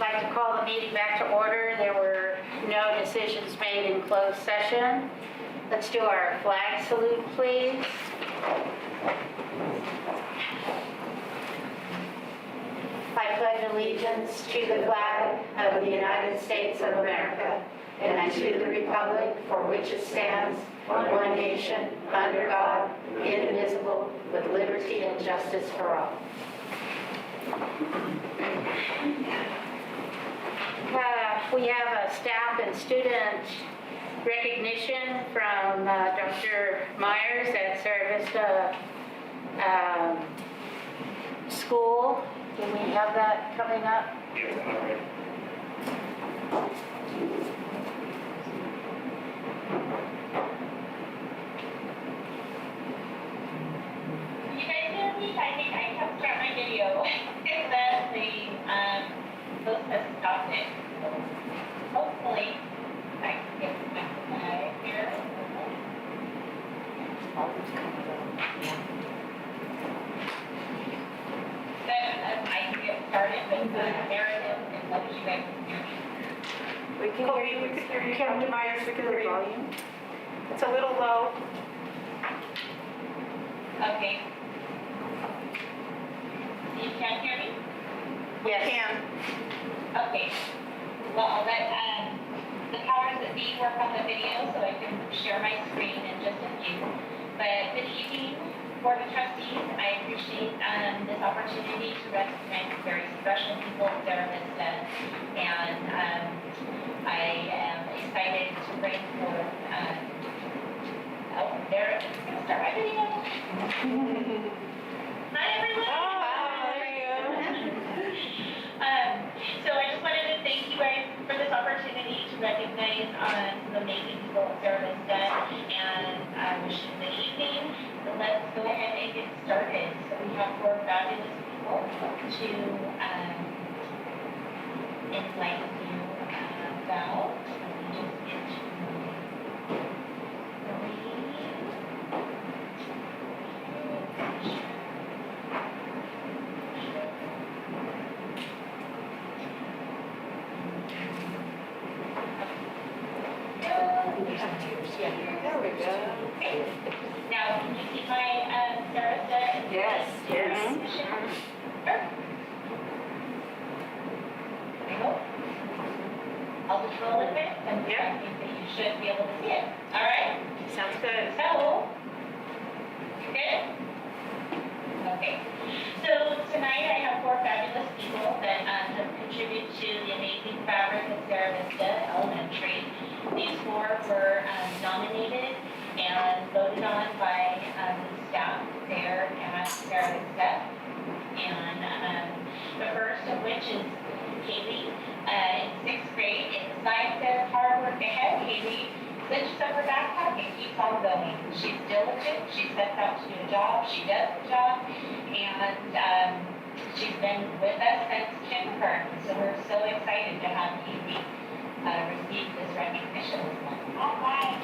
like to call the meeting back to order. There were no decisions made in closed session. Let's do our flag salute, please. I pledge allegiance to the flag of the United States of America and to the republic for which it stands, one nation, under God, indivisible, with liberty and justice for all. We have a staff and student recognition from Dr. Myers at Sierra Vista School. Do we have that coming up? Yes, all right. You guys hear me? I think I can start my video. It says the host has stopped it. So hopefully I can get my flag here. Then I can get started with the narrative and let you guys hear me. We can hear you. We can hear you. Dr. Myers, we can hear you. Volume. It's a little low. Okay. You can't hear me? Yes. Can. Okay. Well, I'll let the powers that be work on the video so I can share my screen in just a few. But good evening, Board of Trustees. I appreciate this opportunity to recognize very special people at Sierra Vista. And I am excited to bring forth, there, it's going to start my video. Hi, everyone. Oh, there you go. So I just wanted to thank you guys for this opportunity to recognize some amazing people at Sierra Vista, and wish you good evening. So let's go ahead and get started. So we have four fabulous people to enlighten you about. Let me just get to There we go. okay. Now, can you see my Sierra Vista? Yes. Yes. Sure. There we go. I'll just roll a bit, and I think that you should be able to see it. All right? Sounds good. So, good? Okay. So tonight I have four fabulous people that have contributed to the amazing fabric of Sierra Vista Elementary. These four were nominated and voted on by the staff there at Sierra Vista. And the first of which is Haley in 6th grade. It is science says hard work ahead. Haley cinches up her backpack and keeps on going. She's diligent. She sets out to do a job. She does the job. And she's been with us since kindergarten. So we're so excited to have Haley receive this recognition this month. All right.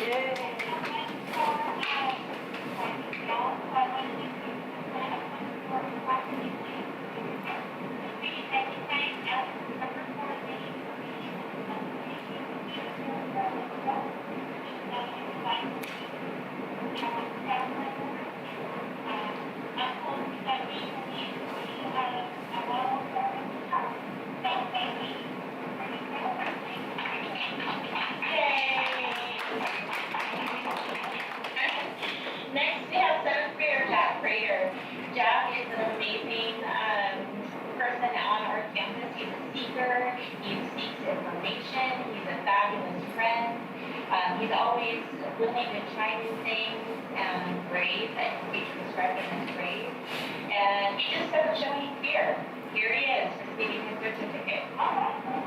Next, we have 7th grader Jack Prater. Jack is an amazing person on our campus. He's a seeker. He seeks information. He's a fabulous friend. He's always willing to try new things and brave. I think we can describe him as brave. And he just doesn't show any fear. Here he is, receiving his certificate. Oh.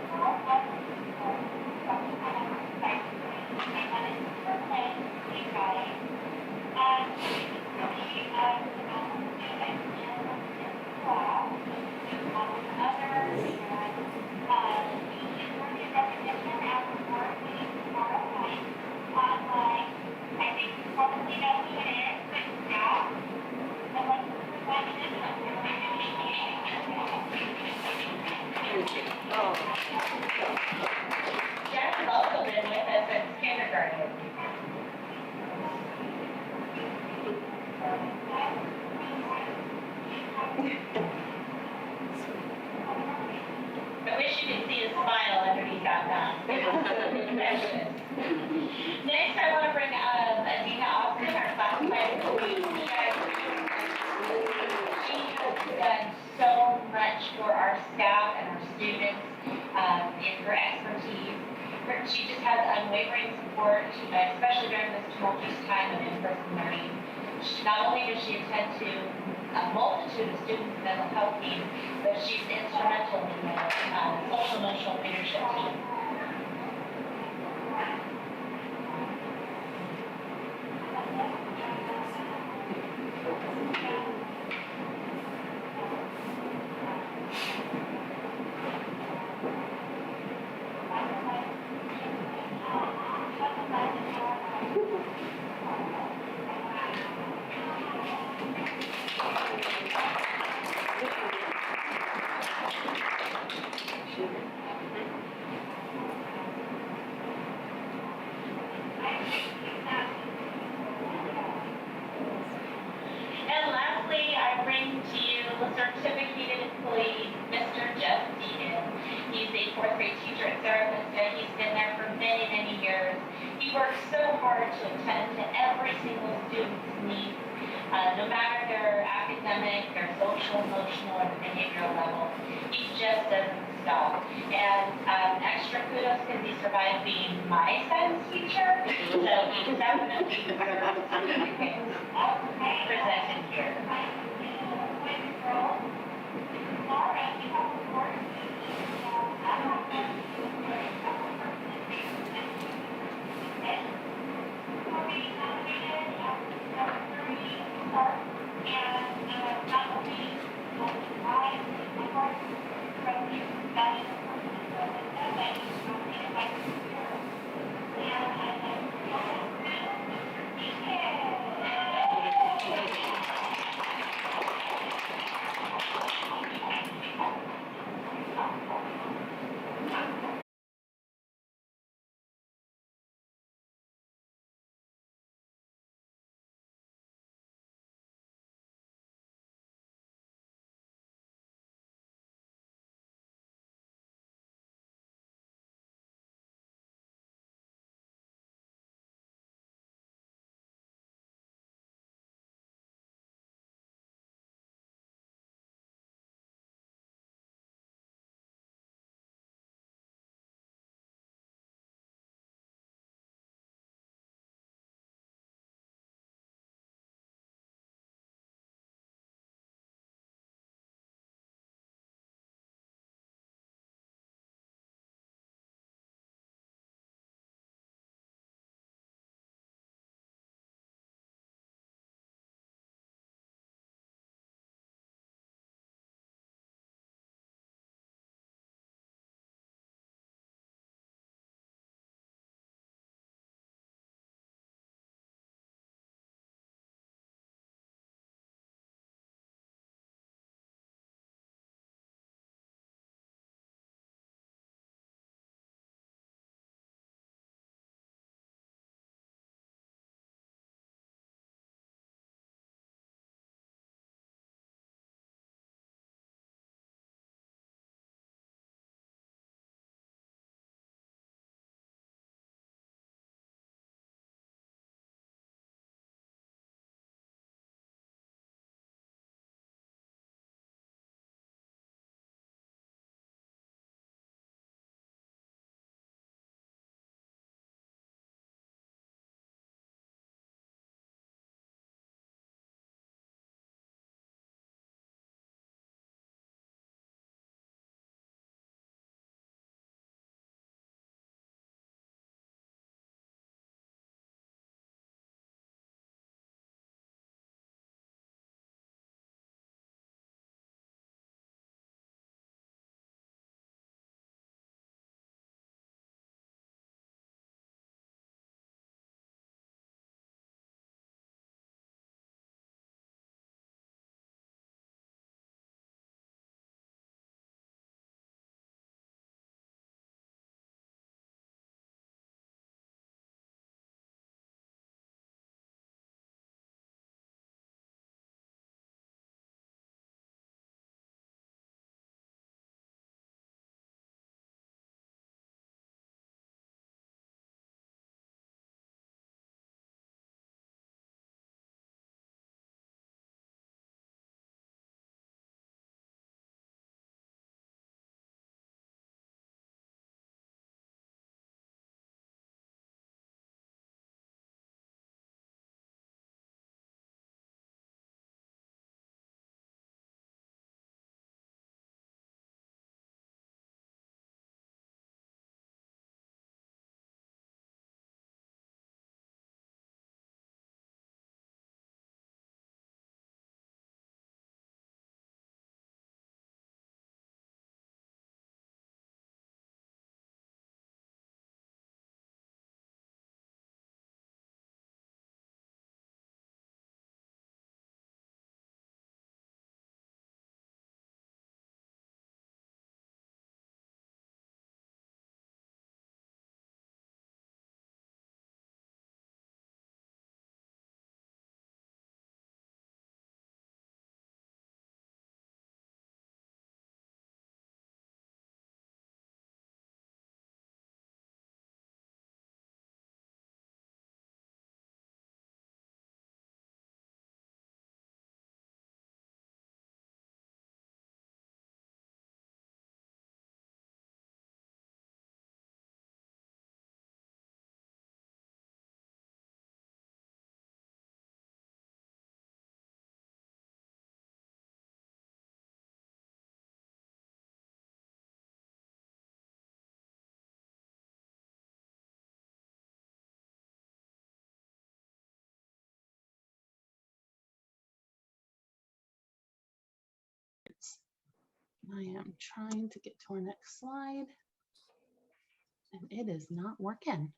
she just has unwavering support, especially during this tumultuous time of in-person learning. Not only does she attend to a multitude of students' mental health needs, but she's instrumental in the social emotional leadership team. And lastly, I bring to you the certificated employee, Mr. Jeff Deegan. He's a fourth grade teacher at Sarah Vista. He's been there for many, many years. He works so hard to attend to every single student's needs, no matter their academic, their social, emotional, or behavioral level. He just doesn't stop. And extra kudos because he survived being my science teacher, so he definitely deserves certificates presented here. I am trying to get to our next slide, and it is not working.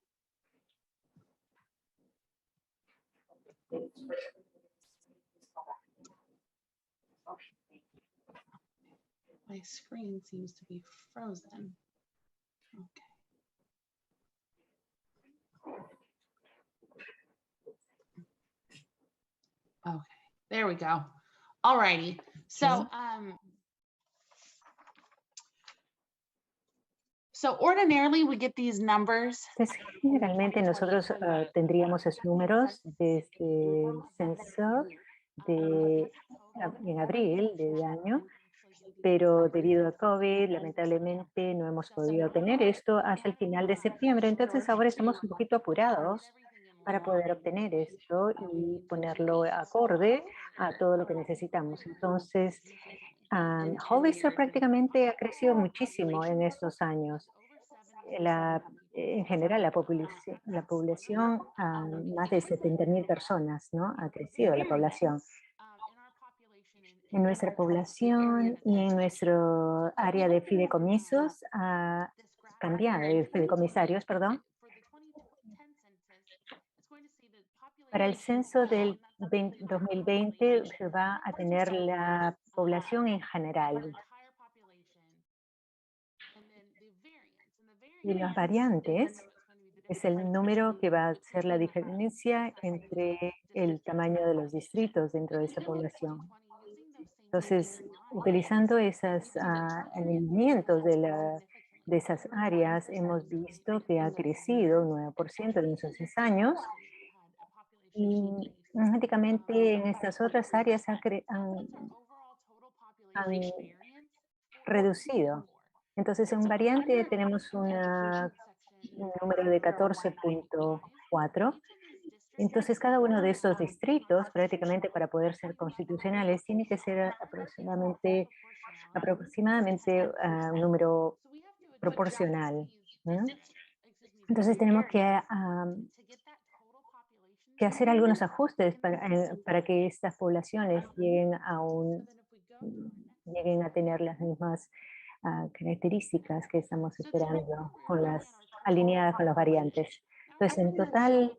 My screen seems to be frozen. Okay. Okay, there we go. All righty. So, so ordinarily we get these numbers. Entonces, generalmente nosotros tendríamos esos números desde el censo en abril de año, pero debido a COVID, lamentablemente no hemos podido tener esto hasta el final de septiembre. Entonces ahora estamos un poquito apurados para poder obtener esto y ponerlo acorde a todo lo que necesitamos. Entonces, Hollister prácticamente ha crecido muchísimo en estos años. En general, la población, más de 70.000 personas, ¿no? Ha crecido la población. En nuestra población y en nuestro área de fideicomisos ha cambiado, de fideicomisarios, perdón. Para el censo del 2020 se va a tener la población en general. Y las variantes es el número que va a ser la diferencia entre el tamaño de los distritos dentro de esa población. Entonces, utilizando esos alineamientos de esas áreas, hemos visto que ha crecido un 9% en esos 6 años. Y prácticamente en estas otras áreas han reducido. Entonces, en variante tenemos un número de 14.4. Entonces, cada uno de estos distritos, prácticamente para poder ser constitucionales, tiene que ser aproximadamente un número proporcional, ¿no? Entonces, tenemos que hacer algunos ajustes para que estas poblaciones lleguen a tener las mismas características que estamos esperando, alineadas con las variantes. Entonces, en total,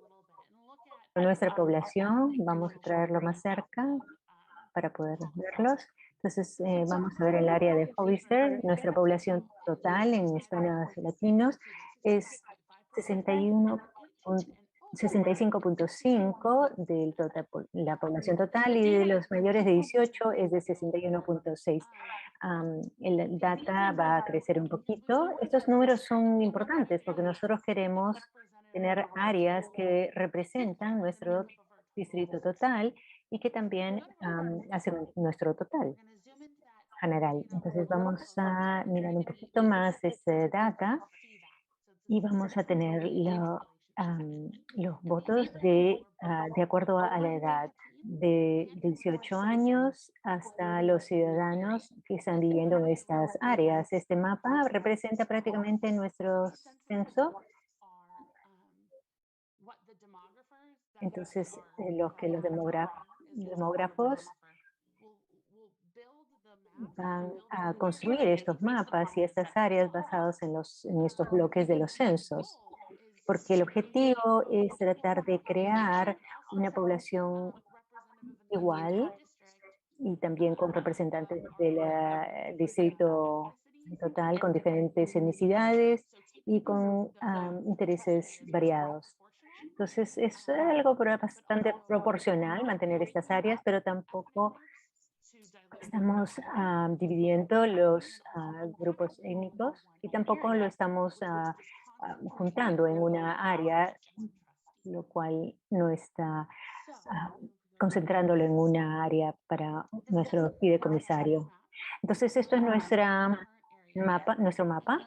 con nuestra población, vamos a traerlo más cerca para poder verlos. Entonces, vamos a ver el área de Hollister. Nuestra población total en hispanos latinos es 65.5 de la población total, y de los mayores de 18 es de 61.6. El data va a crecer un poquito. Estos números son importantes porque nosotros queremos tener áreas que representan nuestro distrito total y que también hacen nuestro total general. Entonces vamos a mirar un poquito más ese data y vamos a tener los votos de acuerdo a la edad, de 18 años hasta los ciudadanos que están viviendo en estas áreas. Este mapa representa prácticamente nuestro censo. Entonces, los demógrafos van a construir estos mapas y estas áreas basados en estos bloques de los censos, porque el objetivo es tratar de crear una población igual y también con representantes del distrito total con diferentes etnicidades y con intereses variados. Entonces, es algo bastante proporcional mantener estas áreas, pero tampoco estamos dividiendo los grupos étnicos y tampoco lo estamos juntando en una área, lo cual no está concentrándolo en una área para nuestro fideicomisario. Entonces, esto es nuestro mapa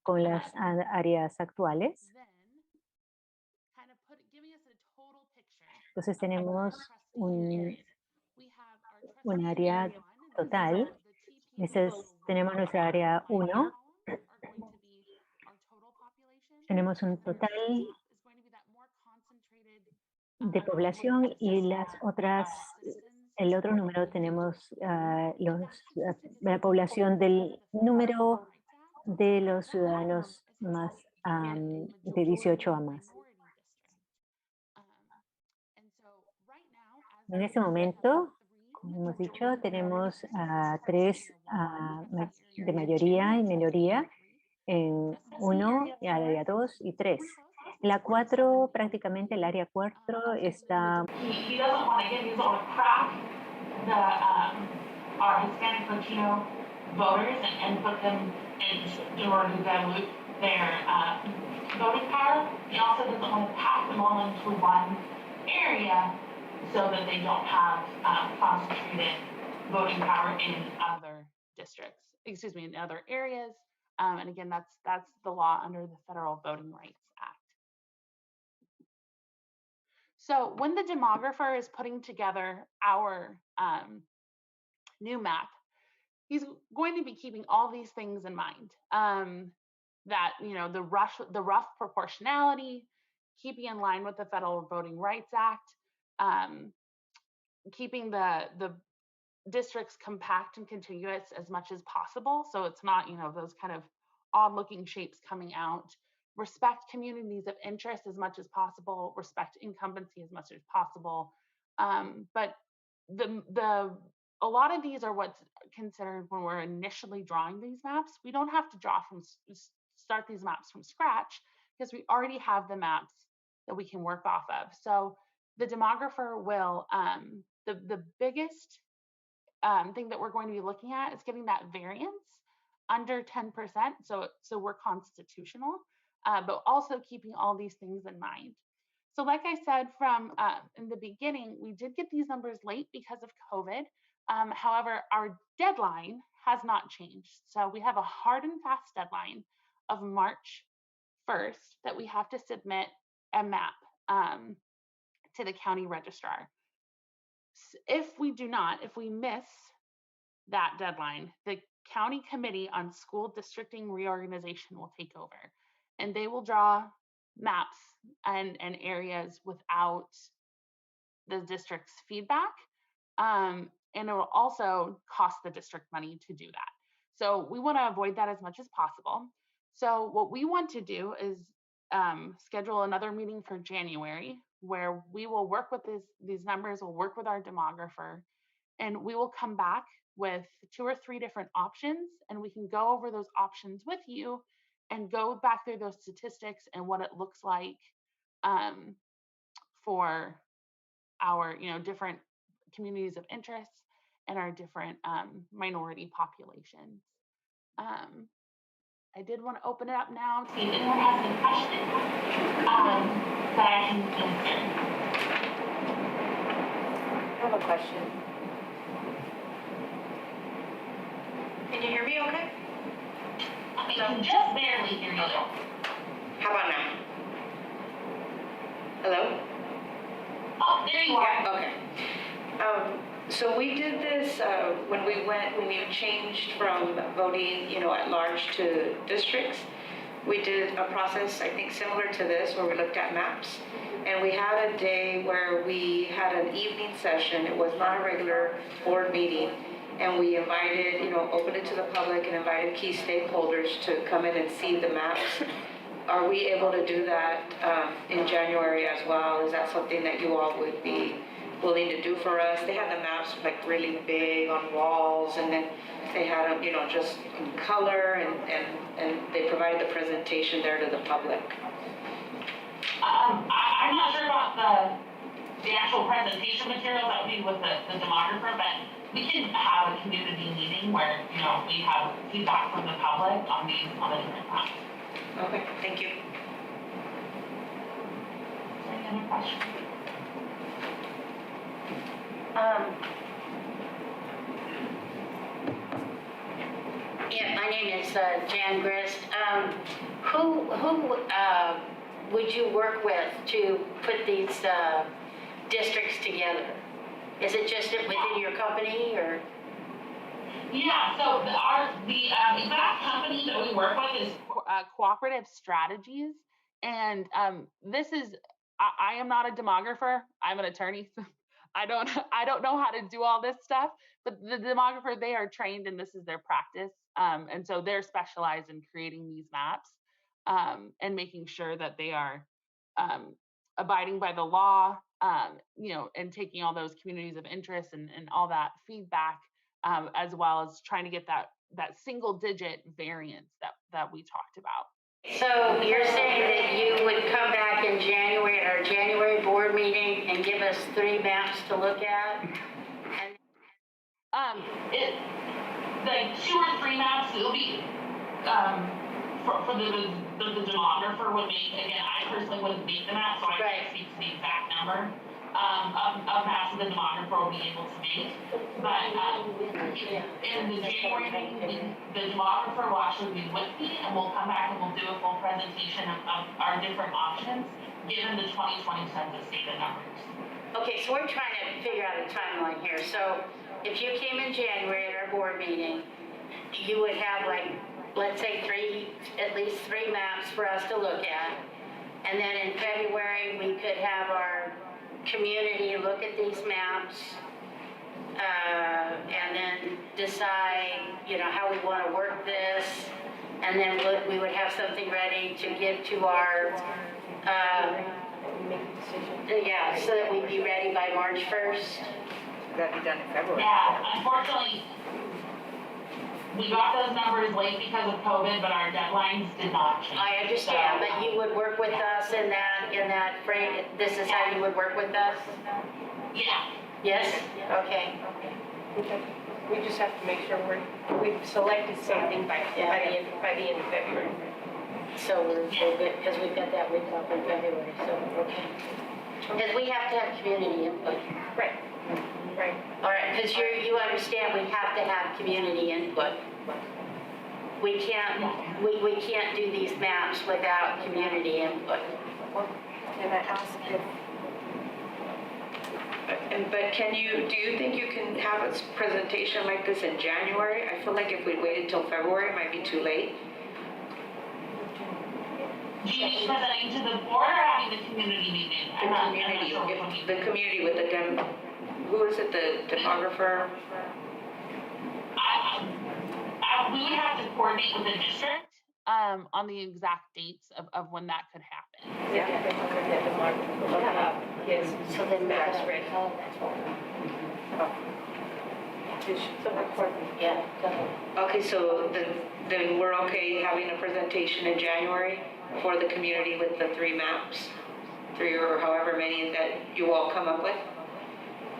con las áreas actuales. Entonces tenemos un área total. Tenemos nuestra área 1. Tenemos un total de población y las otras el otro número tenemos la población del número de los ciudadanos más de 18 a más. En este momento, como hemos dicho, tenemos a 3 de mayoría y minoría, en 1, área 2 y 3. La 4, prácticamente el área 4 está... He doesn't want to get, he doesn't want to crack our Hispanic Latino voters and put them in order to dilute their voting power. He also doesn't want to pack them all into one area so that they don't have concentrated voting power in other districts, excuse me, in other areas. And again, that's the law under the Federal Voting Rights Act. So when the demographer is putting together our new map, he's going to be keeping all these things in mind. That, you know, the rough proportionality, keeping in line with the Federal Voting Rights Act, keeping the districts compact and contiguous as much as possible. So it's not, you know, those kind of odd looking shapes coming out. Respect communities of interest as much as possible, respect incumbency as much as possible. But a lot of these are what's considered when we're initially drawing these maps. We don't have to start these maps from scratch because we already have the maps that we can work off of. So the demographer will, the biggest thing that we're going to be looking at is getting that variance under 10%. So we're constitutional, but also keeping all these things in mind. So like I said from in the beginning, we did get these numbers late because of COVID. However, our deadline has not changed. So we have a hard and fast deadline of March 1st that we have to submit a map to the county registrar. If we miss that deadline, the County Committee on School Districting Reorganization will take over, and they will draw maps and areas without the district's feedback. And it will also cost the district money to do that. So we want to avoid that as much as possible. So what we want to do is schedule another meeting for January where we will work with these numbers, we'll work with our demographer, and we will come back with 2 or 3 different options, and we can go over those options with you and go back through those statistics and what it looks like for our, you know, different communities of interest and our different minority populations. I did want to open it up now to see if anyone has any questions that I can answer. I have a question. Can you hear me okay? I can just barely hear you. How about now? Hello? Oh, there you are. Okay. So we did this when we changed from voting, you know, at large to districts. We did a process, I think, similar to this, where we looked at maps. And we had a day where we had an evening session. It was not a regular board meeting. And we invited, you know, opened it to the public and invited key stakeholders to come in and see the maps. Are we able to do that in January as well? Is that something that you all would be willing to do for us? They had the maps like really big on walls, and then they had them, you know, just in color, and they provided the presentation there to the public. I'm not sure about the actual presentation material that would be with the demographer, but we can have a community meeting where, you know, we have feedback from the public on the different maps. Okay, thank you. Any other questions? Yeah, my name is Jan Grist. Who would you work with to put these districts together? Is it just within your company, or? Yeah, so the exact company that we work with is Cooperative Strategies, and this is, I am not a demographer, I'm an attorney. I don't I don't know how to do all this stuff, but the demographer, they are trained and this is their practice. And so they're specialized in creating these maps and making sure that they are abiding by the law, and taking all those communities of interest and all that feedback, as well as trying to get that single digit variance that we talked about. So you're saying that you would come back in January, at our January board meeting, and give us 3 maps to look at? And It like 2 or 3 maps. It'll be for the demographer would make. Again, I personally wouldn't make the map, so I Right. can't speak to the exact number of maps that the demographer will be able to make. But in the January meeting, the demographer will actually be with me, and we'll come back and we'll do a full presentation of our different options given the 2020 census data numbers. Okay, so we're trying to figure out a timeline here. So if you came in January at our board meeting, you would have like, let's say at least three maps for us to look at. And then in February, we could have our community look at these maps, and then decide, how we want to work this. And then we would have something ready to give to our, so that we'd be ready by March 1st. That'd be done in February. Yeah, unfortunately, we got those numbers late because of COVID, but our deadlines did not change. I understand, but you would work with us in that frame. This is how you would work with us? Yeah. Yes? Okay. We just have to make sure we've selected something by the end of February. So we're good, because we've got that week off in February, so, okay. Because we have to have community input. Right. All right, because you understand we have to have community input. We can't do these maps without community input. Can I ask if, But do you think you can have a presentation like this in January? I feel like if we waited till February, it might be too late. Do you mean presenting to the board or having the community meeting? I'm not sure which one you The community with who is it, the demographer? we would have to coordinate with the district on the exact dates of when that could happen. yes, So then maps that's ready. Yeah, go ahead. Okay, so then we're okay having a presentation in January for the community with the 3 maps, 3 or however many that you all come up with?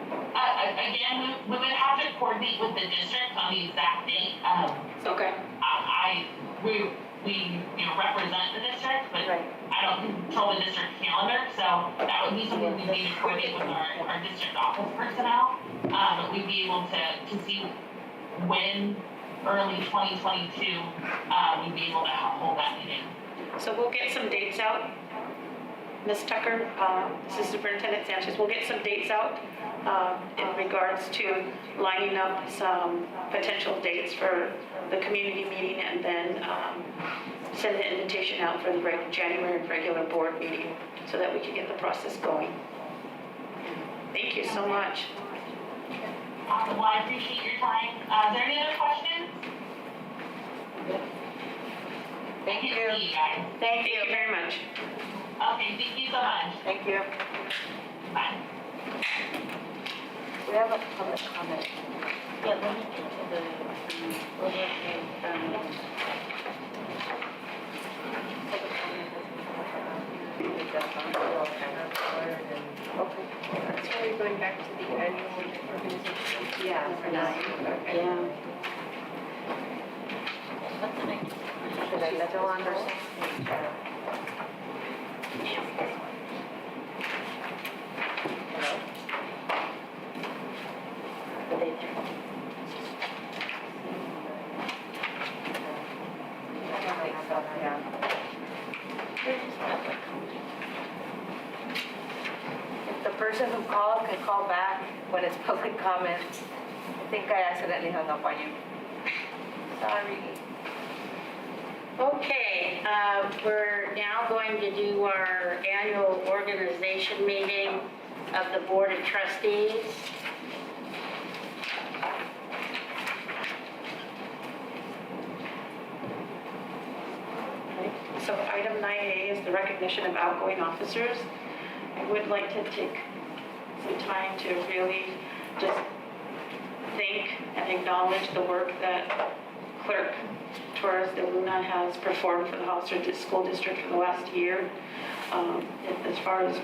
Again, we would have to coordinate with the district on the exact date. Okay. We represent the district, but Right. I don't control the district calendar, so that would be something we need to coordinate with our district office personnel. But we'd be able to see when early 2022 we'd be able to hold that meeting. So we'll get some dates out. Ms. Tucker, this is Superintendent Sanchez, we'll get some dates out in regards to lining up some potential dates for the community meeting, and then send the invitation out for the January regular board meeting so that we can get the process going. Thank you so much. Well, I appreciate your time. Is there any other questions? Thank you. See you guys. Thank you very much. Okay, thank you so much. Thank you. Bye. We have a public comment. Yeah, let me get to the, Okay. That's why we're going back to the annual organization. Yeah, for 9. Okay. yeah. Should I let go on this? If the person who called can call back when it's public comment. I think I accidentally hung up on you. Sorry. Okay, we're now going to do our annual organization meeting. of the Board of Trustees. So item 9A is the recognition of outgoing officers. I would like to take some time to really just thank and acknowledge the work that Clerk Torres de Luna has performed for the Hollister School District for the last year. As far as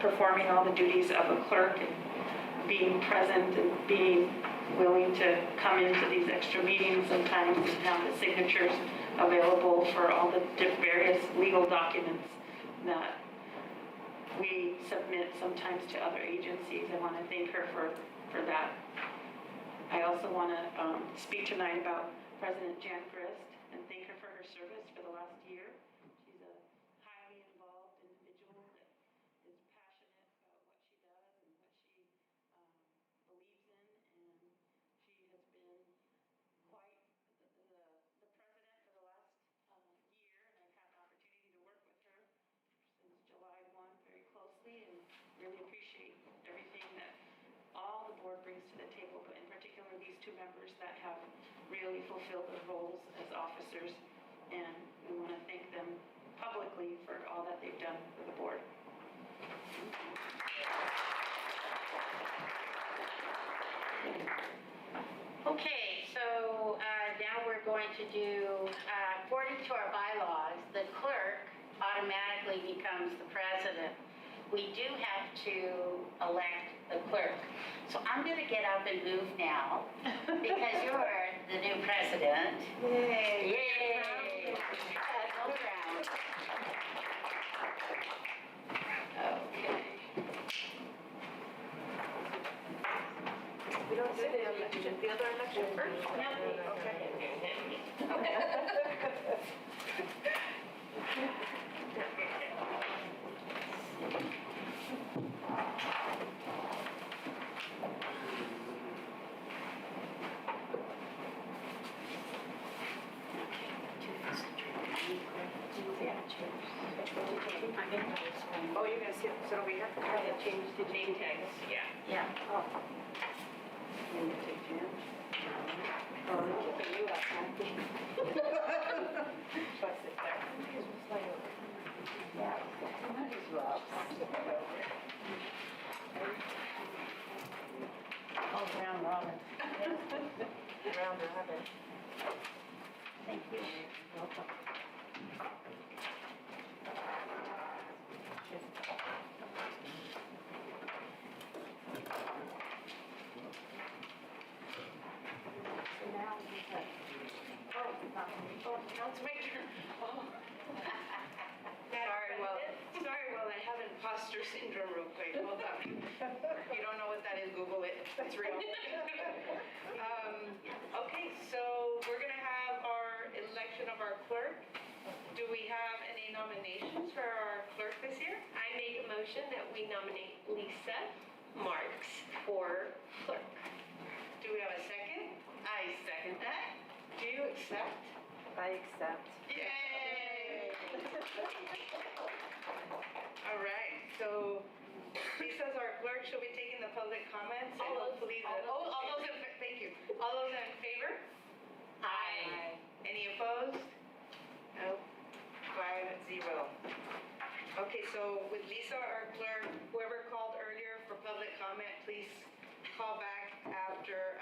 performing all the duties of a clerk and being present and being willing to come into these extra meetings sometimes and have the signatures available for all the various legal documents that we submit sometimes to other agencies. I want to thank her for that. I also want to speak tonight about President Jan Grist and thank her for her service for the last year. She's a highly involved individual that is passionate about what she does and what she believes in, and she has been quite the president for the last year, and I've had the opportunity to work with her since July 1 very closely and really appreciate everything that all the board brings to the table, but in particular these two members that have really fulfilled their roles as officers, and we want to thank them publicly for all that they've done for the board. Okay, so now we're going to do, according to our bylaws, the clerk automatically becomes the president. We do have to elect the clerk. So I'm going to get up and move now because you're the new president. Yay! Yay! No crown. Okay. We don't do the other election first? Oh, you're gonna sit over here? Change the name tags. Yeah. Oh, round robin. Round robin. Thank you. Welcome. Now it's my turn. Oh. Sorry, well, I have imposter syndrome real quick. Hold on. If you don't know what that is, Google it. It's real. Okay, so we're gonna have our election of our clerk. Do we have any nominations for our clerk this year? I make a motion that we nominate Lisa Marks for clerk. Do we have a second? I second that. Do you accept? I accept. Yay! All right, so Lisa's our clerk. She'll be taking the public comments. And hopefully all those in, thank you. All those in favor? Aye. Any opposed? No. 5-0. Okay, so with Lisa, our clerk, whoever called earlier for public comment, please call back after,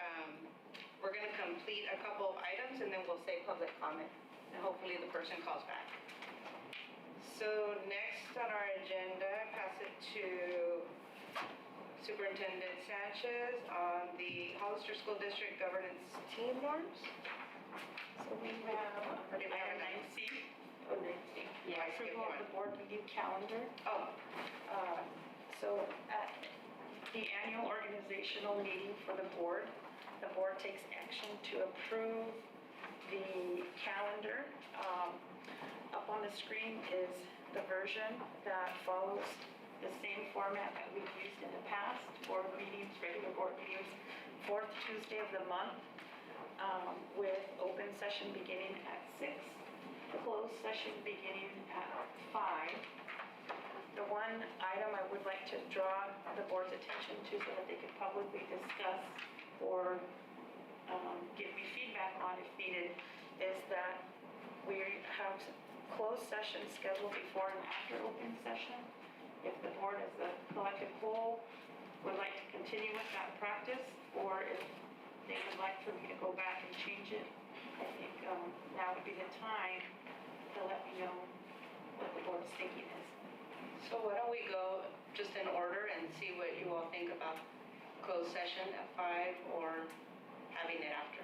we're gonna complete a couple of items and then we'll say public comment. And hopefully the person calls back. So next on our agenda, pass it to Superintendent Sanchez on the Hollister School District Governance Team Norms. So we have Item 9C. Oh, 9C. Yeah, I skipped Approval one. of the board review calendar. Oh, So at the annual organizational meeting for the board takes action to approve the calendar. Up on the screen is the version that follows the same format that we've used in the past, board meetings, regular board meetings, fourth Tuesday of the month, with open session beginning at 6, closed session beginning at 5. The one item I would like to draw the board's attention to so that they could publicly discuss or give me feedback on if needed, is that we have closed session scheduled before and after open session. If the board as a collective whole would like to continue with that practice, or if they would like for me to go back and change it, I think now would be the time to let me know what the board's thinking is. So why don't we go just in order and see what you all think about closed session at 5 or having it after?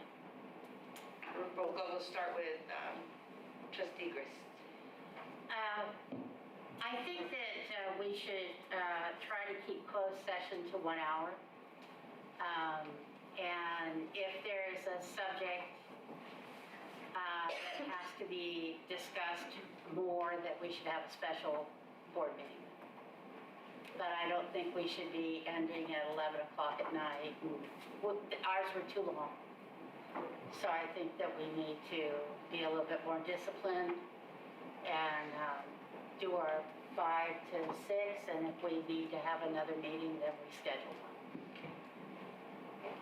We'll start with Trustee Grist. I think that we should try to keep closed session to 1 hour. And if there's a subject that has to be discussed more, that we should have a special board meeting. But I don't think we should be ending at 11 o'clock at night. Ours were too long. So I think that we need to be a little bit more disciplined and do our 5 to 6, and if we need to have another meeting, then we schedule one.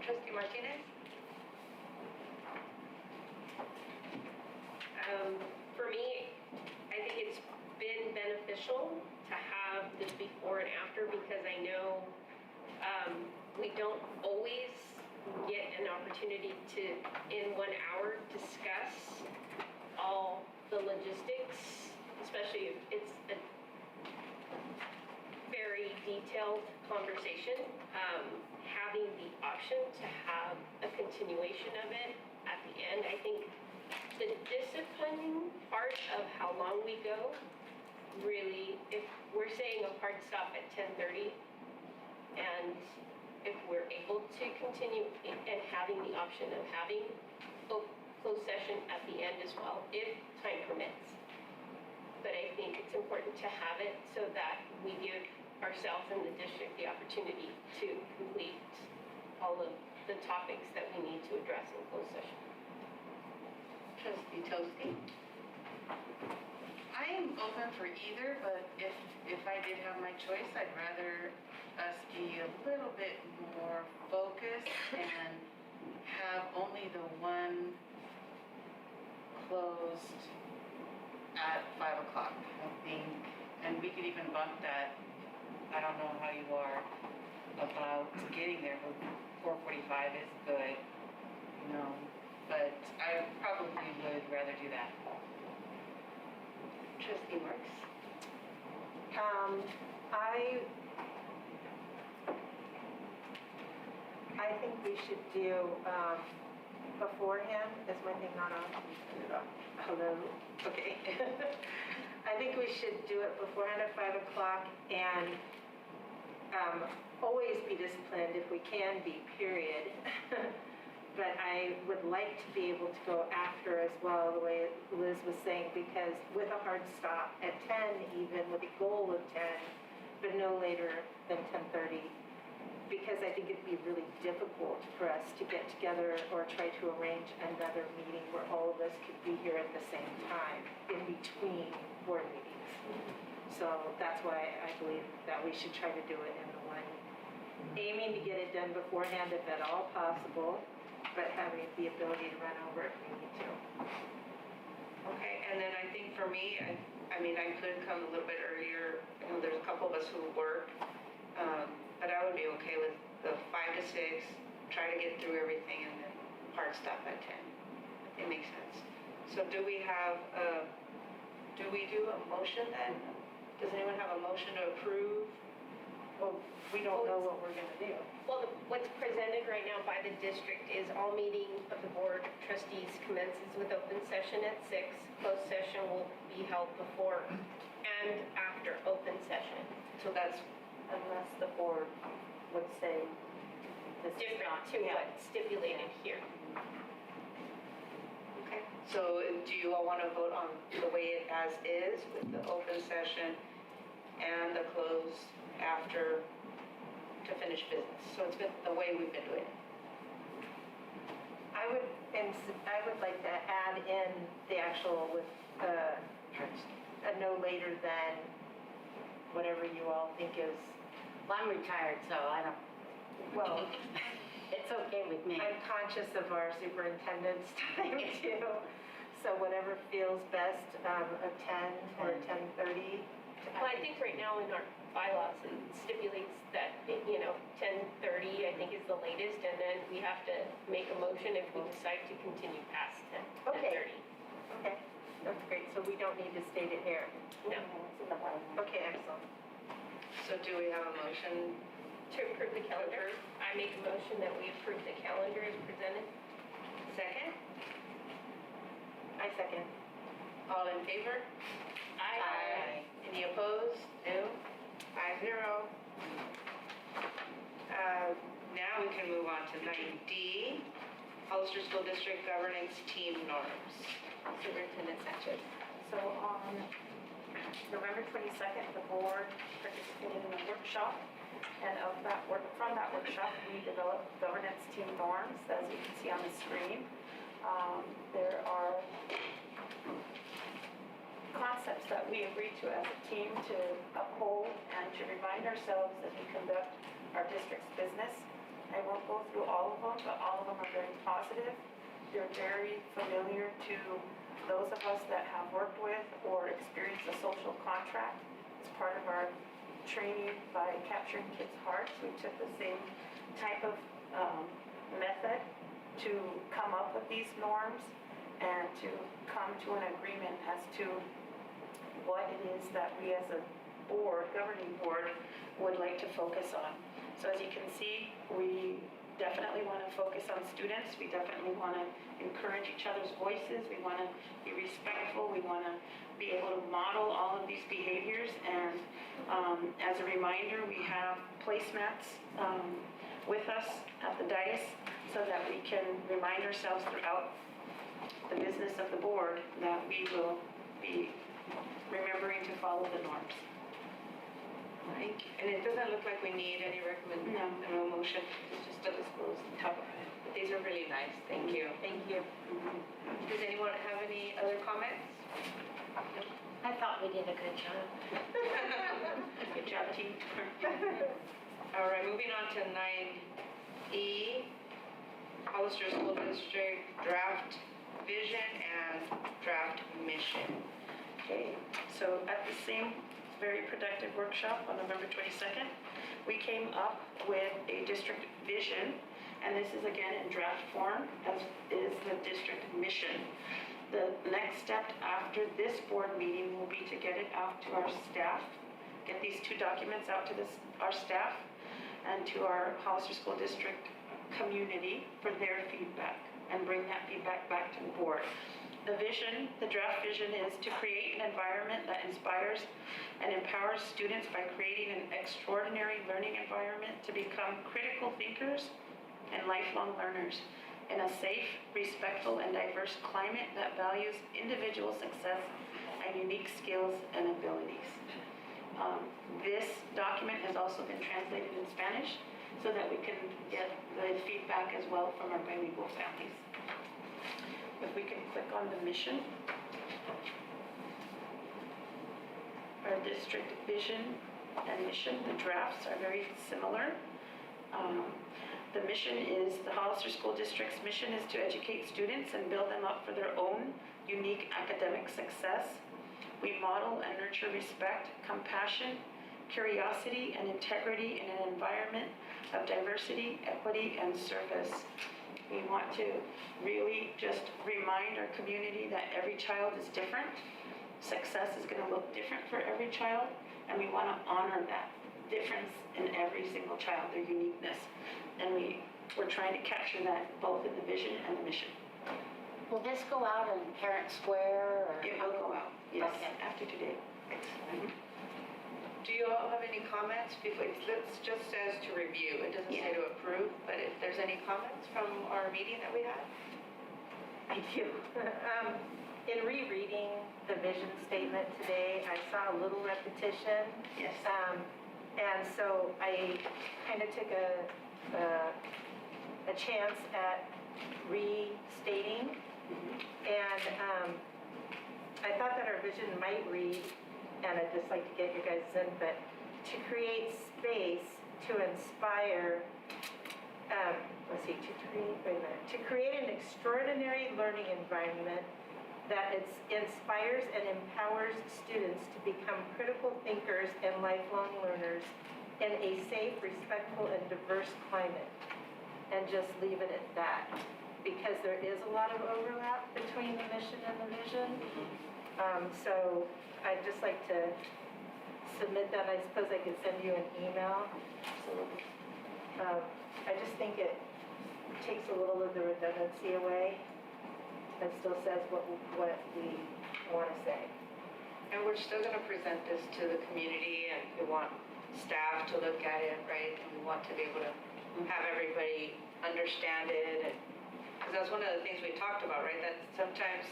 Trustee Martinez? For me, I think it's been beneficial to have this before and after, because I know we don't always get an opportunity to, in 1 hour, discuss all the logistics, especially if it's a very detailed conversation. Having the option to have a continuation of it at the end, I think the disciplining part of how long we go, really, if we're saying a hard stop at 10:30, and if we're able to continue and having the option of having a closed session at the end as well, if time permits. But I think it's important to have it so that we give ourselves and the district the opportunity to complete all of the topics that we need to address in closed session. Trustee Toski? I'm open for either, but if I did have my choice, I'd rather us be a little bit more focused and have only the one closed at 5 o'clock, I think. And we could even bump that. I don't know how you are about getting there, but 4:45 is good, you know. But I probably would rather do that. Trustee Marks? I think we should do beforehand. Is my thing not on? Hello? Okay. I think we should do it beforehand at 5 o'clock and always be disciplined if we can be, period. But I would like to be able to go after as well, the way Liz was saying, because with a hard stop at 10 even, with a goal of 10, but no later than 10:30, because I think it'd be really difficult for us to get together or try to arrange another meeting where all of us could be here at the same time in between board meetings. So that's why I believe that we should try to do it in the one, aiming to get it done beforehand if at all possible, but having the ability to run over if we need to. Okay, and then I think for me, I mean, I could come a little bit earlier. I know there's a couple of us who work, but I would be okay with the 5 to 6, try to get through everything, and then hard stop at 10. It makes sense. So do we do a motion then? Does anyone have a motion to approve? Well, we don't know what we're gonna do. Well, what's presented right now by the district is all meeting of the board of trustees commences with open session at 6. Closed session will be held before and after open session. So that's, Unless the board would say this is Different not. to what's stipulated here. okay. So do you all want to vote on the way it as is with the open session and the close after to finish business? So it's been the way we've been doing it. I would like to add in the actual with a no later than whatever you all think is, Well, I'm retired, so I don't, well, it's okay with me. I'm conscious of our superintendent's time too. So whatever feels best, a 10 or a 10:30. Well, I think right now in our bylaws, it stipulates that, 10:30, I think is the latest, and then we have to make a motion if we decide to continue past 10:30. Okay. Okay, that's great. So we don't need to state it here. No. Okay, excellent. So do we have a motion? To approve the calendar, I make a motion that we approve the calendar as presented. Second? I second. All in favor? Any opposed? No? 5-0. Now we can move on to 9D, Hollister School District Governance Team Norms. Superintendent Sanchez. So on November 22nd, the board participated in a workshop, and from that workshop, we developed governance team norms, as you can see on the screen. There are concepts that we agreed to as a team to uphold and to remind ourselves as we conduct our district's business. I won't go through all of them, but all of them are very positive. They're very familiar to those of us that have worked with or experienced a social contract. It's part of our training by capturing kids' hearts. We took the same type of method to come up with these norms and to come to an agreement as to what it is that we as a board, governing board, would like to focus on. So as you can see, we definitely want to focus on students. We definitely want to encourage each other's voices. We want to be respectful. We want to be able to model all of these behaviors. And as a reminder, we have placemats with us at the dais so that we can remind ourselves throughout the business of the board that we will be remembering to follow the norms. Thank you. And it doesn't look like we need any no motion, it's just a disclosed top of it. But these are really nice, thank you. Thank you. Does anyone have any other comments? I thought we did a good job. Good job, team. All right, moving on to 9E, Hollister School District Draft Vision and Draft Mission. Okay, so at the same very productive workshop on November 22nd, we came up with a district vision, and this is again in draft form, as is the district mission. The next step after this board meeting will be to get it out to our staff, get these two documents out to our staff and to our Hollister School District community for their feedback, and bring that feedback back to the board. The vision, the draft vision, is to create an environment that inspires and empowers students by creating an extraordinary learning environment to become critical thinkers and lifelong learners in a safe, respectful, and diverse climate that values individual success and unique skills and abilities. This document has also been translated in Spanish so that we can get the feedback as well from our bilingual families. If we can click on the mission. Our district vision and mission, the drafts are very similar. The mission is, the Hollister School District's mission is to educate students and build them up for their own unique academic success. We model and nurture respect, compassion, curiosity, and integrity in an environment of diversity, equity, and service. We want to really just remind our community that every child is different. Success is going to look different for every child, and we want to honor that difference in every single child, their uniqueness. And we're trying to capture that both in the vision and the mission. Will this go out in Parent Square or? It will go out, yes, Okay. after today. Do you all have any comments? Before, it just says to review, it doesn't say to approve, but if there's any comments from our meeting that we had? I do. In rereading the vision statement today, I saw a little repetition. Yes. And so I kind of took a chance at restating. And I thought that our vision might read, and I'd just like to get your guys' input, to create space to inspire, to create an extraordinary learning environment that inspires and empowers students to become critical thinkers and lifelong learners in a safe, respectful, and diverse climate. And just leave it at that, because there is a lot of overlap between the mission and the vision. So I'd just like to submit that. I suppose I could send you an email. I just think it takes a little of the redundancy away and still says what we want to say. And we're still going to present this to the community, and we want staff to look at it, right? And we want to be able to have everybody understand it. Because that's one of the things we talked about, right? That sometimes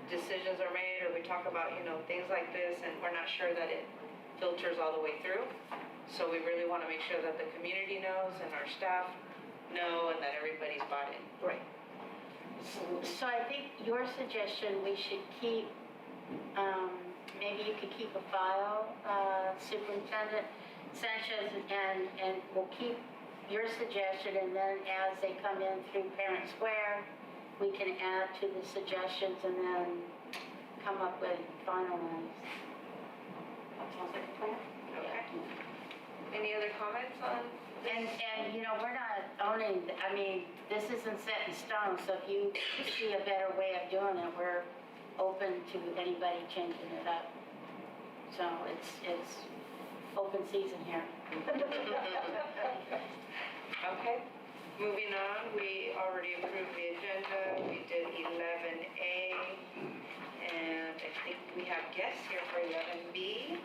decisions are made, or we talk about, things like this, and we're not sure that it filters all the way through. So we really want to make sure that the community knows and our staff know, and that everybody's bought in. Right. So I think your suggestion, we should keep, maybe you could keep a file, Superintendent Sanchez, and we'll keep your suggestion, and then as they come in through Parent Square, we can add to the suggestions and then come up with finalize. That sounds like a plan? Okay. Any other comments on? And we're not owning, this isn't set in stone, so if you see a better way of doing it, we're open to anybody changing it up. So it's open season here. Okay. Moving on, we already approved the agenda. We did 11A, and I think we have guests here for 11B.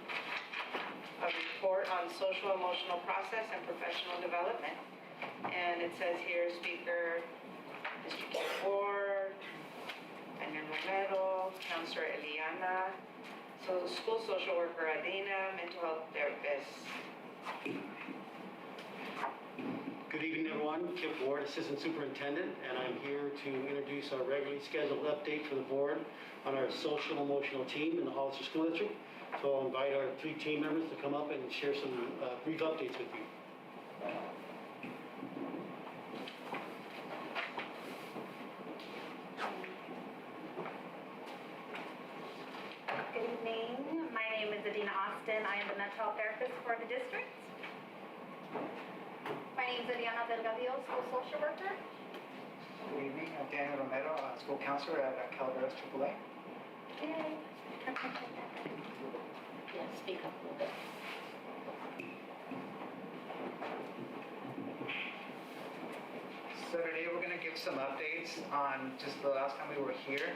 A report on social emotional process and professional development. And it says here, speaker, District Board, Daniel Romero, Counselor Eliana, so school social worker Adina, mental health therapist. Good evening, everyone. Kip Ward, Assistant Superintendent, and I'm here to introduce our regularly scheduled update for the board on our social emotional team in the Hollister School District. So I'll invite our 3 team members to come up and share some brief updates with you. Good evening. My name is Adina Austin. I am the mental health therapist for the district. My name is Adriana Delgadillo, school social worker. Good evening. I'm Daniel Romero, school counselor at Calaveras AAA. Yay. Yeah, speak up a little bit. So today we're going to give some updates on just the last time we were here.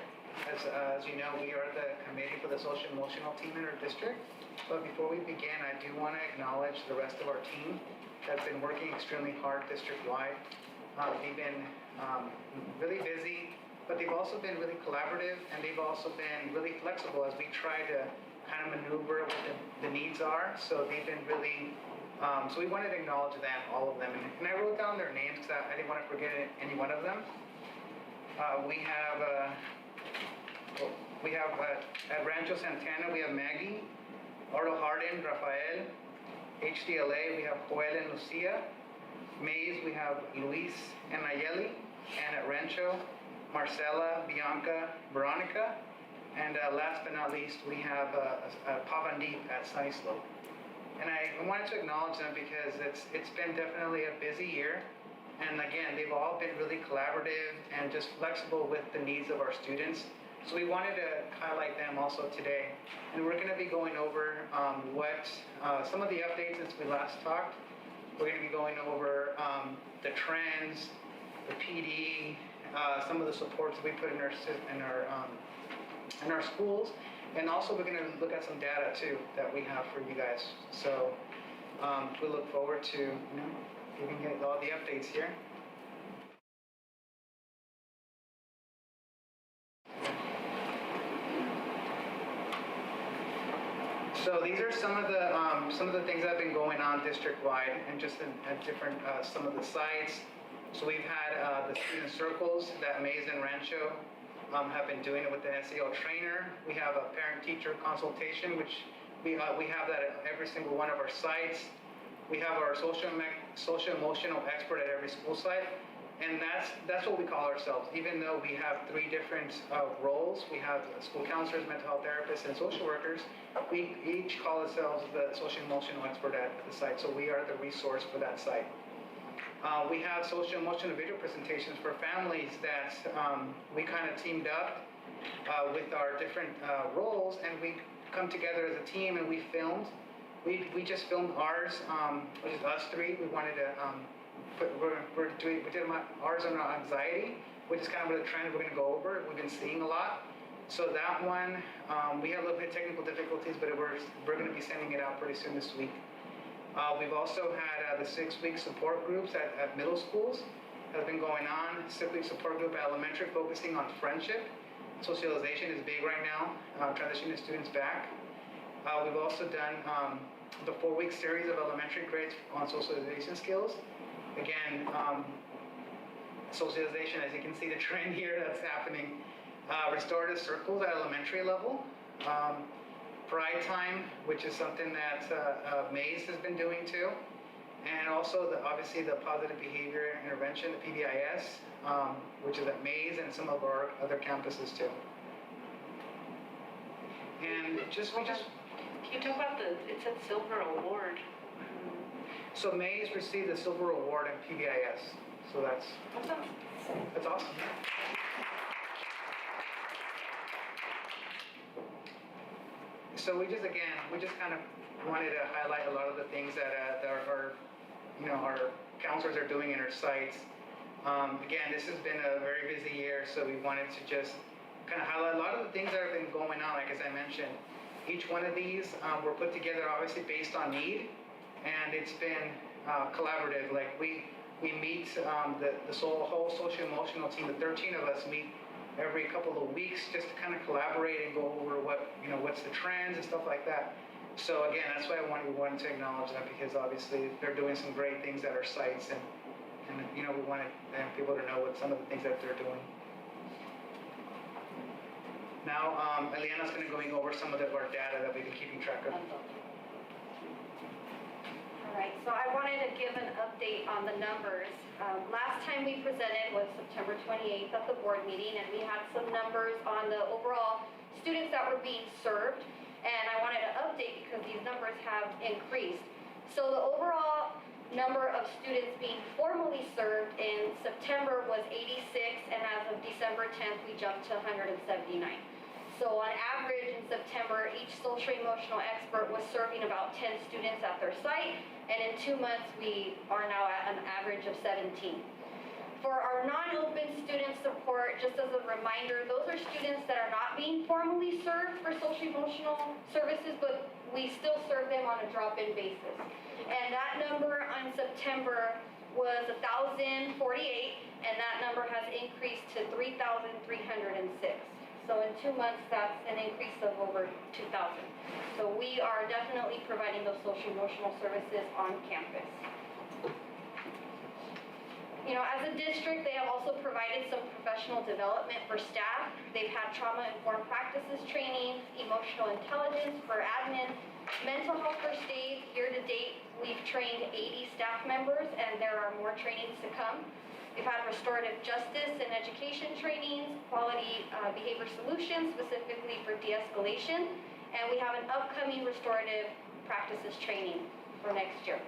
As you know, we are the committee for the social emotional team in our district. But before we begin, I do want to acknowledge the rest of our team that's been working extremely hard district-wide. They've been really busy, but they've also been really collaborative, and they've also been really flexible as we try to kind of maneuver what the needs are. So they've been really, so we wanted to acknowledge them, all of them. And I wrote down their names because I didn't want to forget any one of them. We have at Rancho Santana, we have Maggie, Arlo Hardin, Rafael. HDLA, we have Joel and Lucia. Mays, we have Luis and Nayeli. And at Rancho, Marcela, Bianca, Veronica. And last but not least, we have Pavandeep at Sunny Slope. And I wanted to acknowledge them because it's been definitely a busy year. And again, they've all been really collaborative and just flexible with the needs of our students. So we wanted to highlight them also today. And we're going to be going over some of the updates since we last talked. We're going to be going over the trends, the PD, some of the supports that we put in our schools. And also we're going to look at some data too that we have for you guys. So we look forward to giving you all the updates here. So these are some of the things that have been going on district-wide and just at different, some of the sites. So we've had the student circles that Mays and Rancho have been doing it with an SEL trainer. We have a parent-teacher consultation, which we have that at every single one of our sites. We have our social emotional expert at every school site. And that's what we call ourselves. Even though we have 3 different roles, we have school counselors, mental health therapists, and social workers, we each call ourselves the social emotional expert at the site. So we are the resource for that site. We have social emotional video presentations for families that we kind of teamed up with our different roles, and we come together as a team and we filmed. We just filmed ours, which is us 3. We wanted to we did ours on anxiety, which is kind of the trend we're going to go over. We've been seeing a lot. So that one, we had a little bit of technical difficulties, but we're going to be sending it out pretty soon this week. We've also had the 6-week support groups at middle schools that have been going on. 6-week support group at elementary focusing on friendship. Socialization is big right now, transitioning students back. We've also done the 4-week series of elementary grades on socialization skills. Again, socialization, as you can see the trend here that's happening. Restorative circles at elementary level. Pride time, which is something that Maze has been doing too. And also, obviously, the positive behavior intervention, the PBIS, which is at Maze and some of our other campuses too. And we just... Can you talk about it said silver award? So Maze received the silver award in PBIS. So that's awesome. So we just kind of wanted to highlight a lot of the things that our counselors are doing in our sites. Again, this has been a very busy year, so we wanted to just kind of highlight a lot of the things that have been going on. Like as I mentioned, each one of these were put together obviously based on need, and it's been collaborative. Like we meet the whole social emotional team. The 13 of us meet every couple of weeks just to kind of collaborate and go over what's the trends and stuff like that. So again, that's why we wanted to acknowledge them, because obviously they're doing some great things at our sites, and we wanted people to know what some of the things that they're doing. Now, Eliana's going to go over some of our data that we've been keeping track of. All right, so I wanted to give an update on the numbers. Last time we presented was September 28th at the board meeting, and we had some numbers on the overall students that were being served, and I wanted to update because these numbers have increased. So the overall number of students being formally served in September was 86, and as of December 10th, we jumped to 179. So on average in September, each social emotional expert was serving about 10 students at their site, and in 2 months, we are now at an average of 17. For our non-open student support, just as a reminder, those are students that are not being formally served for social emotional services, but we still serve them on a drop-in basis. And that number on September was 1,048, and that number has increased to 3,306. So in 2 months, that's an increase of over 2,000. So we are definitely providing those social emotional services on campus. As a district, they have also provided some professional development for staff. They've had trauma-informed practices training, emotional intelligence for admin, mental health first aid. Year to date, we've trained 80 staff members, and there are more trainings to come. We've had restorative justice and education trainings, quality behavior solutions, specifically for de-escalation, and we have an upcoming restorative practices training for next year.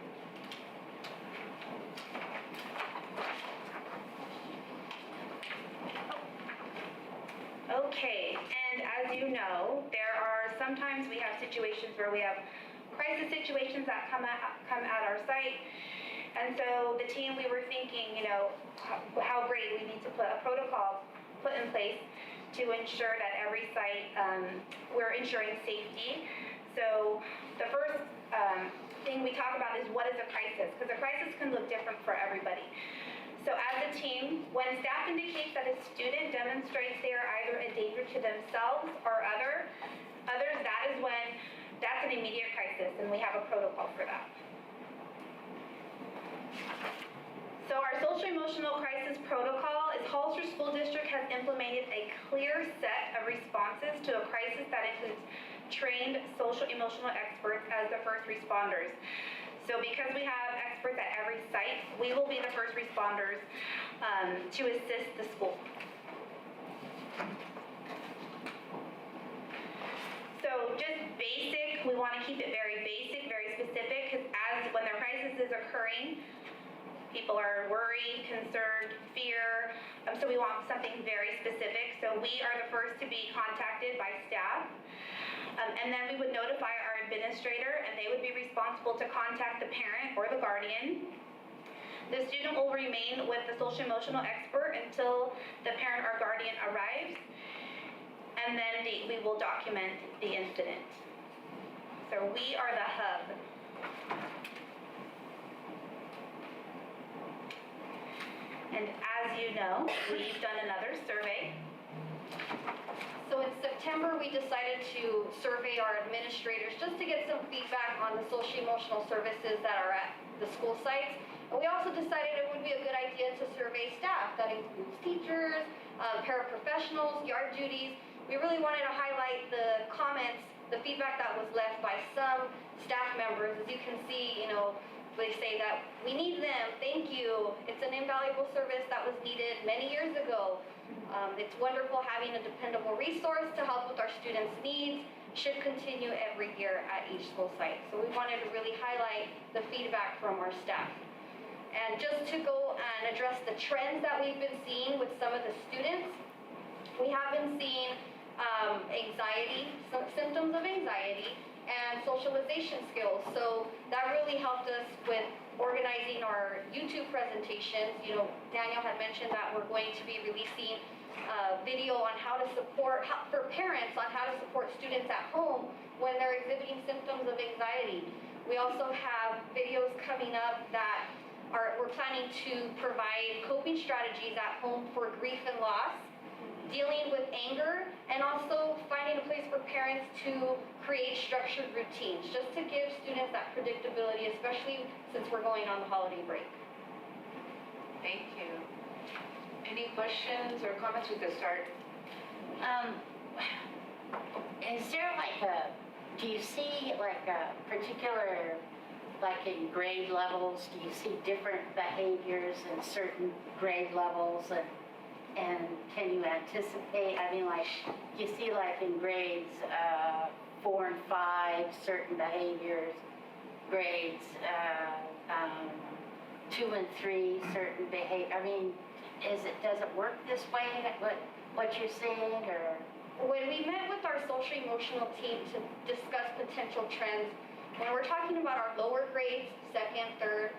Okay, and as you know, there are sometimes we have situations where we have crisis situations that come at our site. And so the team, we were thinking, how great we need to put a protocol put in place to ensure that every site, we're ensuring safety. So the first thing we talk about is what is a crisis, because a crisis can look different for everybody. So as a team, when staff indicates that a student demonstrates they are either a danger to themselves or others, that's an immediate crisis, and we have a protocol for that. So our social emotional crisis protocol is Hollister School District has implemented a clear of responses to a crisis that includes trained social emotional experts as the first responders. So because we have experts at every site, we will be the first responders to assist the school. So just basic, we want to keep it very basic, very specific, because when the crisis is occurring, people are worried, concerned, fear, so we want something very specific. So we are the first to be contacted by staff. And then we would notify our administrator, and they would be responsible to contact the parent or the guardian. The student will remain with the social emotional expert until the parent or guardian arrives, and then we will document the incident. So we are the hub. And as you know, we've done another survey. So in September, we decided to survey our administrators just to get some feedback on the social-emotional services that are at the school sites. And we also decided it would be a good idea to survey staff. That includes teachers, paraprofessionals, yard duties. We really wanted to highlight the comments, the feedback that was left by some staff members. As you can see, they say that we need them, thank you. It's an invaluable service that was needed many years ago. It's wonderful having a dependable resource to help with our students' needs. Should continue every year at each school site. So we wanted to really highlight the feedback from our staff. And just to go and address the trends that we've been seeing with some of the students, we have been seeing anxiety, some symptoms of anxiety, and socialization skills. So that really helped us with organizing our YouTube presentations. Daniel had mentioned that we're going to be releasing a video on how to support, for parents, on how to support students at home when they're exhibiting symptoms of anxiety. We also have videos coming up that we're planning to provide coping strategies at home for grief and loss, dealing with anger, and also finding a place for parents to create structured routines, just to give students that predictability, especially since we're going on the holiday break. Thank you. Any questions or comments? We could start. Is there do you see a particular, in grade levels, do you see different behaviors in certain grade levels, and can you anticipate, do you see in grades 4 and 5, certain behaviors, grades 2 and 3, certain behavior, does it work this way, what you're seeing, or? When we met with our social emotional team to discuss potential trends, when we're talking about our lower grades, second, third,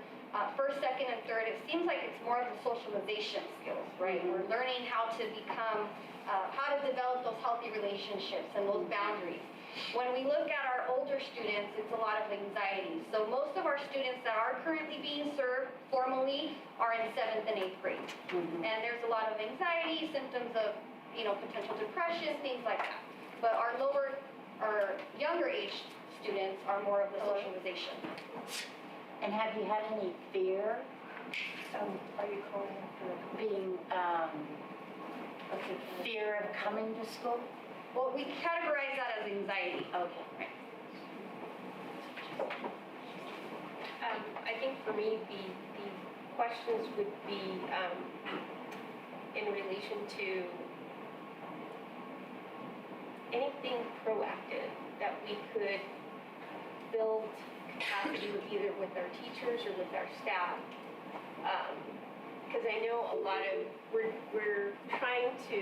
first, second, and third, it seems like it's more of the socialization skills, right? Mm-hmm. We're learning how to become, how to develop those healthy relationships and those boundaries. When we look at our older students, it's a lot of anxiety. So most of our students that are currently being served formally are in 7th and 8th grade. Mm-hmm. And there's a lot of anxiety, symptoms of, potential depression, things like that. But our younger age students are more of the socialization. And have you had any fear? Are you calling for being, fear of coming to school? Well, we categorize that as anxiety. Okay, right. I think for me, the questions would be in relation to anything proactive that we could build capacity with, either with our teachers or with our staff. Because I know a lot of, we're trying to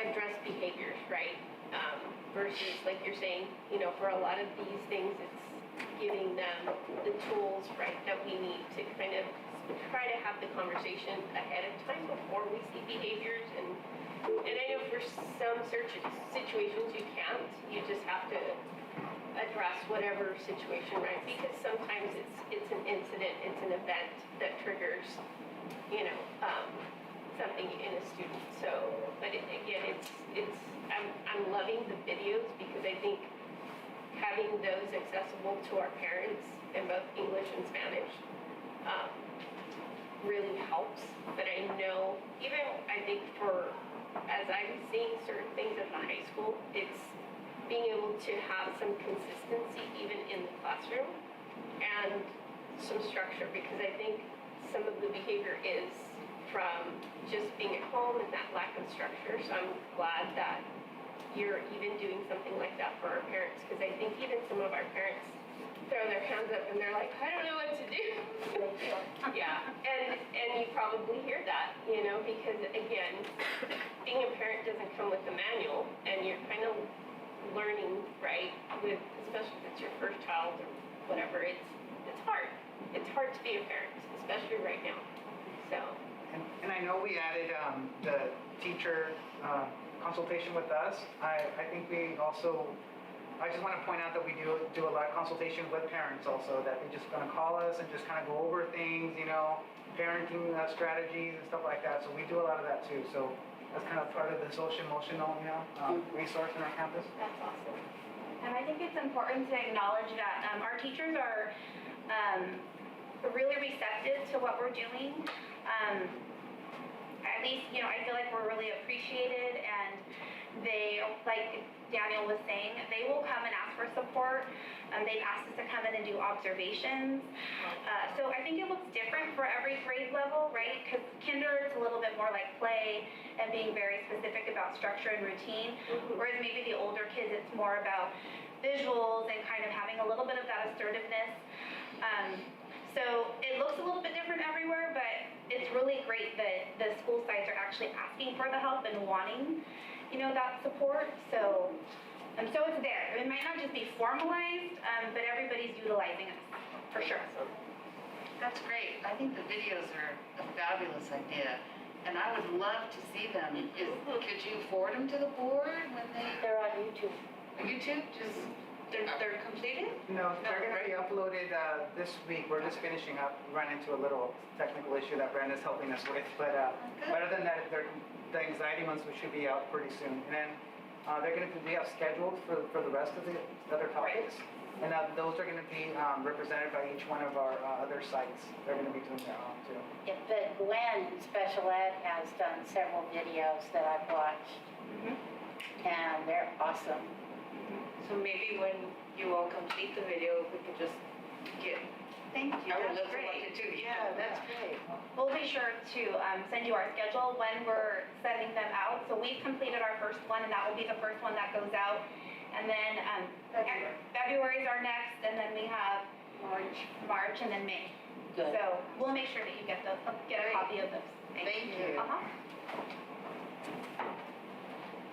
address behaviors, right? Versus, like you're saying, for a lot of these things, it's giving them the tools, right, that we need to kind of try to have the conversation ahead of time before we see behaviors. And I know for some situations you can't. You just have to address whatever situation, right? Because sometimes it's an incident, it's an event that triggers, something in a student. So, but again, I'm loving the videos because I think having those accessible to our parents in both English and Spanish really helps, but I know, even I think as I'm seeing certain things at the high school, it's being able to have some consistency even in the classroom and some structure, because I think some of the behavior is from just being at home and that lack of structure. So I'm glad that you're even doing something like that for our parents, because I think even some of our parents throw their hands up and they're like, I don't know what to do. Yeah, and you probably hear that, because again, being a parent doesn't come with a manual, and you're kind of learning, right, especially if it's your first child or whatever. It's hard. It's hard to be a parent, especially right now. So. And I know we added the teacher consultation with us. I think we also, I just want to point out that we do a lot of consultation with parents also, that they're just going to call us and just kind of go over things, parenting strategies and stuff like that. So we do a lot of that too. So that's kind of part of the social emotional resource in our campus. That's awesome. And I think it's important to acknowledge that our teachers are really receptive to what we're doing. At least, I feel like we're really appreciated, and they, like Daniel was saying, they will come and ask for support. They've asked us to come in and do observations. So I think it looks different for every grade level, right? Because kinder, it's a little bit more like play and being very specific about structure and routine. Whereas maybe the older kids, it's more about visuals and kind of having a little bit of that assertiveness. So it looks a little bit different everywhere, but it's really great that the school sites are actually asking for the help and wanting, that support. So it's there. It might not just be formalized, but everybody's utilizing it for sure. That's great. I think the videos are a fabulous idea, and I would love to see them. Could you forward them to the board when They're on YouTube. YouTube? Just They're completed? No, they're going to be uploaded this week. We're just finishing up. We ran into a little technical issue that Brenda's helping us with. But other than that, the anxiety ones should be out pretty soon. And then they're going to be scheduled for the rest of the other topics. And those are going to be represented by each one of our other sites. They're going to be doing their own too. Yeah, but Gwen in special ed has done several videos that I've watched, and they're awesome. So maybe when you all complete the video, we could just get. Thank you. I would That's love to great. watch it too. Yeah, that's great. We'll be sure to send you our schedule when we're sending them out. So we've completed our first one, and that will be the first one that goes out. And then February is our next, and then we have March, and then May. Good. So we'll make sure that you get a copy of those. Thank you.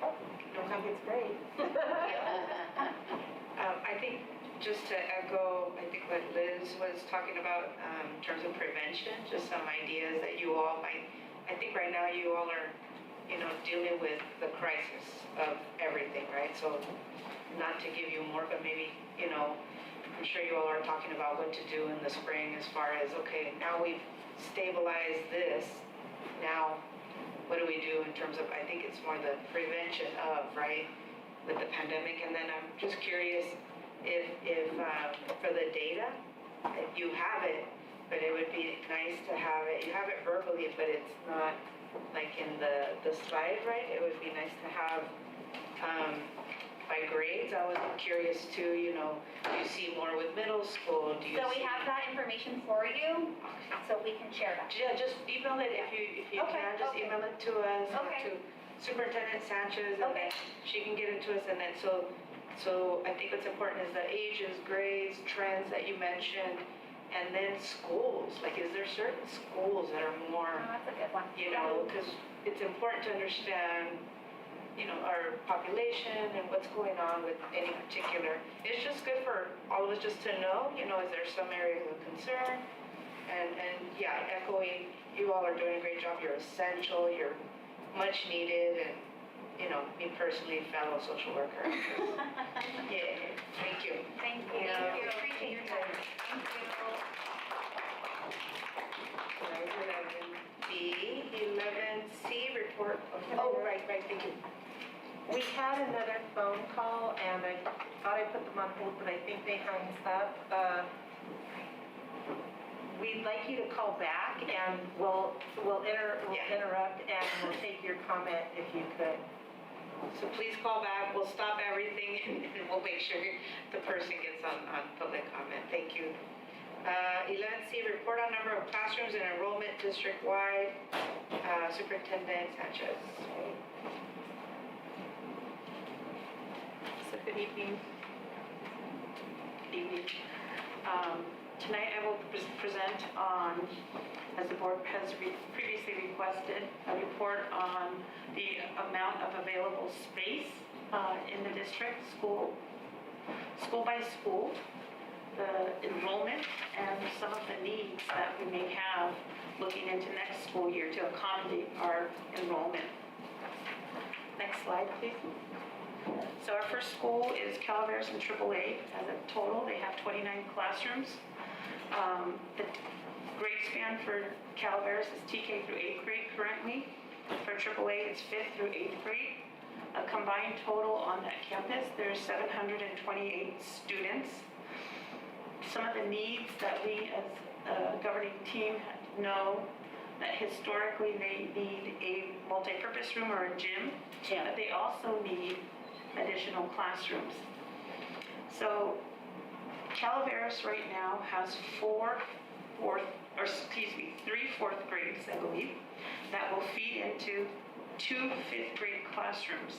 I think it's great. I think just to echo, I think what Liz was talking about in terms of prevention, just some ideas that you all might, I think right now you all are, dealing with the crisis of everything, right? So not to give you more, but maybe, I'm sure you all are talking about what to do in the spring as far as, okay, now we've stabilized this, now what do we do in terms of, I think it's more the prevention of, right, with the pandemic. And then I'm just curious if for the data, if you have it, but it would be nice to have it, you have it verbally, but it's not like in the slide, right? It would be nice to have by grades. I was curious too, do you see more with middle school? Do you So we see- have that information for you, so we can share that. Yeah, just email it if you Okay, can, just okay. email it to us, Okay. to Superintendent Sanchez, and Okay. then she can get it to us, and then so I think what's important is the ages, grades, trends that you mentioned, and then schools, like is there certain schools that are more, Oh, that's a good one. because it's important to understand, our population and what's going on with any particular. It's just good for all of us just to know, is there some areas of concern? And yeah, echoing, you all are doing a great job. You're essential, you're much needed, and, me personally, fellow social worker. Yeah, thank you. Thank you. Appreciate your time. Thank you. 11B, 11C, report. Oh, right, thank you. We had another phone call, and I thought I put them on hold, but I think they hung up. we'd like you to call back and we'll interrupt and we'll take your comment if you could. So please call back, we'll stop everything and we'll make sure the person gets on public comment. Thank you. 11C, report on number of classrooms and enrollment district-wide. Superintendent Sanchez. So good evening. Good evening. Tonight I will present on, as the board has previously requested, a report on the amount of available space in the district, school by school, the enrollment, and some of the needs that we may have looking into next school year to accommodate our enrollment. Next slide, please. So our first school is Calaveras and AAA. As a total, they have 29 classrooms. The grade span for Calaveras is TK through 8th grade currently. For AAA, it's 5th through 8th grade. A combined total on that campus, there's 728 students. Some of the needs that we as a governing team know that historically they need a multi-purpose room or a gym, but they also need additional classrooms. So Calaveras right now has 3 4th grades, I believe, that will feed into 2 5th grade classrooms.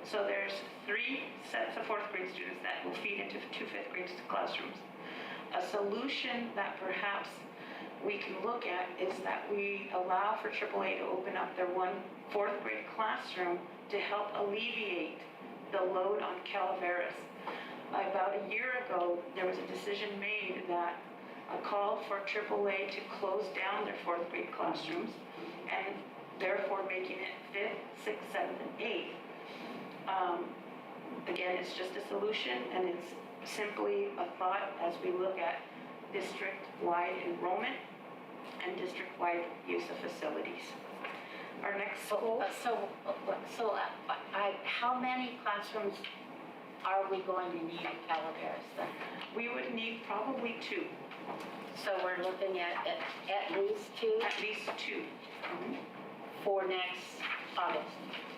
So there's 3 sets of 4th grade students that will feed into 2 5th grade classrooms. A solution that perhaps we can look at is that we allow for AAA to open up their 1 4th grade classroom to help alleviate the load on Calaveras. About a year ago, there was a decision made that a call for AAA to close down their 4th grade classrooms and therefore making it 5th, 6th, 7th, and 8th. Again, it's just a solution and it's simply a thought as we look at district-wide enrollment and district-wide use of facilities. Our next school. How many classrooms are we going to need at Calaveras then? We would need probably 2. So we're looking at least 2? At least 2. For next August.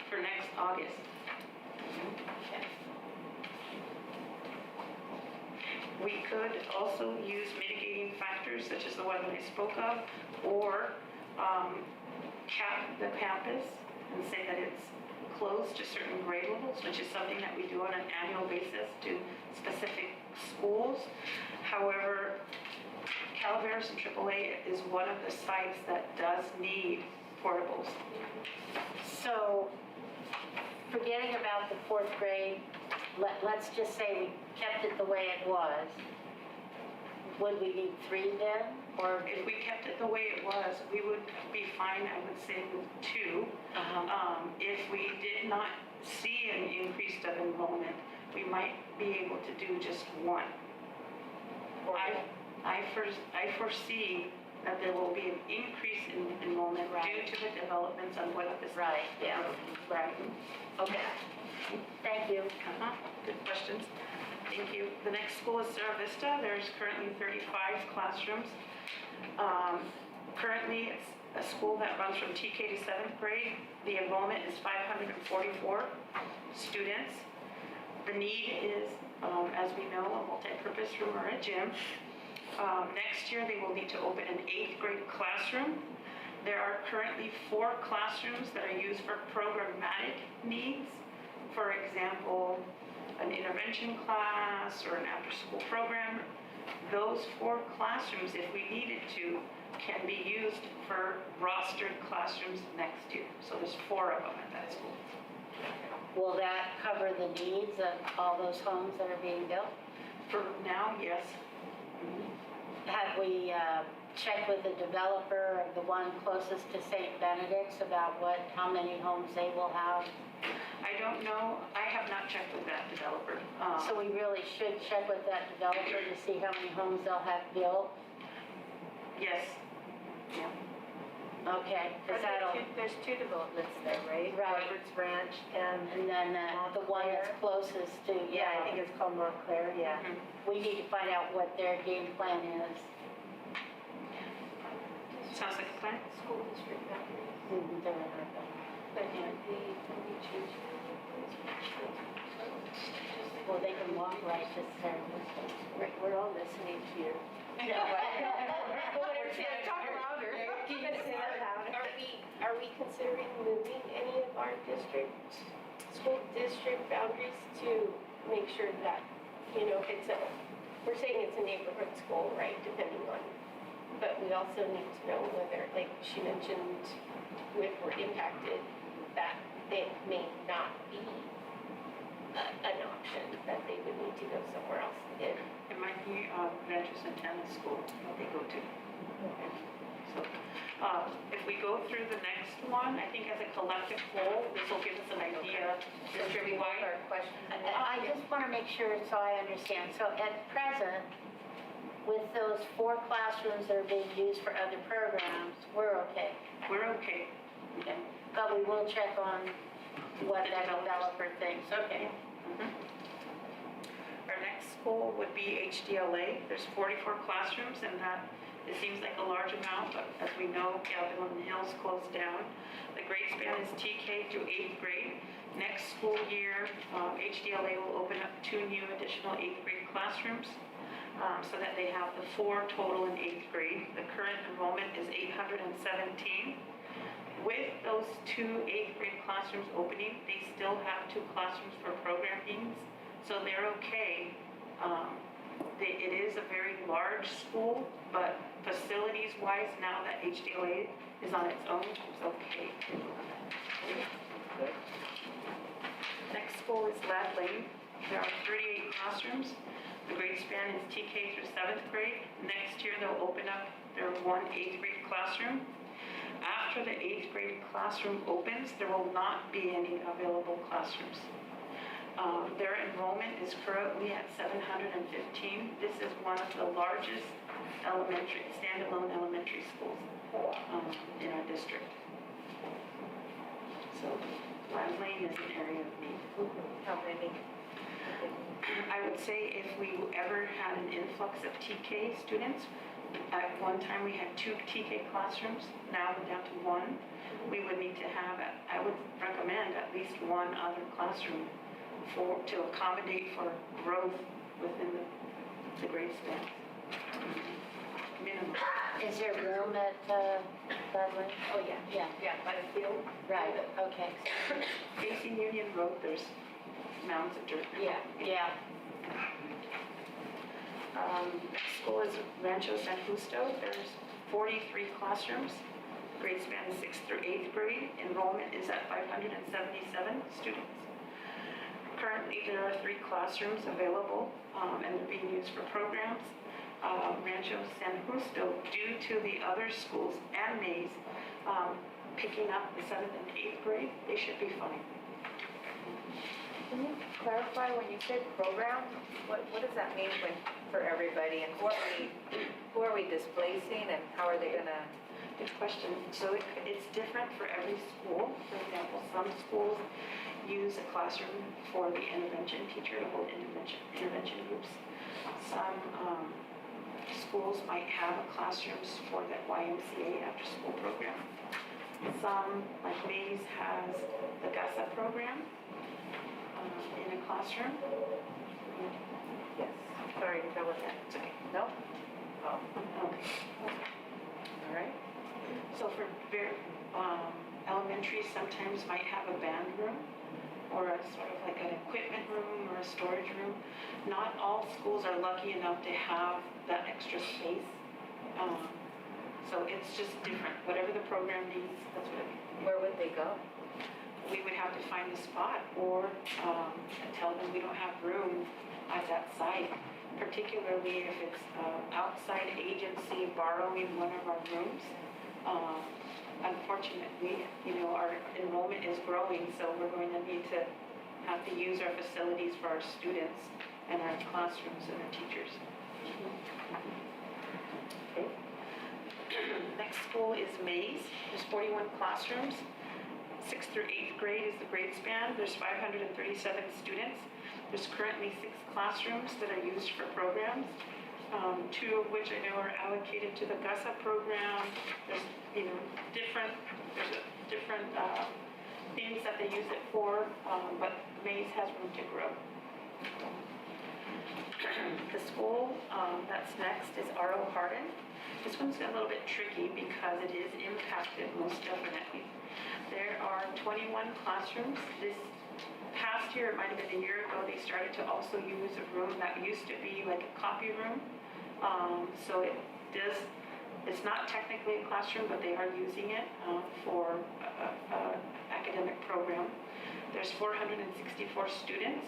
For next August. Okay. We could also use mitigating factors such as the one that I spoke of, or cap the campus and say that it's closed to certain grade levels, which is something that we do on an annual basis to specific schools. However, Calaveras and AAA is one of the sites that does need portables. So, forgetting about the 4th grade, let's just say we kept it the way it was. Would we need 3 then? Or if we kept it the way it was, we would be fine, I would say, with 2. If we did not see an increase of enrollment, we might be able to do just 1. I foresee that there will be an increase in enrollment due to the developments on what this. Right, yeah, right. Okay, thank you. Good questions. Thank you. The next school is Cerro Vista. There's currently 35 classrooms. Currently, it's a school that runs from TK to 7th grade. The enrollment is 544 students. The need is, as we know, a multi-purpose room or a gym. Next year, they will need to open an 8th grade classroom. There are currently 4 classrooms that are used for programmatic needs. For example, an intervention class or an after-school program. Those 4 classrooms, if we needed to, can be used for rostered classrooms next year. So there's 4 of them at that school. Will that cover the needs of all those homes that are being built? For now, yes. Have we checked with the developer of the one closest to St. Benedict's about how many homes they will have? I don't know. I have not checked with that developer. So we really should check with that developer to see how many homes they'll have built? Yes. Yeah. Okay, because that'll... There's 2 developments there, right? Right. Roberts Ranch and then the one that's closest to... yeah, I think it's called Montclair, yeah. We need to find out what their game plan is. Well, they can walk right to Sarah Vista. We're all listening to you. Talk louder. Can you say that louder? Are we considering moving any of our school district boundaries to make sure that, we're saying it's a neighborhood school, right, depending on, but we also need to know whether, like she mentioned, if we're impacted, that it may not be an option, that they would need to go somewhere else. It might be Rancho Santana School that they go to. So, if we go through the next one, I think as a collective whole, this will give us an idea district-wide. I just want to make sure so I understand. So at present, with those 4 classrooms that are being used for other programs, we're okay. We're okay. Okay. But we will check on what that developer thinks. Okay. Our next school would be HDLA. There's 44 classrooms, and that, it seems like a large amount, but as we know, Galvin Hills closed down. The grade span is TK through 8th grade. Next school year, HDLA will open up 2 new additional 8th grade classrooms, so that they have the 4 total in 8th grade. The current enrollment is 817. With those 2 8th grade classrooms opening, they still have 2 classrooms for program meetings, so they're okay. It is a very large school, but facilities-wise, now that HDLA is on its own, it's okay. Next school is Lad Lane. There are 38 classrooms. The grade span is TK through 7th grade. Next year, they'll open up their 1 8th grade classroom. After the 8th grade classroom opens, there will not be any available classrooms. Their enrollment is currently at 715. This is one of the largest standalone elementary schools in our district. So Lad Lane is an area of need. How many? I would say if we ever had an influx of TK students, at one time we had 2 TK classrooms, now we're down to 1. We would need to have, I would recommend at least 1 other classroom to accommodate for growth within the grade span. Minimum. Is there room at Ludwig? Oh, yeah. Yeah. By the field? Right, okay. Facing Union Road, there's mounds of dirt. Yeah. Next school is Rancho San Justo. There's 43 classrooms. Grade span is 6th through 8th grade. Enrollment is at 577 students. Currently, there are 3 classrooms available, and they're being used for programs. Rancho San Justo, due to the other schools and Mays picking up the 7th and 8th grade, they should be fine. Can you clarify when you say program, what does that mean for everybody? And who are we displacing and how are they gonna? Good question. So it's different for every school. For example, some schools use a classroom for the intervention teacher to hold intervention groups. Some schools might have classrooms for the YMCA after school program. Some, like Mays, has the GASA program in a classroom. Yes, sorry, that was that. It's okay. No? Oh, Okay. All right. So for elementary, sometimes might have a band room or a sort of like an equipment room or a storage room. Not all schools are lucky enough to have that extra space. So it's just different. Whatever the program needs, that's what it is. where would they go? We would have to find a spot or tell them we don't have room at that site, particularly if it's outside agency borrowing one of our rooms. Unfortunately, our enrollment is growing, so we're going to need to have to use our facilities for our students and our classrooms and our teachers. Okay. Next school is Mays. There's 41 classrooms. 6th through 8th grade is the grade span. There's 537 students. There's currently 6 classrooms that are used for programs. 2 of which I know are allocated to the GASA program. There's different things that they use it for, but Mays has room to grow. The school that's next is R.O. Hardin. This one's a little bit tricky because it is impacted most definitely. There are 21 classrooms. This past year, it might have been a year ago, they started to also use a room that used to be like a copy room. So it's not technically a classroom, but they are using it for an academic program. There's 464 students,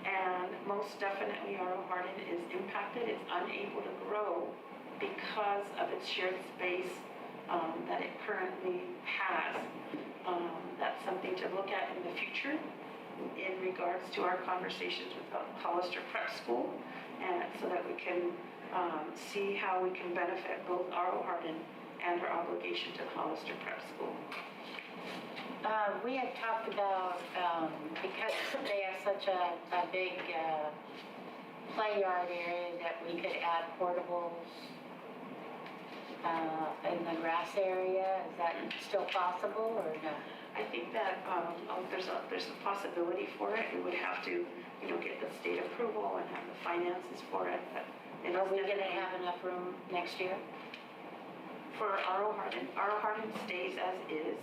and most definitely R.O. Hardin is impacted. It's unable to grow because of its shared space that it currently has. That's something to look at in the future in regards to our conversations with Hollister Prep School, and so that we can see how we can benefit both R.O. Hardin and our obligation to Hollister Prep School. We had talked about, because they have such a big play yard area, that we could add portables in the grass area. Is that still possible or no? I think that there's a possibility for it. We would have to, get the state approval and have the finances for it. But it Are is we going to definitely- have enough room next year? For R.O. Hardin stays as is.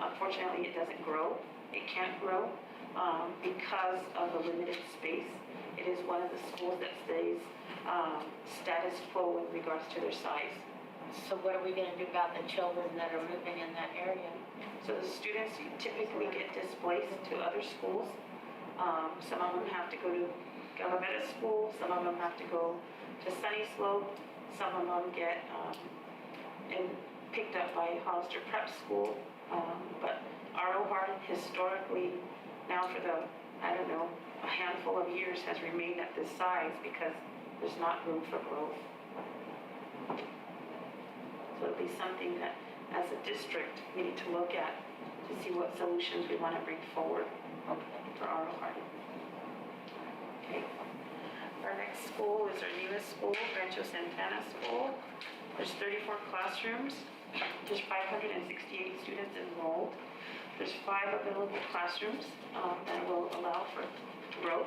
Unfortunately, it doesn't grow. It can't grow because of the limited space. It is one of the schools that stays status quo in regards to their size. So what are we going to do about the children that are moving in that area? So the students typically get displaced to other schools. Some of them have to go to Galavetta School. Some of them have to go to Sunny Slope. Some of them get picked up by Hollister Prep School. But R.O. Hardin historically, now for a handful of years, has remained at this size because there's not room for growth. So it'll be something that, as a district, we need to look at to see what solutions we want to bring forward for R.O. Hardin. Okay. Our next school is our newest school, Rancho Santana School. There's 34 classrooms. There's 568 students enrolled. There's 5 available classrooms that will allow for growth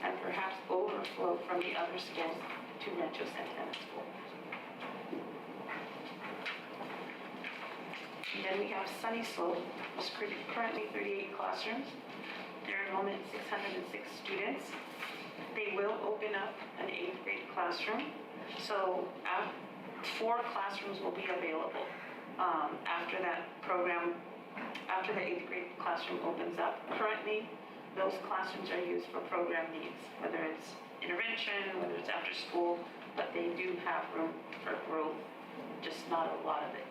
and perhaps overflow from the other schools to Rancho Santana School. And then we have Sunny Slope. There's currently 38 classrooms. Their enrollment is 606 students. They will open up an 8th grade classroom. So 4 classrooms will be available after that program, after the 8th grade classroom opens up. Currently, those classrooms are used for program needs, whether it's intervention, whether it's after school, but they do have room for growth, just not a lot of it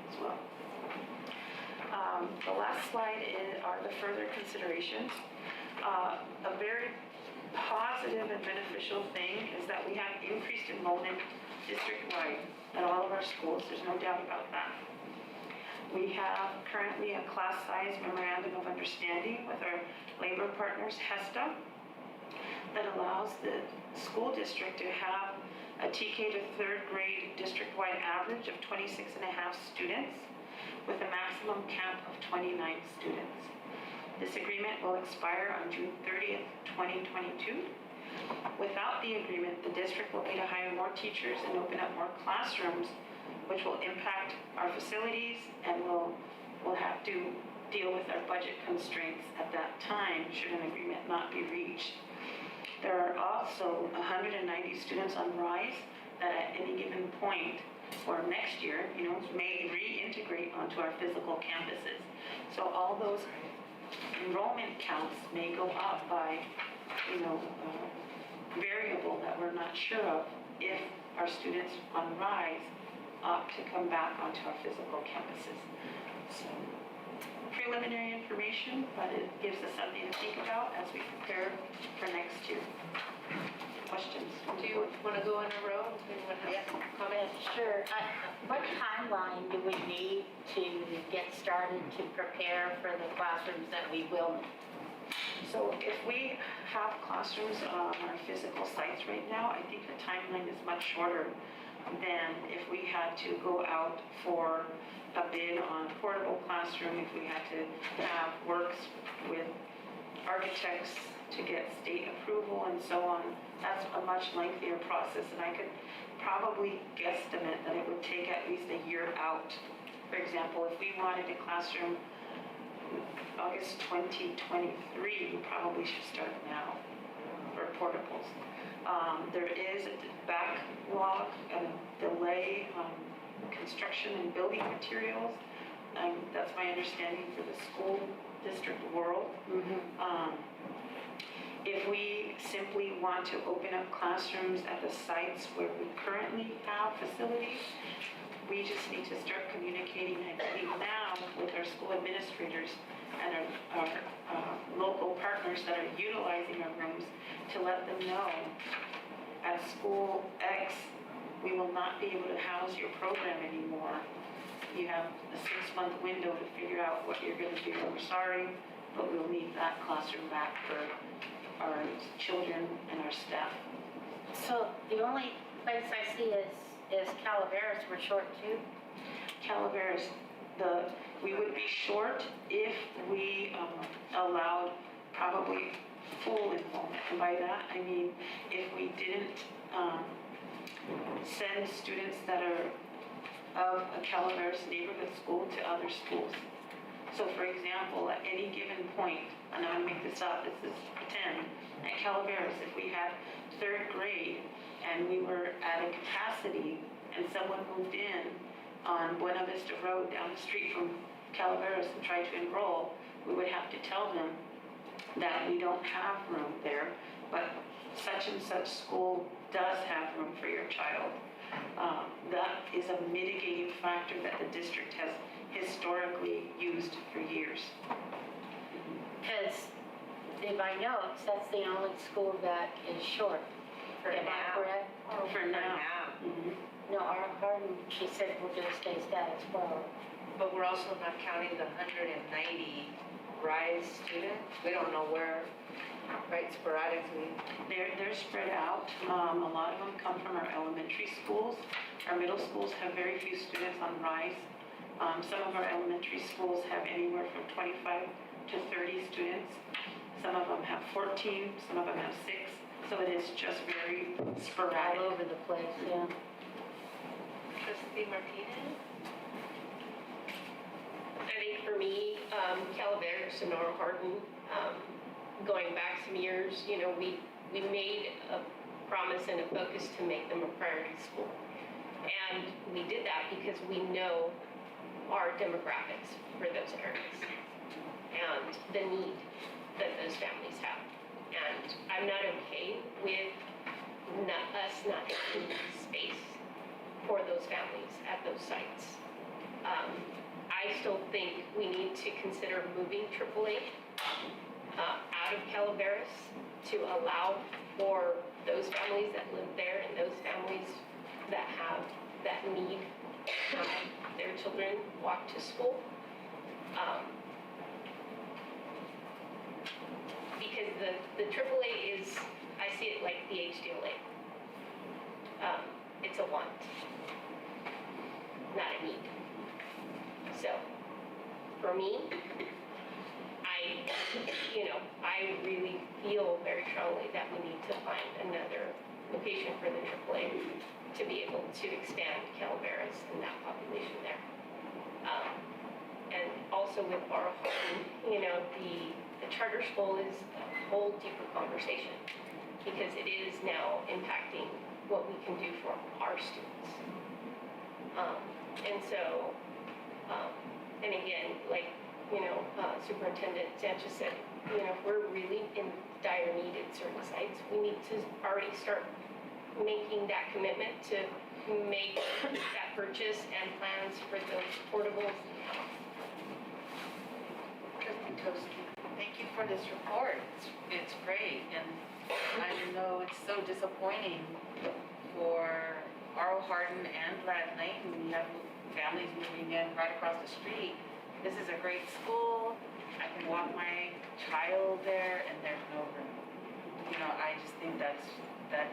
as well. The last slide are the further considerations. A very positive and beneficial thing is that we have increased enrollment district-wide at all of our schools. There's no doubt about that. We have currently a class size memorandum of understanding with our labor partners, HESTA, that allows the school district to have a TK to 3rd grade district-wide average of 26 and a half students with a maximum cap of 29 students. This agreement will expire on June 30th, 2022. Without the agreement, the district will need to hire more teachers and open up more classrooms, which will impact our facilities, and we'll have to deal with our budget constraints at that time should an agreement not be reached. There are also 190 students on RISE that at any given point or next year, may reintegrate onto our physical campuses. So all those enrollment counts may go up by, variable that we're not sure of if our students on RISE opt to come back onto our physical campuses. So preliminary information, but it gives us something to think about as we prepare for next year. Questions? Do you want to go in a row? Comments? Sure. What timeline do we need to get started to prepare for the classrooms that we will need? So if we have classrooms on our physical sites right now, I think the timeline is much shorter than if we had to go out for a bid on a portable classroom, if we had to have works with architects to get state approval and so on. That's a much lengthier process, and I could probably guesstimate that it would take at least a year out. For example, if we wanted a classroom August 2023, we probably should start now for portables. There is a backlog and a delay on construction and building materials. That's my understanding for the school district world. If we simply want to open up classrooms at the sites where we currently have facilities, we just need to start communicating, I believe now, with our school administrators and our local partners that are utilizing our rooms to let them know at school X, we will not be able to house your program anymore. You have a 6-month window to figure out what you're going to do. We're sorry, but we'll need that classroom back for our children and our staff. So the only place I see is Calaveras, we're short too. Calaveras, we would be short if we allowed probably full enrollment. And by that, I mean if we didn't send students that are of a Calaveras neighborhood school to other schools. So for example, at any given point, and I'm gonna make this up, this is pretend, at Calaveras, if we had 3rd grade and we were at a capacity and someone moved in on Buena Vista Road down the street from Calaveras and tried to enroll, we would have to tell them that we don't have room there, but such and such school does have room for your child. That is a mitigating factor that the district has historically used for years. Because in my notes, that's the only school that is short. Am I correct? For now. No, our Hardin, she said we're gonna stay status quo. But we're also not counting the 190 RISE students. We don't know where, right, sporadically. They're spread out. A lot of them come from our elementary schools. Our middle schools have very few students on RISE. Some of our elementary schools have anywhere from 25 to 30 students. Some of them have 14, some of them have 6. So it is just very sporadic. All over the place, yeah. Trustee Martinez? I think for me, Calaveras and Oro Hardin, going back some years, you know, we made a promise and a focus to make them a priority school. And we did that because we know our demographics for those areas and the need that those families have. And I'm not okay with us not having space for those families at those sites. I still think we need to consider moving AAA out of Calaveras to allow for those families that live there and those families that have that need to have their children walk to school. Because the AAA is, I see it like the HDLA. It's a want, not a need. So, for me, I really feel very strongly that we need to find another location for the AAA to be able to expand Calaveras and that population there. And also with Oro Hardin, the charter school is a whole deeper conversation because it is now impacting what we can do for our students. And again, like, Superintendent Sanchez said, if we're really in dire need at certain sites, we need to already start making that commitment to make that purchase and plans for those portables. Trustee Toski, thank you for this report. It's great, and I know it's so disappointing for Oro Hardin and Glad Lane. We have families moving in right across the street. This is a great school. I can walk my child there, and there's no room. I just think that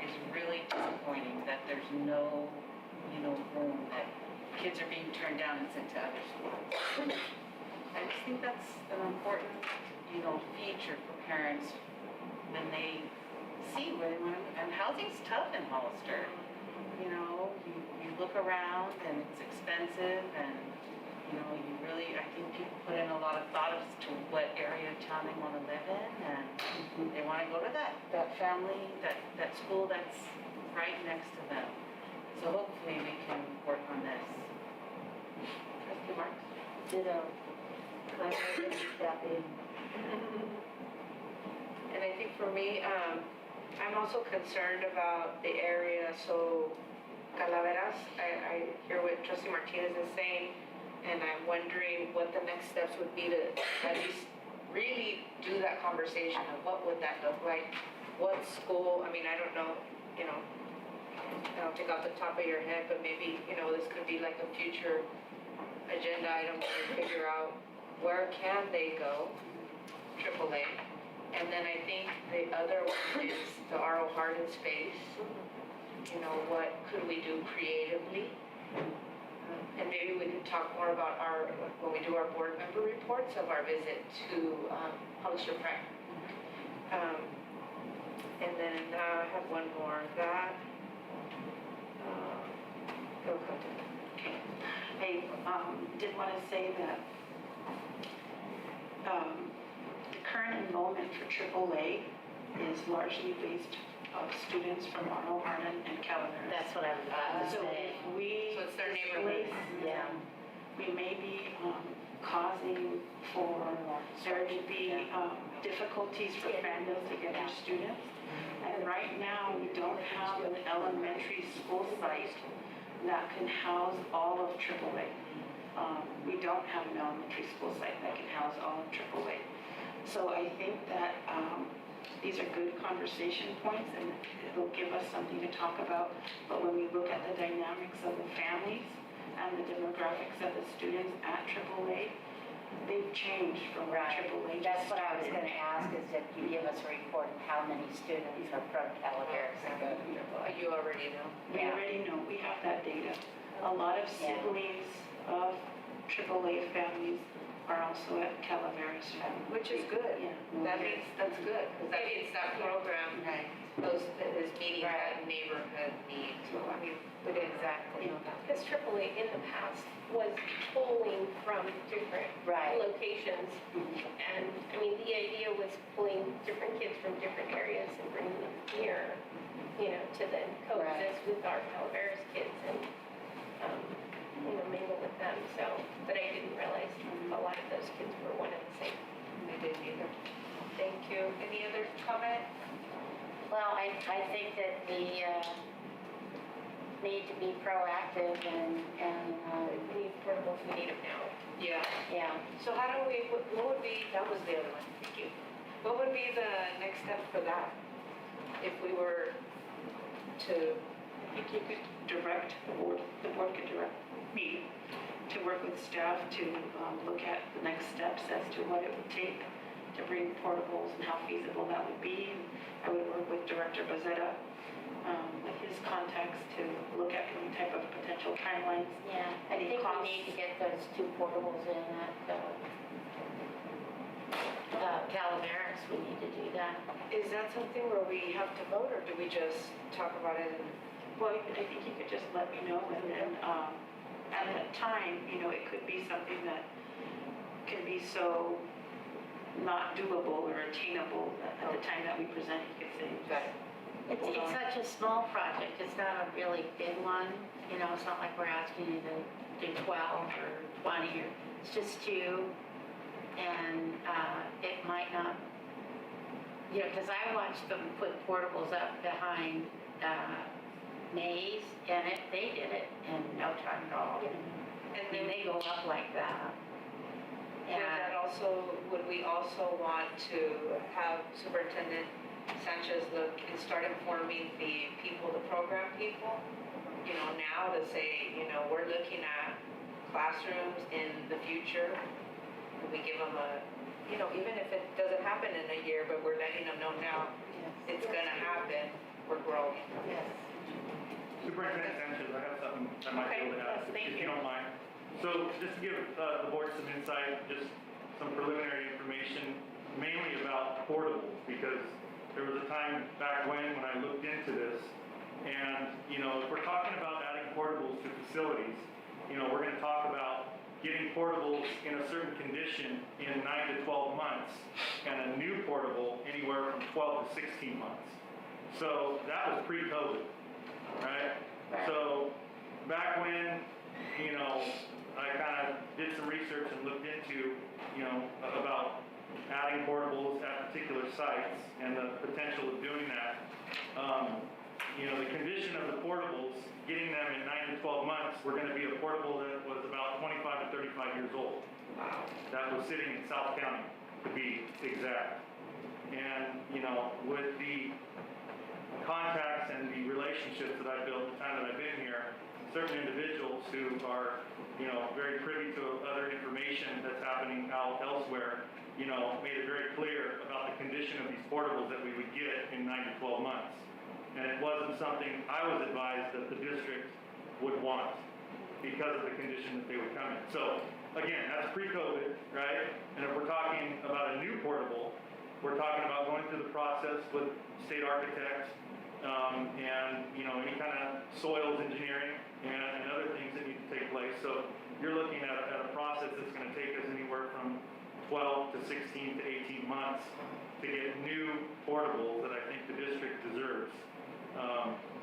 is really disappointing that there's no, room, that kids are being turned down and sent to other schools. I just think that's an important, feature for parents when they see where they want to move. And housing's tough in Hollister. You know, you look around and it's expensive and, you know, you really, I think people put in a lot of thought as to what area of town they want to live in and they want to go to that family, that school that's right next to them. So hopefully we can work on this. Trustee Marks? Ditto. I'm ready to step in. And I think for me, I'm also concerned about the area, so Calaveras, I hear what Trustee Martinez is saying, and I'm wondering what the next steps would be to at least really do that conversation of what would that look like? What school, I mean, I don't know, you know, I don't think off the top of your head, but maybe, you know, this could be like a future agenda item to figure out where can they go, AAA. And then I think the other one is the R.O. Hardin space. You know, what could we do creatively? And maybe we could talk more about when we do our board member reports of our visit to Hollister Prep. And then I have one more of that. Okay. I did want to say that the current enrollment for AAA is largely based of students from R.O. Hardin and Calaveras. That's what I was about to So say. if we So it's their neighborhood. displace Yeah. them, we may be causing for there to be difficulties for families to get their students. And right now, we don't have an elementary school site that can house all of AAA. We don't have an elementary school site that can house all of AAA. So I think that these are good conversation points and it'll give us something to talk about. But when we look at the dynamics of the families and the demographics of the students at AAA, they've changed from where AAA just That's what I was started. going to ask, is that you give us a report of how many students are from Calaveras. You already know. We Yeah. already know, we have that data. A lot of Yeah. siblings of AAA families are also at Calaveras families. Which is good. Yeah. That means, that's good, because that means that program, Right. is meeting that neighborhood need. So, I mean, we didn't exactly know that. Because AAA in the past was pulling from different Right. locations. And, I mean, the idea was pulling different kids from different areas and bringing them here, you know, to then coexist with our Calaveras kids and, you know, mingle with them. So, but I didn't realize a lot of those kids were one and the same. I didn't either. Thank you. Any other comment? Well, I think that we need to be proactive and We need portables, we need them now. Yeah. yeah. So how do we, what would be, that was the other one, thank you. What would be the next step for that? If we were to, I think you could direct the board could direct me to work with staff to look at the next steps as to what it would take to bring portables and how feasible that would be. And I would work with Director Bazetta, with his contacts to look at any type of potential timelines. Yeah, I Any think costs? we need to get those 2 portables in at Calaveras. We need to do that. is that something where we have to vote, or do we just talk about it? Well, I think you could just let me know, and then at that time, you know, it could be something that can be so not doable or attainable at the time that we present, you could say. Got it. It's such a small project. It's not a really big one. You know, it's not like we're asking you to do 12 or 20 or, it's just 2. And it might not, you know, because I watched them put portables up behind Maze, and they did it in no time at all. And I mean, they go up like that. Would that also, would we also want to have Superintendent Sanchez look and start informing the people, the program people, you know, now to say, you know, we're looking at classrooms in the future. We give them a, you know, even if it doesn't happen in a year, but we're letting them know now, it's gonna happen, we're growing. Yes. Superintendent Sanchez, I have something I might be able to add, if you don't mind. So just to give the board some insight, just some preliminary information, mainly about portables, because there was a time back when I looked into this, and, you know, if we're talking about adding portables to facilities, you know, we're gonna talk about getting portables in a certain condition in 9 to 12 months, and a new portable anywhere from 12 to 16 months. So that was pre-COVID, right? So back when, you know, I kind of did some research and looked into, you know, about adding portables at particular sites and the potential of doing that. You know, the condition of the portables, getting them in 9 to 12 months, were going to be a portable that was about 25 to 35 years old. That was sitting in South County, to be exact. And, you know, with the contacts and the relationships that I've built in the time that I've been here, certain individuals who are, you know, very privy to other information that's happening out elsewhere, you know, made it very clear about the condition of these portables that we would get in 9 to 12 months. And it wasn't something I was advised that the district would want because of the condition that they would come in. So again, that's pre-COVID, right? And if we're talking about a new portable, we're talking about going through the process with state architects, and, you know, any kind of soils engineering and other things that need to take place. So you're looking at a process that's going to take us anywhere from 12 to 16 to 18 months to get new portables that I think the district deserves.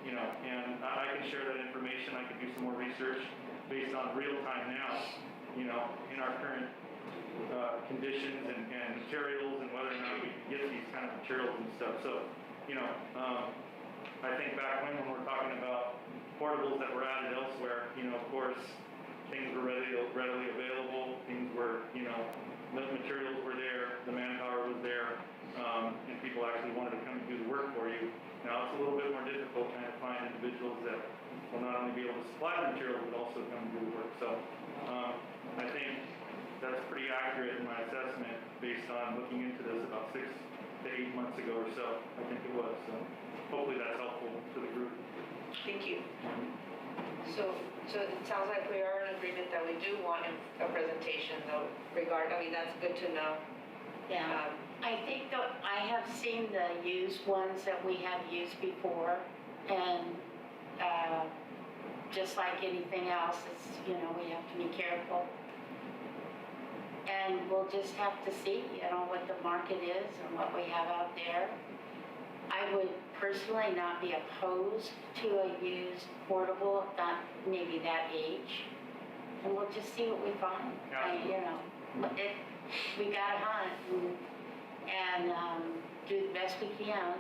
You know, and I can share that information. I can do some more research based on real time now, you know, in our current conditions and materials and whether or not we can get these kind of materials and stuff. So, you know, I think back when we're talking about portables that were added elsewhere, you know, of course, things were readily available. Things were, you know, the materials were there, the manpower was there, and people actually wanted to come and do the work for you. Now it's a little bit more difficult trying to find individuals that will not only be able to supply the materials, but also come and do the work. So I think that's pretty accurate in my assessment based on looking into this about 6 to 8 months ago or so. I think it was. So hopefully that's helpful to the group. Thank you. So it sounds like we are in agreement that we do want a presentation though, I mean, that's good to know. Yeah, I think that I have seen the used ones that we have used before, and just like anything else, it's, you know, we have to be careful. And we'll just have to see, you know, what the market is and what we have out there. I would personally not be opposed to a used portable, not maybe that age. And we'll just see what we find. You know, we gotta hunt and do the best we can.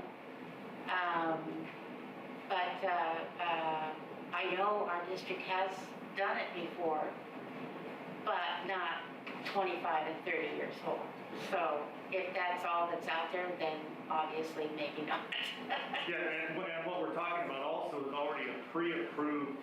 But I know our district has done it before, but not 25 and 30 years old. So if that's all that's out there, then obviously maybe not. Yeah, and what we're talking about also is already a pre-approved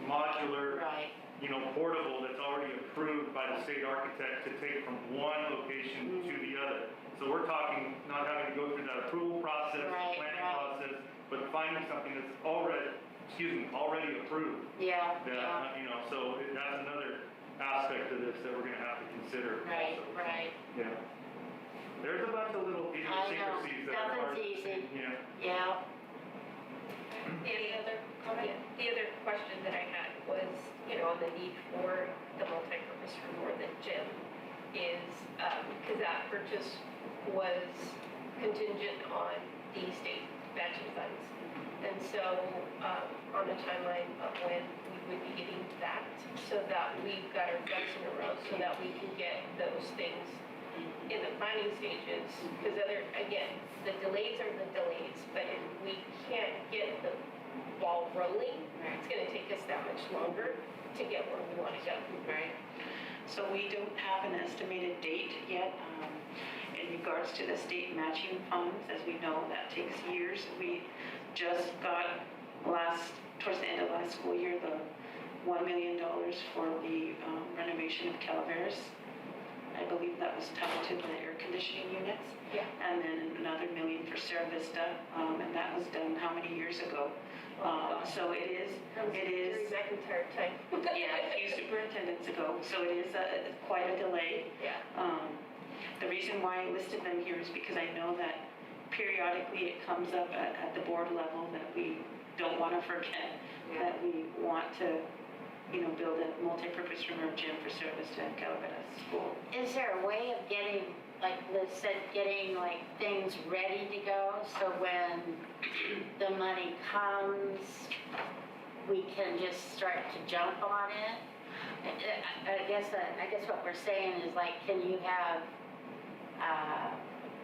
modular, right, you know, portable that's already approved by the state architect to take from one location to the other. So we're talking not having to go through that approval process, planning process, but finding something that's already approved. Yeah, that, you know, so that's another aspect of this that we're going to have to consider. Right, also. right. Yeah. There's a bunch of little idiosyncrasies that are hard. Nothing's easy. Yeah. Yeah. Any other comment? The other question that I had was, you know, on the need for the multi-purpose room or the gym is, because that purchase was contingent on the state matching funds. And so, on the timeline of when we would be getting that, so that we've got our ducks in a row, so that we can get those things in the planning stages, because again, the delays are the delays, but if we can't get the ball rolling, it's gonna take us that much longer to get where we wanna go. Right. So we don't have an estimated date yet in regards to the state matching funds. As we know, that takes years. We just got towards the end of last school year, the $1 million for the renovation of Calaveras. I believe that was tied to the air conditioning units. Yeah. And then another $1 million for Sierra Vista, and that was done how many years ago? So it is. Terry McIntyre type. Yeah, a few superintendents ago. So it is quite a delay. Yeah. The reason why I listed them here is because I know that periodically it comes up at the board level that we don't want to forget, that we want to, build a multi-purpose room or gym for service to Calaveras School. Is there a way of getting, like Liz said, getting like things ready to go, so when the money comes, we can just start to jump on it? I guess what we're saying is like, can you have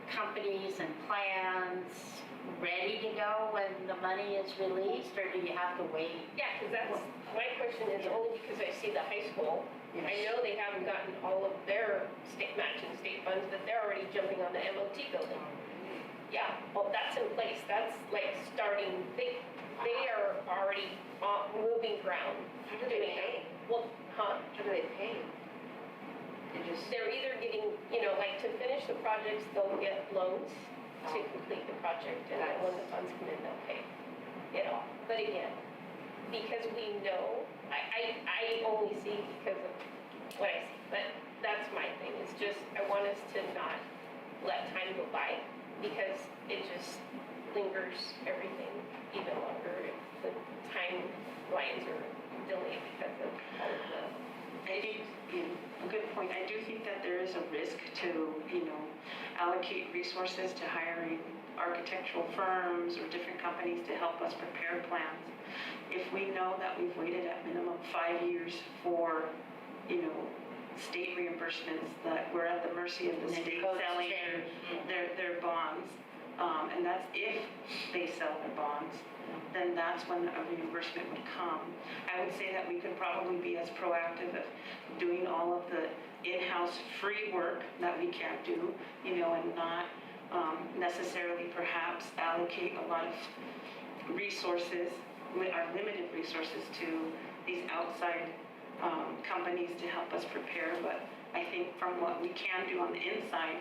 companies and plans ready to go when the money is released, or do you have to wait? Yeah, because that's, my question is only because I see the high school. I know they haven't gotten all of their matching state funds, but they're already jumping on the MOT building. Yeah, well, that's in place, that's like starting, they are already moving ground. How do they pay? Well, How do they pay? They're either getting, like to finish the projects, they'll get loans to complete the project, and then when the funds come in, they'll pay it all. But again, because we know, I only see because of what I see, but that's my thing, it's just, I want us to not let time go by, because it just lingers everything even longer if the timelines are delayed because of all of the I think, a good point. I do think that there is a risk to, allocate resources to hiring architectural firms or different companies to help us prepare plans. If we know that we've waited at minimum 5 years for, state reimbursements, that we're at the mercy of the state selling their bonds, and that's if they sell their bonds, then that's when a reimbursement would come. I would say that we could probably be as proactive of doing all of the in-house free work that we can't do, and not necessarily perhaps allocate a lot of resources, our limited resources, to these outside companies to help us prepare. But I think from what we can do on the inside,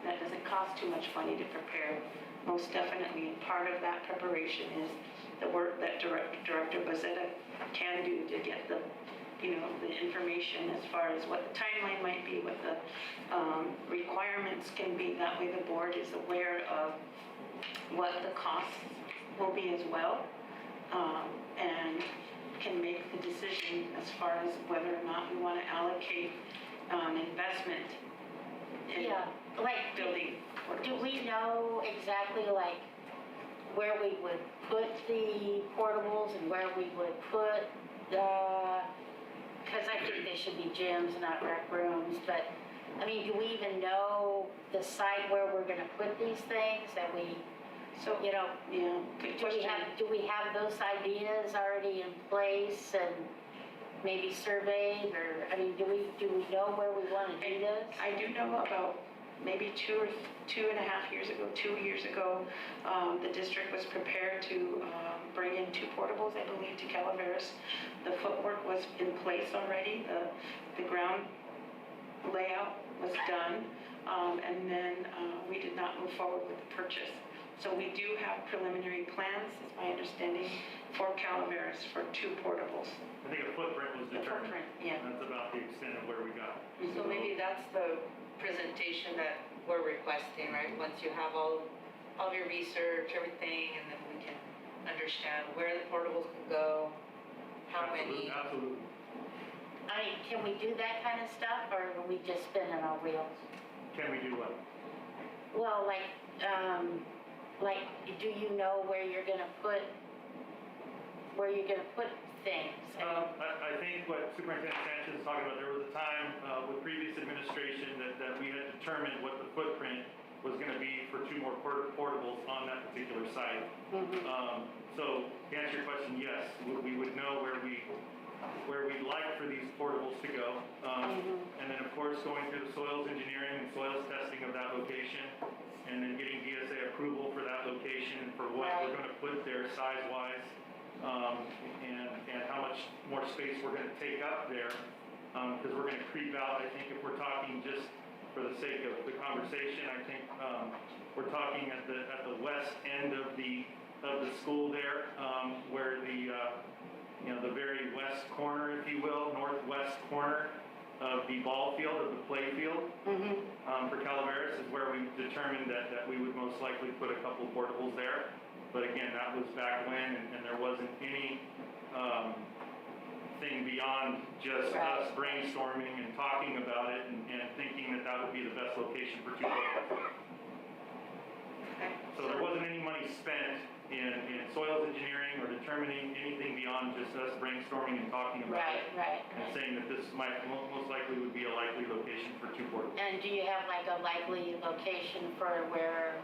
that doesn't cost too much money to prepare. Most definitely, and part of that preparation is the work that Director Bazetta can do to get the information as far as what the timeline might be, what the requirements can be. That way the board is aware of what the costs will be as well, and can make the decision as far as whether or not we want to allocate investment in building portables. Do we know exactly like where we would put the portables and where we would put because I think they should be gyms, not rec rooms, but I mean, do we even know the site where we're gonna put these things that we, good question. do we have those ideas already in place and maybe surveyed, or, I mean, do we know where we wanna do this? I do know about maybe 2 and a half years ago, 2 years ago, the district was prepared to bring in 2 portables, I believe, to Calaveras. The footwork was in place already. The ground layout was done, and then we did not move forward with the purchase. So we do have preliminary plans, is my understanding, for Calaveras for 2 portables. I think a footprint was The determined. footprint, yeah. That's about the extent of where we got. So maybe that's the presentation that we're requesting, right? Once you have all of your research, everything, and then we can understand where the portables can go, how many. Absolutely. I mean, can we do that kind of stuff, or are we just spinning our wheels? Can we do what? Well, like, do you know where you're gonna put things? I think what Superintendent Sanchez is talking about, there was a time with previous administration that we had determined what the footprint was going to be for 2 more portables on that particular site. So to answer your question, yes, we would know where we'd like for these portables to go. And then of course going through the soils engineering and soils testing of that location, and then getting DSA approval for that location and for what we're going to put there size-wise. And how much more space we're going to take up there, because we're going to creep out. I think if we're talking just for the sake of the conversation, I think we're talking at the west end of the school there, where the very west corner, if you will, northwest corner of the ball field, of the play field, for Calaveras is where we determined that we would most likely put a couple portables there. But again, that was back when, and there wasn't any, thing beyond just us brainstorming and talking about it and thinking that would be the best location for two portables. So there wasn't any money spent in soils engineering or determining anything beyond just us brainstorming and talking about it. Right. And saying that this might, most likely would be a likely location for two portables. And do you have like a likely location for where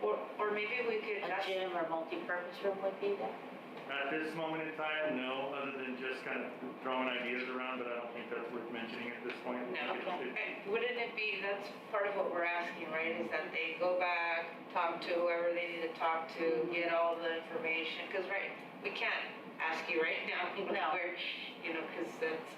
Or maybe we could, a gym or multi-purpose room would be there? At this moment in time, no, other than just kind of throwing ideas around, but I don't think that's worth mentioning at this point. no, wouldn't it be, that's part of what we're asking, right, is that they go back, talk to whoever they need to talk to, get all the information, because, right, we can't ask you right now, No. where, because that's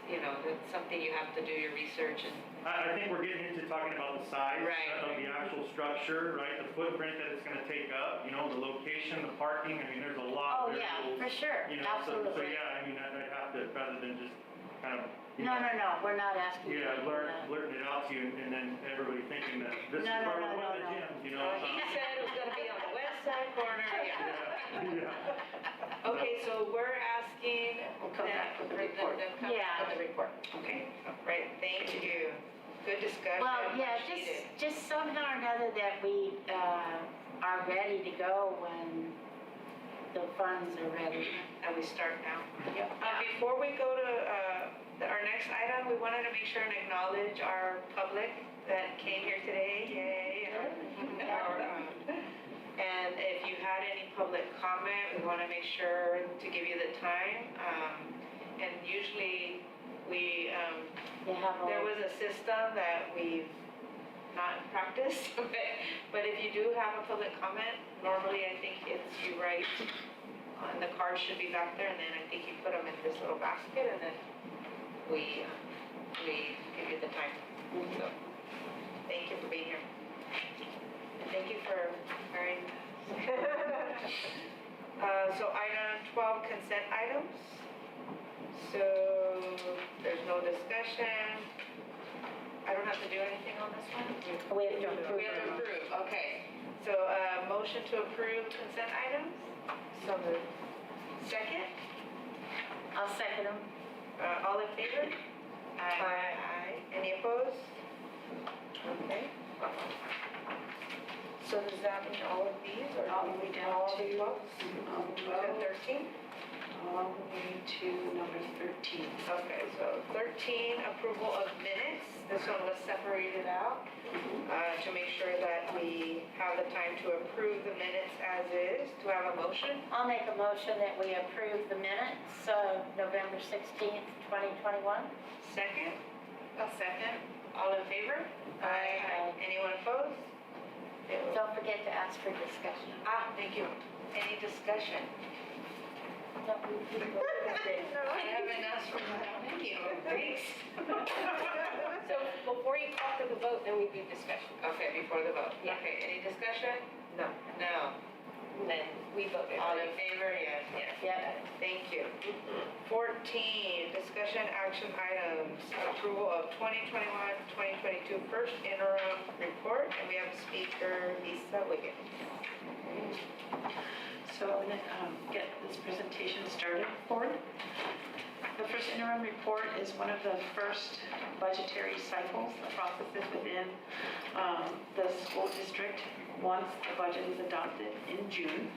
something you have to do your research and. I think we're getting into talking about the size Right. of the actual structure, right, the footprint that it's gonna take up, the location, the parking, I mean, there's a lot Oh, of yeah, variables. for sure, So absolutely. yeah, I mean, I'd have to, rather than just kind of. No, we're not asking you to Yeah, do that. blurting it out to you and then everybody thinking that this is No, where no, we're no, putting the no. gym, He said it was gonna be on the west side corner, Yeah. Okay, so we're asking. We'll come back with the them report. to come Yeah, back with the report. Okay, right, thank you. Good discussion. Well, yeah, much needed. just somehow or another that we are ready to go when the funds are ready. And we start now. Yep. Before we go to our next item, we wanted to make sure and acknowledge our public that came here today. Yay. And if you had any public comment, we want to make sure to give you the time. And usually there was a system that we've not practiced, but if you do have a public comment, normally I think it's you write, and the cards should be back there, and then I think you put them in this little basket, and then we give you the time. So, thank you for being here. And thank you for wearing. So item 12, consent items. So there's no discussion. I don't have to do anything on this one? We have to approve. We have to approve, okay. So, motion to approve consent items? So moved. Second? I'll second them. All in favor? Aye. Any opposed? Okay. So does that mean all of these, or All the way down all to, the votes? To 13? all the way to number 13. Okay, so 13, approval of minutes. This one was separated out to make sure that we have the time to approve the minutes as is. Do I have a motion? I'll make a motion that we approve the minutes of November 16th, 2021. Second? A second. All in favor? Aye. Anyone opposed? Don't forget to ask for discussion. Thank you. Any discussion? No, I haven't asked for that. Thank you. Thanks. So before you call for the vote, then we do discussion. Okay, before the vote. Yeah. Okay, any discussion? No. No. And then we voted. All in favor? Yes. Yep. Thank you. 14, discussion action items, approval of 2021-2022 first interim report, and we have speaker Lisa Wiggins. So I'm going to get this presentation started for it. The first interim report is one of the first budgetary cycles, the processes within the school district once the budget is adopted in June.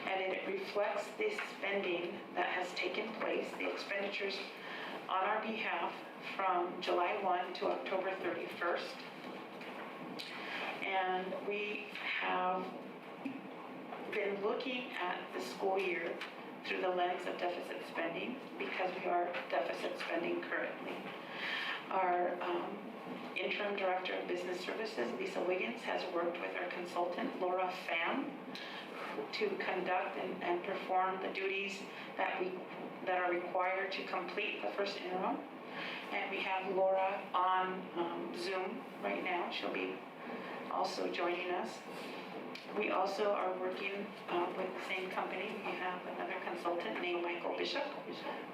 And it reflects the spending that has taken place, the expenditures on our behalf from July 1 to October 31st. And we have been looking at the school year through the lens of deficit spending because we are deficit spending currently. Our interim director of business services, Lisa Wiggins, has worked with our consultant, Laura Pham, to conduct and perform the duties that are required to complete the first interim. And we have Laura on Zoom right now. She'll be also joining us. We also are working with the same company. We have another consultant named Michael Bishop,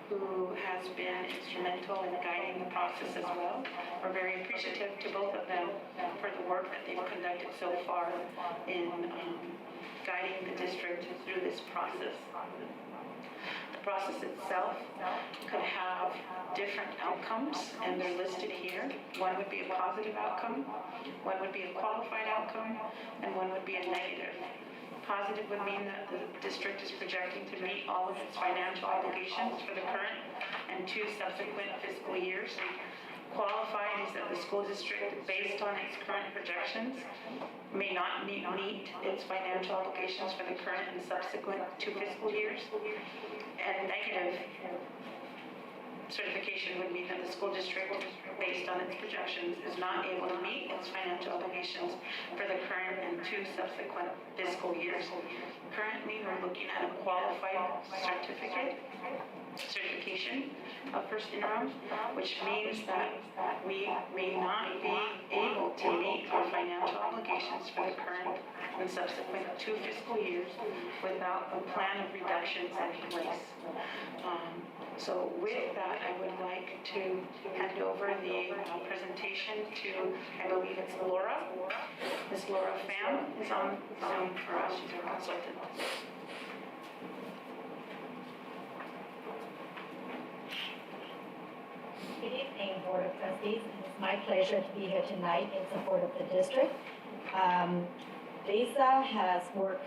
who has been instrumental in guiding the process as well. We're very appreciative to both of them for the work that they've conducted so far in guiding the district through this process. The process itself could have different outcomes, and they're listed here. One would be a positive outcome, one would be a qualified outcome, and one would be a negative. Positive would mean that the district is projecting to meet all of its financial obligations for the current and 2 subsequent fiscal years. Qualified is that the school district, based on its current projections, may not meet its financial obligations for the current and subsequent 2 fiscal years. And negative certification would mean that the school district, based on its projections, is not able to meet its financial obligations for the current and 2 subsequent fiscal years. Currently, we're looking at a qualified certification of first interim, which means that we may not be able to meet our financial obligations for the current and subsequent 2 fiscal years without a plan of reductions in place. So with that, I would like to hand over the presentation to, I believe it's Laura. Ms. Laura Pham is on Zoom for us. She's our consultant. Good evening, Board of Trustees. It's my pleasure to be here tonight in support of the district. Lisa has worked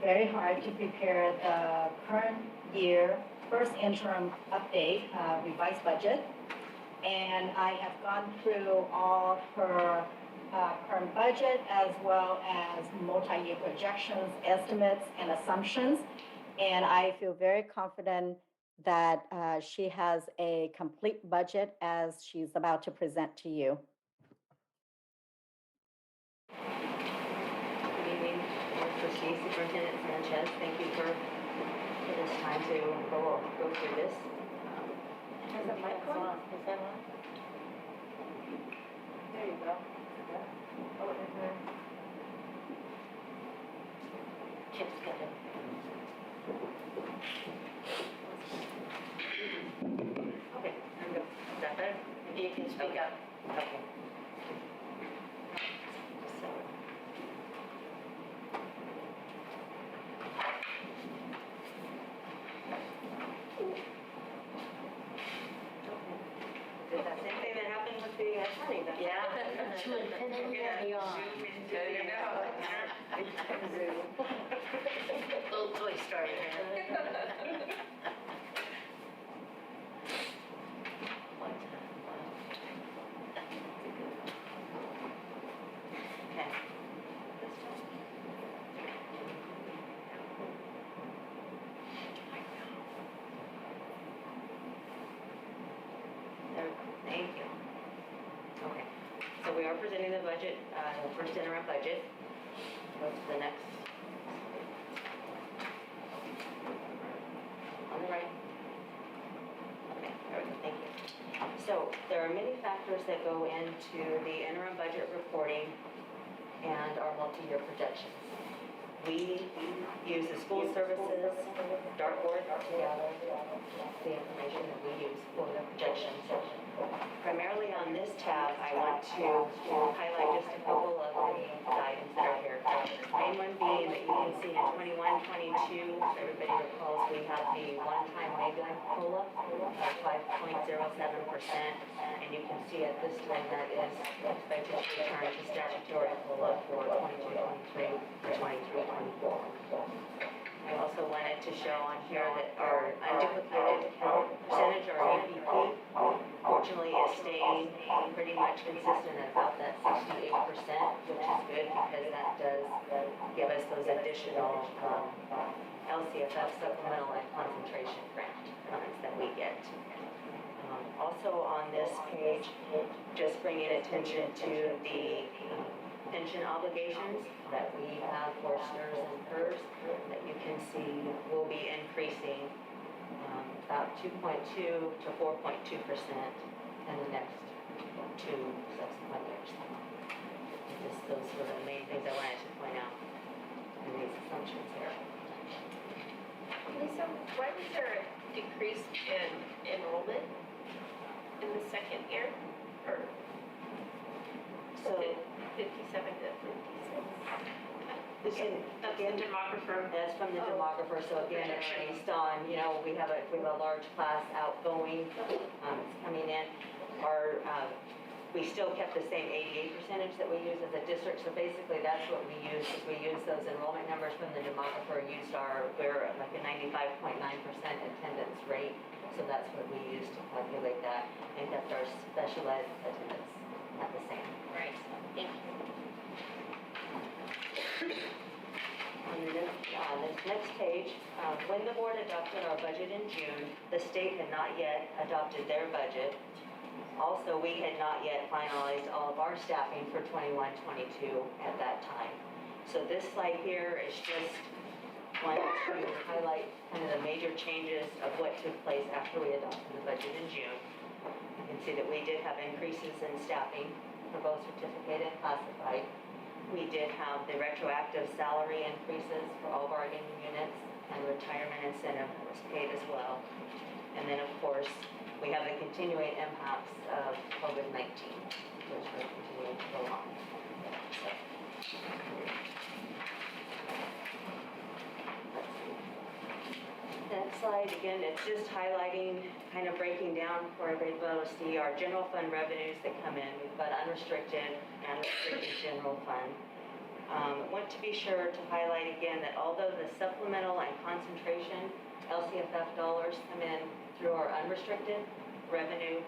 very hard to prepare the current year first interim update, revised budget. And I have gone through all her current budget as well as multi-year projections, estimates, and assumptions. And I feel very confident that she has a complete budget as she's about to present to you. Good evening, Board Trustee Superintendent Sanchez. Thank you for this time to go through this. Is it mic on? Is that on? There you go. Chip's got it. Okay, I'm good. Is that better? You can speak up. Okay. Did that same thing that happened with the attorney? Yeah. To infinity and beyond. Little Toy Story. Okay. There, thank you. Okay, so we are presenting the budget, the first interim budget. Go to the next. On the right. Okay, there we go, thank you. So there are many factors that go into the interim budget reporting and our multi-year projections. We use the school services dartboard to gather the information that we use for the projections. Primarily on this tab, I want to highlight just a couple of the items that are here. Main one being that you can see in 21-22, everybody recalls we have the one-time mega COLA of 5.07%, and you can see at this time that is expected to return to statutory COLA for 22-23 or 23-24. I also wanted to show on here that our unduplicated percentage, our APP, fortunately is staying pretty much consistent at about that 68%, which is good because that does give us those additional LCFF supplemental and concentration grant funds that we get. Also on this page, just bringing attention to the pension obligations that we have for SNRS and PERS that you can see will be increasing about 2.2 to 4.2% in the next 2 subsequent years. Those were the main things I wanted to point out. functions here. Lisa, why was there a decrease in enrollment in the second year? Or So 57 to 56? this is, That's the demographer. that's from the demographer, so again, it's Projection. based on, you know, we have a large class outgoing, it's coming in. We still kept the same 88 percentage that we use as a district, so basically that's what we use, is we use those enrollment numbers from the demographer, we're at like a 95.9% attendance rate, so that's what we use to calculate that, and kept our special ed attendance at the same. Right, thank you. On this next page, when the board adopted our budget in June, the state had not yet adopted their budget. Also, we had not yet finalized all of our staffing for 21-22 at that time. So this slide here is just one to highlight kind of the major changes of what took place after we adopted the budget in June. You can see that we did have increases in staffing for both certificate and classified. We did have the retroactive salary increases for all bargaining units and retirement incentive was paid as well. And then, of course, we have the continuing impacts of COVID-19, which are continuing to go on. So, let's see. Next slide, again, it's just highlighting, kind of breaking down for everybody to see our general fund revenues that come in. We've got unrestricted and restricted general fund. Want to be sure to highlight again that although the supplemental and concentration LCFF dollars come in through our unrestricted revenue,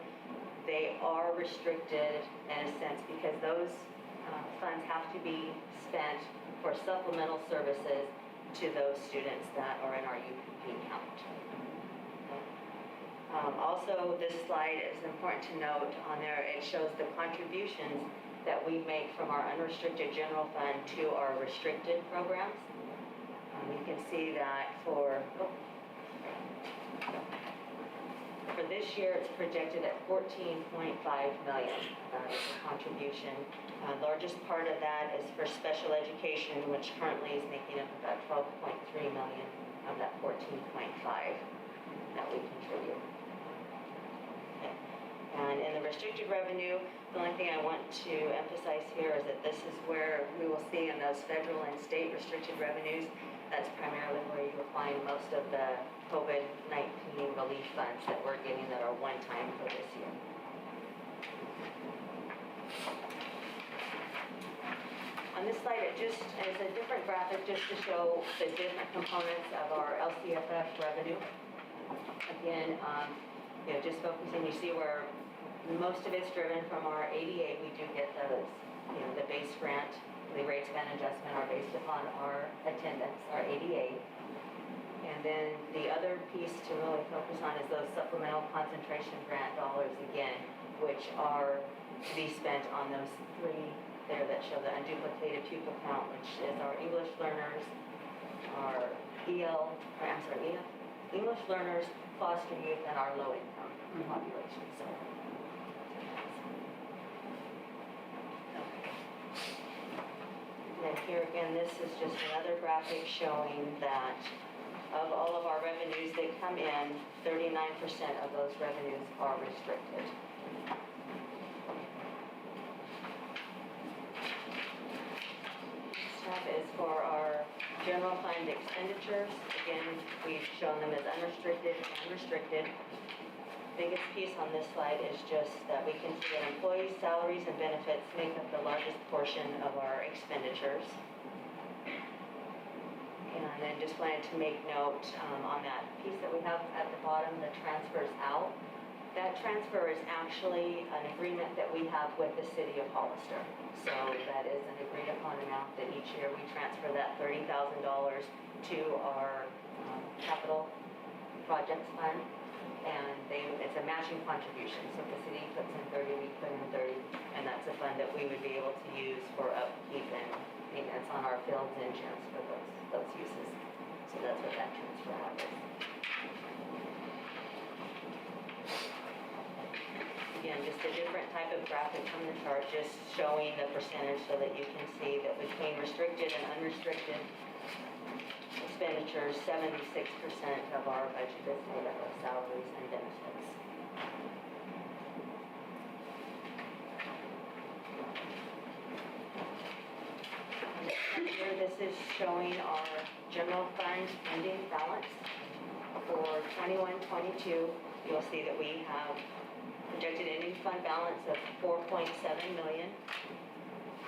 they are restricted in a sense because those funds have to be spent for supplemental services to those students that are in our UPP count. Also, this slide is important to note on there, it shows the contributions that we make from our unrestricted general fund to our restricted programs. You can see that for this year, it's projected at 14.5 million contribution. Largest part of that is for special education, which currently is making up about 12.3 million of that 14.5 that we contribute. Okay. And in the restricted revenue, the only thing I want to emphasize here is that this is where we will see in those federal and state restricted revenues, that's primarily where you will find most of the COVID-19 relief funds that we're getting that are one-time for this year. On this slide, it just is a different graphic just to show the different components of our LCFF revenue. Again, just focusing, you see where most of it's driven from our ADA. We do get those, the base grant, the rates of adjustment are based upon our attendance, our ADA. And then the other piece to really focus on is those supplemental concentration grant dollars again, which are to be spent on those three there that show the unduplicated pupil count, which is our English learners, our English learners, foster youth, and our low income population. So. And here again, this is just another graphic showing that of all of our revenues that come in, 39% of those revenues are restricted. Next is for our general fund expenditures. Again, we've shown them as unrestricted and restricted. Biggest piece on this slide is just that we can see that employees' salaries and benefits make up the largest portion of our expenditures. And then just wanted to make note on that piece that we have at the bottom, the transfers out. That transfer is actually an agreement that we have with the city of Hollister. So that is an agreed upon amount that each year we transfer that $30,000 to our capital projects fund. And it's a matching contribution. So if the city puts in 30, we put in 30, and that's a fund that we would be able to use for upkeep and maintenance on our fields and gyms for those uses. So that's what that transfer out is. Again, just a different type of graphic from the chart, just showing the percentage so that you can see that between restricted and unrestricted, expenditures, 76% of our budget is made up of salaries and benefits. Here, this is showing our general fund ending balance for 21-22. You'll see that we have projected ending fund balance of 4.7 million,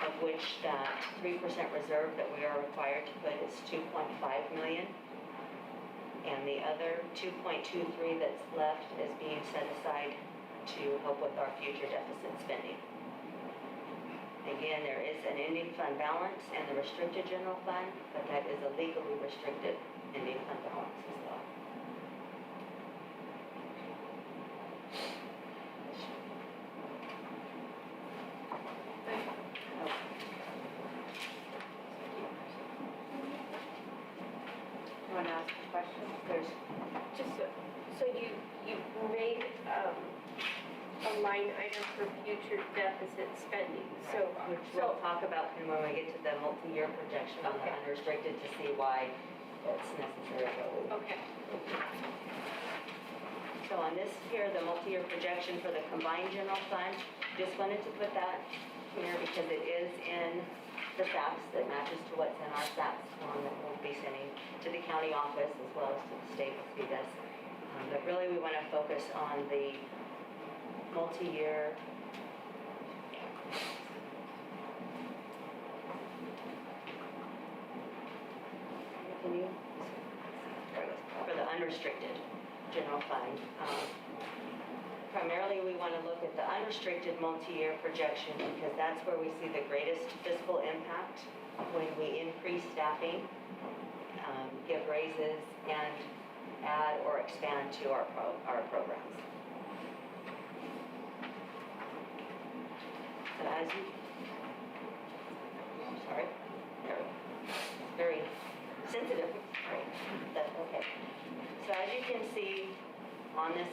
of which that 3% reserve that we are required to put is 2.5 million. And the other 2.23 that's left is being set aside to help with our future deficit spending. Again, there is an ending fund balance and the restricted general fund, but that is a legally restricted ending fund balance as well. You want to ask a question? There's Just so you made a line item for future deficit spending, so. which we'll talk about when we get to the multi-year projection on the Okay. unrestricted to see why it's necessary. Okay. So on this here, the multi-year projection for the combined general fund, just wanted to put that here because it is in the SAPs that matches to what's in our SAPs form that we'll be sending to the county office as well as to the state CDS. But really we want to focus on the multi-year for the unrestricted general fund. Primarily, we want to look at the unrestricted multi-year projection because that's where we see the greatest fiscal impact when we increase staffing, give raises, and add or expand to our programs. So as you, sorry, there we go. Very sensitive. Right. That's okay. So as you can see on this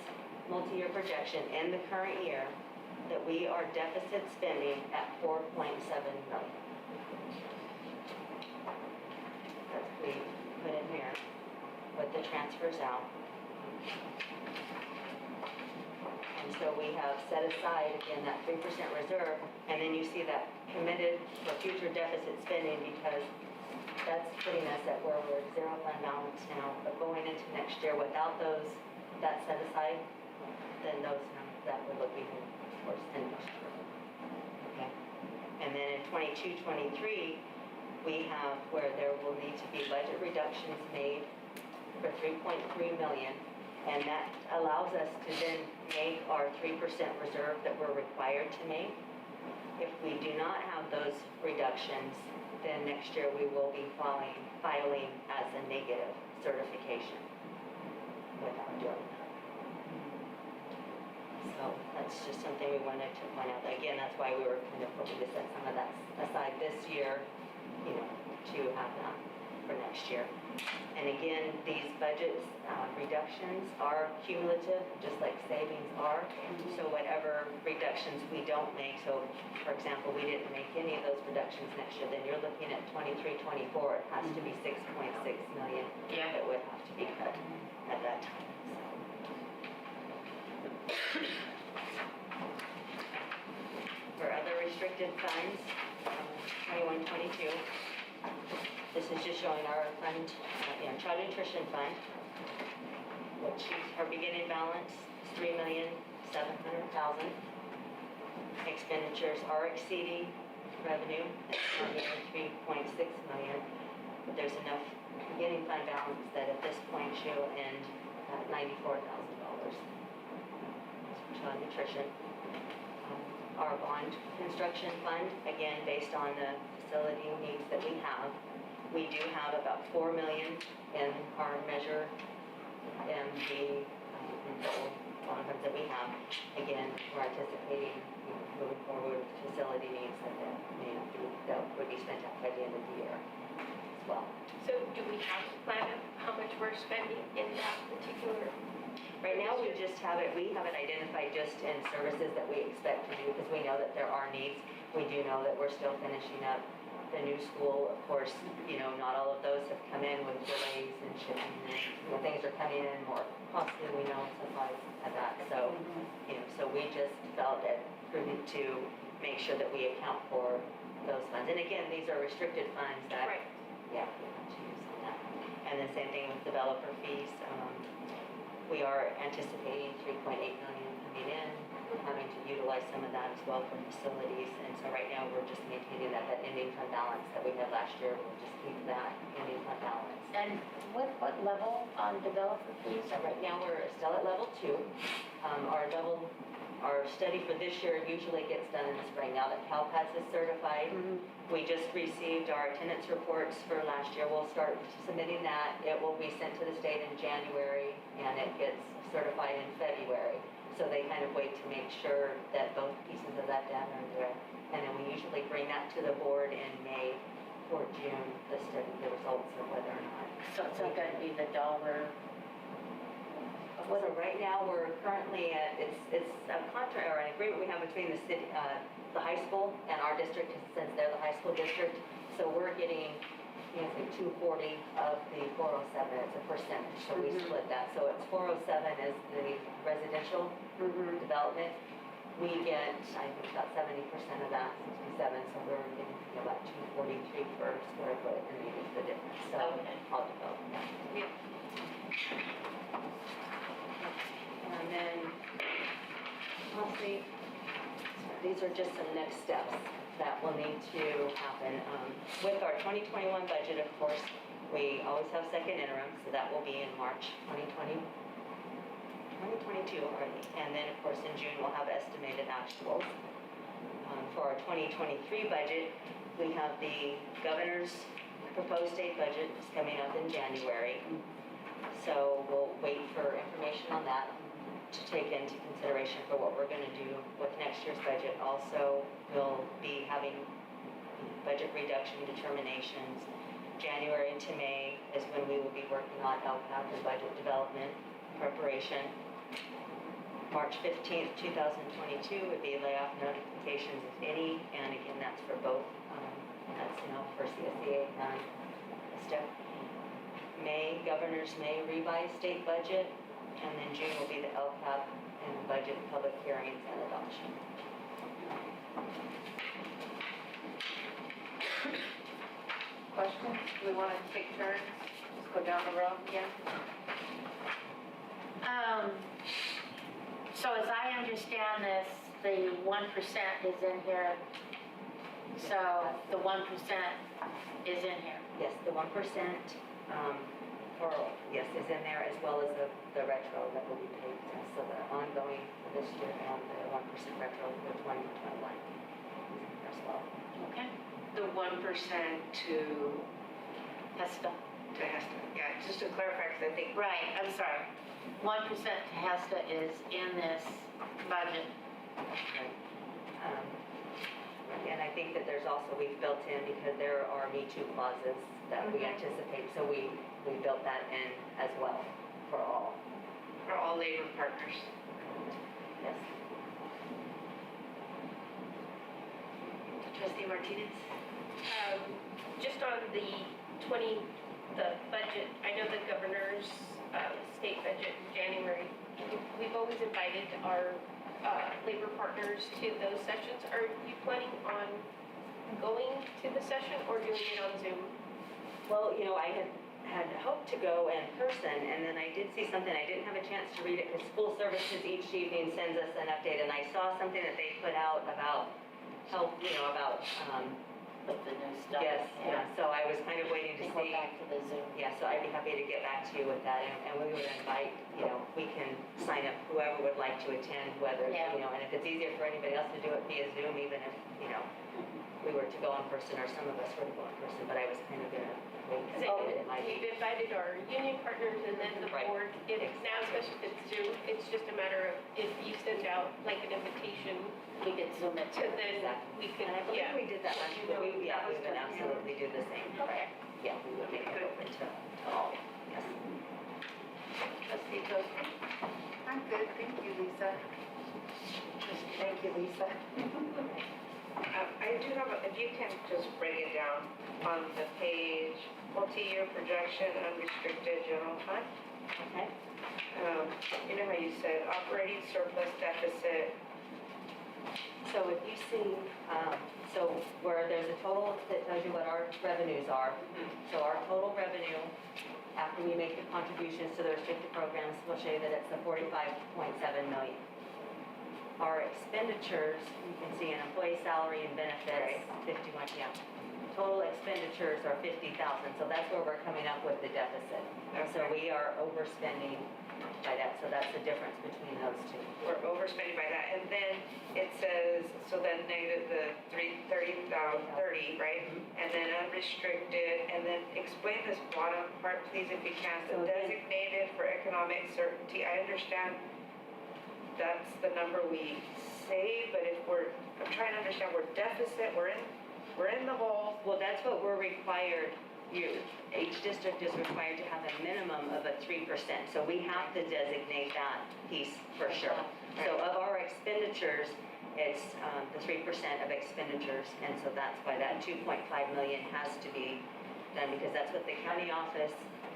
multi-year projection in the current year, that we are deficit spending at 4.7 million. That's what we put in here, with the transfers out. And so we have set aside, again, that 3% reserve, and then you see that committed for future deficit spending because that's putting us at where we're zero fund balance now, but going into next year without those, that set aside, then those numbers, that would look even worse than next year. Okay. And then in 22-23, we have where there will need to be budget reductions made for 3.3 million, and that allows us to then make our 3% reserve that we're required to make. If we do not have those reductions, then next year we will be filing as a negative certification without doing that. So that's just something we wanted to point out. Again, that's why we were kind of hoping to set some of that aside this year, you know, to have that for next year. And again, these budgets reductions are cumulative, just like savings are. So whatever reductions we don't make, so for example, we didn't make any of those reductions next year, then you're looking at 23-24, it has to be 6.6 million that would have to be cut at that time. For other restricted funds, 21-22, this is just showing our fund, child nutrition fund, which is our beginning balance is $3,700,000. Expenditures are exceeding revenue at $3.6 million, but there's enough beginning fund balance that at this point she'll end at $94,000. Child nutrition. Our bond construction fund, again, based on the facility needs that we have, we do have about $4 million in our Measure MD bond funds that we have. Again, we're anticipating moving forward with facility needs that would be spent out by the end of the year as well. So do we have a plan of how much we're spending in that particular? Right now, we have it identified just in services that we expect to do because we know that there are needs. We do know that we're still finishing up the new school, of course, you know, not all of those have come in with delays and shipping, and things are coming in more costly, we know, supplies and that, so, you know, so we just felt it prudent to make sure that we account for those funds. And again, these are restricted funds that, yeah, we want to use on that. And then same thing with developer fees. We are anticipating 3.8 million coming in, having to utilize some of that as well for facilities. And so right now, we're just maintaining that ending fund balance that we had last year. We'll just keep that ending fund balance. And what level on developer fees? So right now, we're still at level 2. Our study for this year usually gets done in the spring. Now that CalPADS is certified, we just received our attendance reports for last year. We'll start submitting that. It will be sent to the state in January, and it gets certified in February. So they kind of wait to make sure that both pieces of that data are there. And then we usually bring that to the board in May or June, the results of whether or not. So it's not gonna be the dollar? So right now, we're currently at, it's a contract, or an agreement we have between the city, the high school and our district, since they're the high school district. So we're getting, you know, 240 of the 407, it's a percentage, so we split that. So it's 407 is the residential development. We get, I think, about 70% of that, 67, so we're getting about 243 per square foot, and maybe the difference, so I'll develop that. And then, lastly, these are just some next steps that will need to happen. With our 2021 budget, of course, we always have second interim, so that will be in March 2022 already. And then, of course, in June, we'll have estimated actuals. For our 2023 budget, we have the governor's proposed state budget is coming up in January. So we'll wait for information on that to take into consideration for what we're going to do with next year's budget. Also, we'll be having budget reduction determinations. January to May is when we will be working on LCAP and budget development preparation. March 15th, 2022 would be layoff notifications, if any, and again, that's for both, that's, you know, for CSEA and STEP. May, governors may revise state budget, and then June will be the LCAP and budget public hearings and adoption. Questions? Do we want to take turns? Let's go down the road again. So as I understand this, the 1% is in here. So the 1% is in here. Yes, the 1%, yes, is in there, as well as the retro that will be paid. So the ongoing for this year and the 1% retro for 2021 as well. Okay. The 1% to HESTA. HESTA. Yeah, just to clarify, because I think. Right, I'm sorry. 1% to HESTA is in this budget. Right. And I think that there's also, we've built in, because there are Me Too clauses that we anticipate, so we built that in as well for all. For all labor partners. Yes. Trustee Martinez? Just on the budget, I know the governor's state budget in January, we've always invited our labor partners to those sessions. Are you planning on going to the session or doing it on Zoom? Well, you know, I had hoped to go in person, and then I did see something, I didn't have a chance to read it, because school services each evening sends us an update, and I saw something that they put out about help, you know, about, With the new stuff. yes, yeah, so I was kind of waiting to Go see. back to the Zoom. Yeah, so I'd be happy to get back to you with that, and we would invite, you know, we can sign up whoever would like to attend, whether, Yeah. you know, and if it's easier for anybody else to do it via Zoom, even if, you know, we were to go in person, or some of us were to go in person, but I was kind of gonna wait. Because it might be. we've invited our union partners and then the Right. board. Now, especially if it's Zoom, it's just a matter of if you send out like an invitation We could Zoom it. to then we can, And I believe yeah. we did that last year, we would absolutely do the same. Okay. Yeah, we would make it open to all, yes. Trustee Toski? I'm good, thank you, Lisa. Thank you, Lisa. I I do have, if you can just break it down on the page, multi-year projection, unrestricted general fund. Okay? You know how you said operating surplus deficit, So if you see, so where there's a total that tells you what our revenues are. So our total revenue, after we make the contributions to the restricted programs, will show you that it's the 45.7 million. Our expenditures, you can see in employee salary and benefits, 51, yeah. Total expenditures are 50,000, so that's where we're coming up with the deficit. So we are overspending by that, so that's the difference between those two. we're overspending by that, and then it says, so then negative the 30, right? And then unrestricted, and then explain this bottom part, please, if you can. So So again- designated for economic certainty, I understand that's the number we save, but if I'm trying to understand, we're deficit, we're in the hole. Well, that's what we're required, each district is required to have a minimum of a 3%. So we have to designate that piece for sure. So of our expenditures, it's the 3% of expenditures. And so that's why that 2.5 million has to be done, because that's what the county office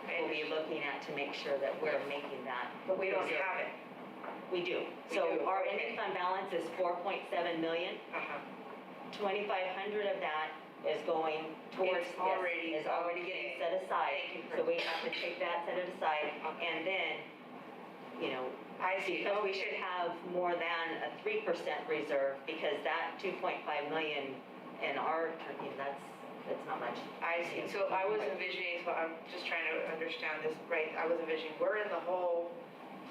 will be looking at to make sure that we're making that. But we don't reserve. have it. We do. We So do, our okay. ending fund balance is 4.7 million. 2,500 of that is going towards, It's already- is already getting okay. set aside. Thank you for- So we have to take that, set it aside, and then, you know, I see, because we okay. should have more than a 3% reserve, because that 2.5 million in our, that's not much. I see, so I was envisioning, so I'm just trying to understand this, right, I was envisioning, we're in the hole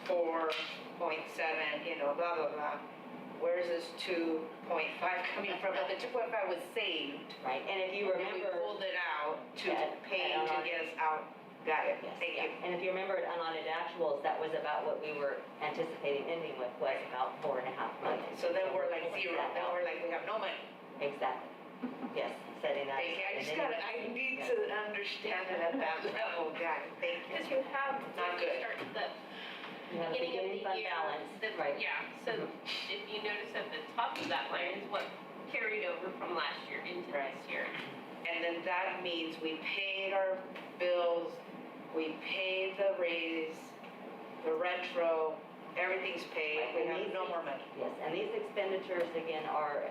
4.7, blah, blah, blah. Where's this 2.5 coming from? But the 2.5 was saved. Right, and if you And then we remember. pulled it out to Yeah, pay, and to on- get us out. Got it, Yes, thank yeah. you. And if you remember at unaudited actuals, that was about what we were anticipating ending with, was about 4.5 million. So then we're like pulling zero, that then out. we're like, we have no money. Exactly, yes, setting that. Thank you, I just and then- gotta, I need yeah. to understand it at that level, got it, thank you. Because you have, Not when you good. start the You have a beginning of fund the year, balance, the, right. yeah, so if you notice at the top of that line is what carried over from last year into Right. this year. And then that means we paid our bills, we paid the raise, the retro, everything's paid, Right, we and have these- no more money. Yes, and these expenditures, again, are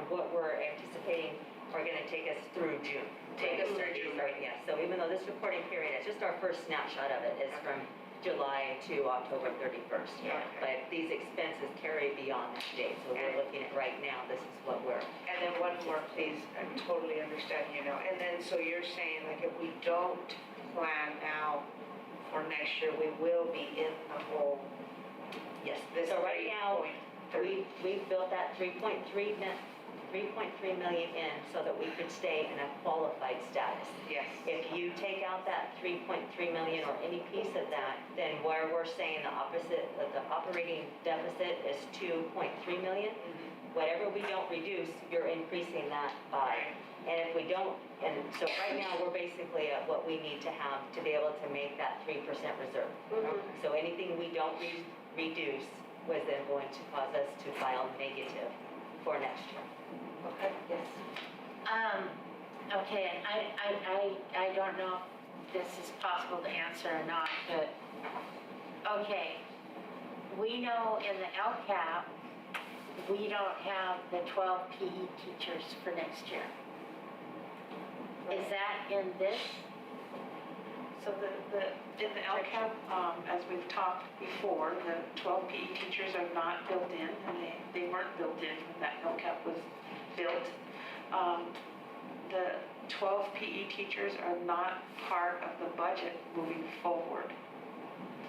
what we're anticipating are gonna take us through June. Take us through So June, these are- right. Yes, so even though this reporting period, it's just our first snapshot of it, is from July to October 31st. Okay. But these expenses carry beyond that date, so we're And- looking at right now, this is what we're. And then one more, please, I totally understand, and then, so you're saying, like, if we don't plan now for next year, we will be in the hole. Yes, This so right now, 3.3. we've built that 3.3 million in so that we could stay in a qualified status. Yes. If you take out that 3.3 million or any piece of that, then where we're saying the opposite, that the operating deficit is 2.3 million, whatever we don't reduce, you're increasing that by. And if we don't, and so right now, we're basically at what we need to have to be able to make that 3% reserve. So anything we don't reduce was then going to cause us to file negative for next year. Okay, yes. Okay, and I don't know if this is possible to answer or not, but, okay, we know in the LCAP, we don't have the 12 PE teachers for next year. Is that in this? So in the LCAP, as we've talked before, the 12 PE teachers are not built in, and they weren't built in when that LCAP was built. The 12 PE teachers are not part of the budget moving forward.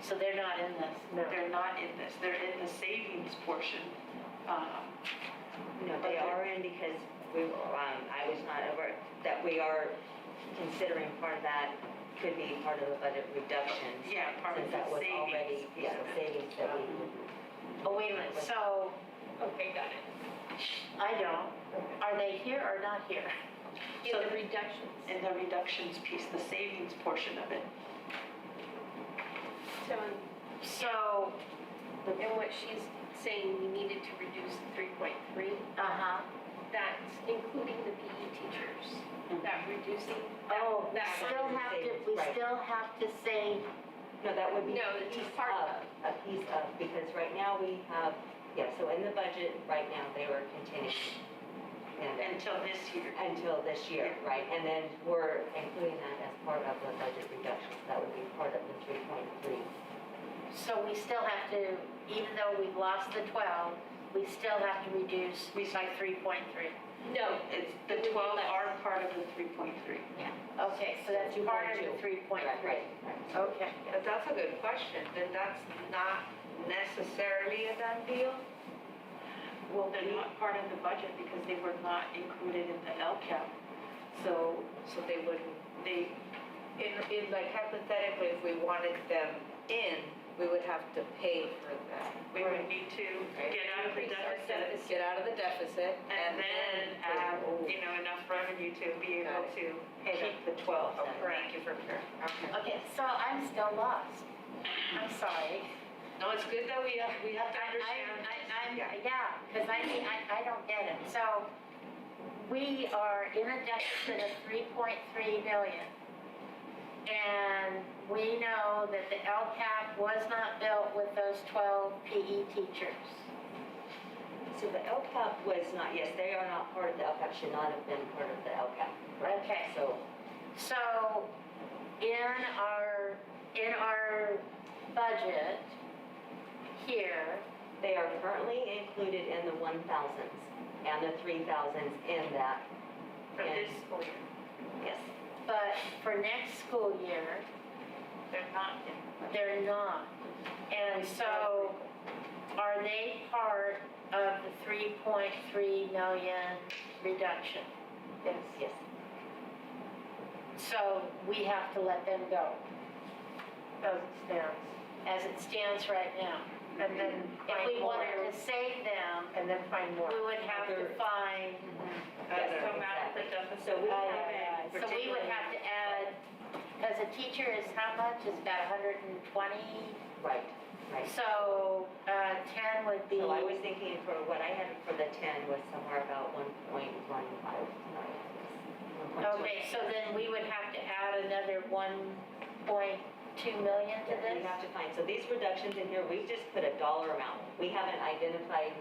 So they're not in this? They're not in this, they're in the savings portion. No, they are in because I was not aware that we are considering part of that could be part of the budget reductions. Yeah, part of since the that was savings already, piece yeah, of it. savings that we. Oh, wait a minute, so, Okay, got it. I don't, are they here or not here? In the reductions. In the reductions piece, the savings portion of it. So, and what she's saying, we needed to reduce 3.3, Uh-huh. that's including reducing. Oh, we that still one is have to, savings, we right. still have to say, No, that would be No, a it's piece part of, a piece of, because right now we have, yeah, so in the budget, right now, they were continuing. Until this year. Until this year, right, and then we're including that as part of the budget reductions, that would be part of the 3.3. so we still have to, even though we've lost the 12, we still have to reduce by 3.3. No, It's, the 12 are part of the 3.3. Okay, so that's part of the 3.3. Right. Okay. But that's a good question, then that's not necessarily a done deal? Well, they're not part of the budget because they were not included in the LCAP. So They wouldn't, in like hypothetically, if we wanted them in, we would have to pay for that. we would need to get out of the deficit Get out of the deficit and then add, enough revenue to be able to pay the 12. Thank you for clarifying. Okay, so I'm still lost. I'm sorry. No, it's good that we have to understand. Yeah, because I don't get it. So we are in a deficit of 3.3 million. And we know that the LCAP was not built with those 12 PE teachers. So the LCAP was not, yes, they are not part of the LCAP, should not have been part of the LCAP. Right? Okay. So, in our budget here, they are currently included in the 1,000s and the 3,000s in that. For this school year. Yes. but for next school year, They're not in. they're not. And so are they part of the 3.3 million reduction? Yes. Yes. So we have to let them go as it stands right now. And then If we wanted to save them, And then find more. we would have to find, So match the deficit. So we haven't. so we would have to add, because a teacher is how much? Is about 120? Right. So 10 would be. So I was thinking for what I had for the 10 was somewhere about 1.15. Okay, so then we would have to add another 1.2 million to We this? have to find, so these reductions in here, we just put a dollar amount. We haven't identified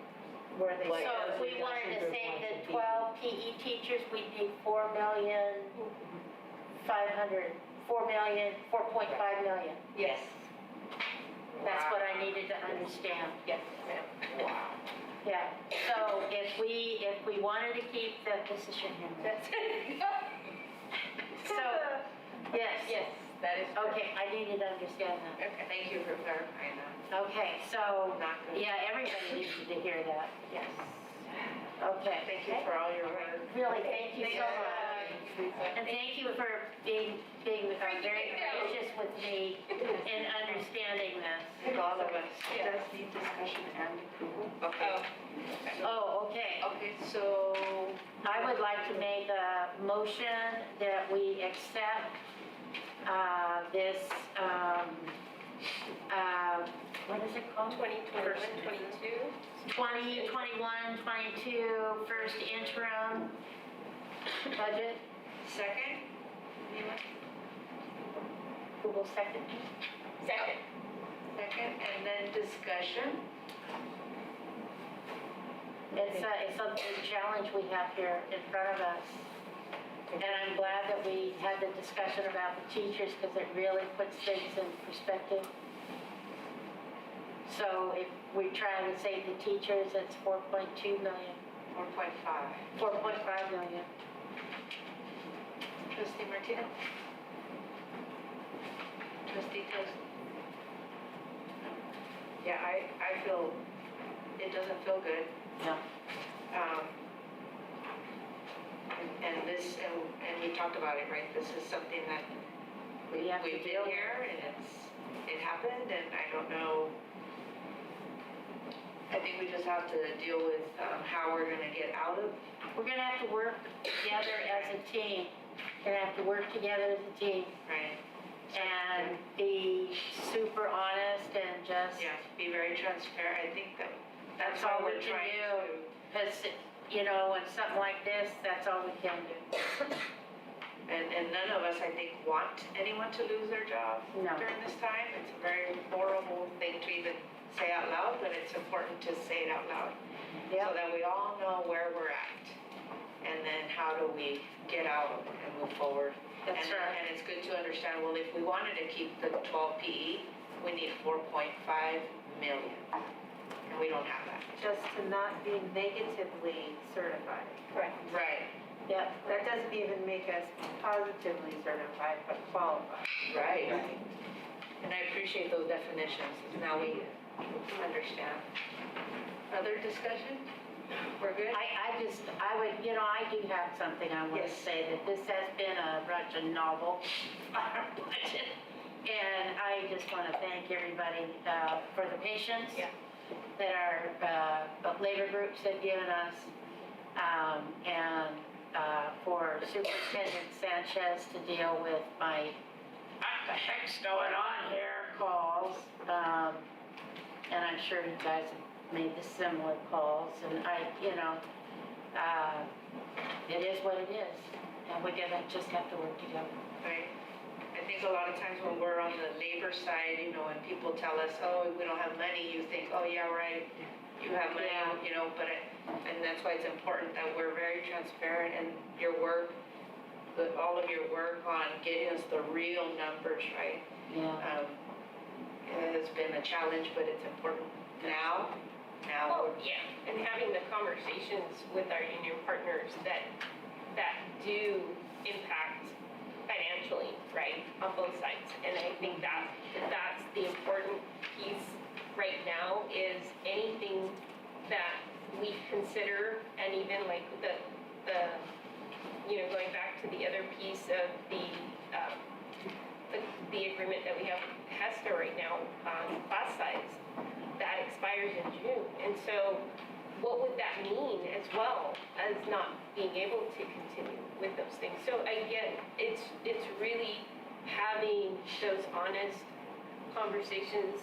where they. So if we wanted to save the 12 PE teachers, we'd need 4.5 million. Yes. That's what I needed to understand. Yes. Yeah, so if we wanted to keep the position here. So, yes, That is. okay, I needed to understand that. Okay, thank you for clarifying that. Okay, so, Not good. yeah, everybody needed to hear that. Yes. Okay. Thank you for all your work. Really, thank you so much. And thank you for being very gracious with me in understanding this. All of us. It does need discussion and approval. Okay. Oh, okay. Okay, so I would like to make a motion that we accept this, what is it called? 2021-22 first interim budget. second? Who will second? second. Second, and then discussion. It's a big challenge we have here in front of us. And I'm glad that we had the discussion about the teachers because it really puts things in perspective. So if we're trying to save the teachers, it's 4.2 million, 4.5. 4.5 million. Trustee Martinez? Trustee Tost? Yeah, I feel, it doesn't feel good. No. And this, and we talked about it, right? This is something that We have to we've deal been with. here and it happened and I don't know. I think we just have to deal with how we're gonna get out of. We're gonna have to work together as a team. Gonna have to work together as a team Right. and be super honest and just, Yeah, be very transparent. I think that's all how we we're can trying do. to. because, when something like this, that's all we can do. And none of us, I think, want anyone to lose their job during this time. It's a very horrible thing to even say out loud, but it's important to say it out loud. So that we all know where we're at. And then how do we get out and move forward? That's right. And it's good to understand, well, if we wanted to keep the 12 PE, we need 4.5 million. And we don't have that. Just to not be negatively certified. Correct. Right. Yeah, that doesn't even make us positively certified, but qualified. Right. And I appreciate those definitions, now we understand. Other discussion? We're good? I would, I do have something I want to say, that this has been a Russian novel budget. And I just want to thank everybody for the patience that our labor groups have given us, and for Superintendent Sanchez to deal with my "what the heck's going on here" calls. And I'm sure you guys have made the similar calls, and it is what it is, and we're gonna just have to work together. Right. I think a lot of times when we're on the labor side, and people tell us, oh, we don't have money, you think, oh, yeah, right, you have money, and that's why it's important that we're very transparent in your work, all of your work on getting us the real numbers, right? Yeah. It has been a challenge, but it's important now. Well, yeah, and having the conversations with our union partners that do impact financially, right, on both sides. And I think that's the important piece right now, is anything that we consider, and even like the going back to the other piece of the agreement that we have with HESTA right now on class size, that expires in June. And so what would that mean as well as not being able to continue with those things? So again, it's really having those honest conversations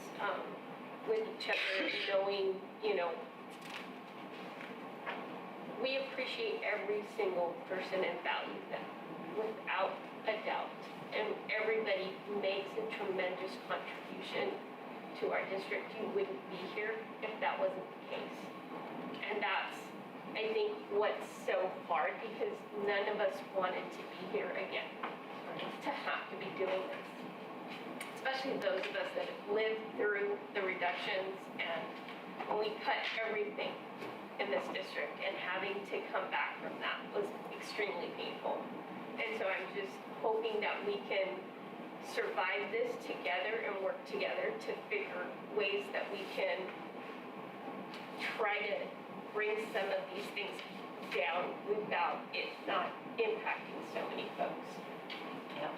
with each other, knowing, we appreciate every single person and value them without a doubt. And everybody makes a tremendous contribution to our district. You wouldn't be here if that wasn't the case. And that's, I think, what's so hard, because none of us wanted to be here again, to have to be doing this. Especially those of us that have lived through the reductions, and when we cut everything in this district, and having to come back from that was extremely painful. And so I'm just hoping that we can survive this together and work together to figure ways that we can try to bring some of these things down without it not impacting so many folks. Yeah.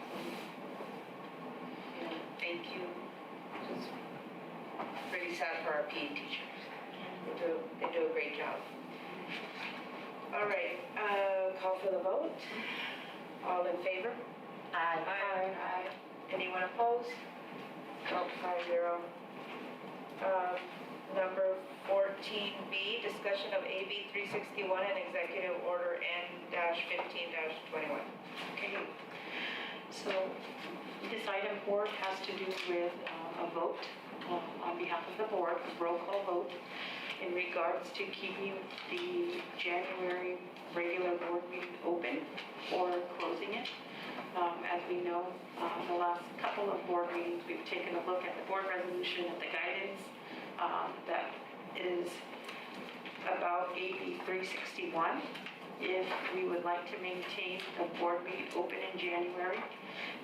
Thank you. It's pretty sad for our PE teachers. They do a great job. All right, call for the vote. All in favor? Aye. Anyone opposed? Oh, 5-0. Number 14B, discussion of AB 361 and Executive Order N-15-21. Okay, so this item, board, has to do with a vote on behalf of the board, a roll call vote, in regards to keeping the January regular board meeting open or closing it. As we know, the last couple of board meetings, we've taken a look at the board resolution and the guidance that is about AB 361. If we would like to maintain the board meeting open in January,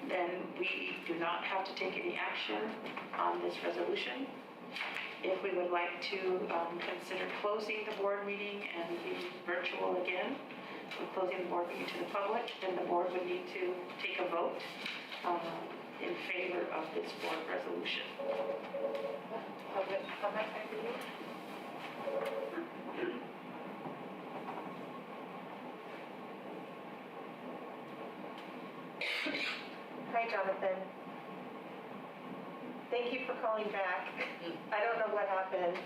then we do not have to take any action on this resolution. If we would like to consider closing the board meeting and being virtual again, closing the board meeting to the public, then the board would need to take a vote in favor of this board resolution. Public comment, I believe. Hi, Jonathan. Thank you for calling back. I don't know what happened.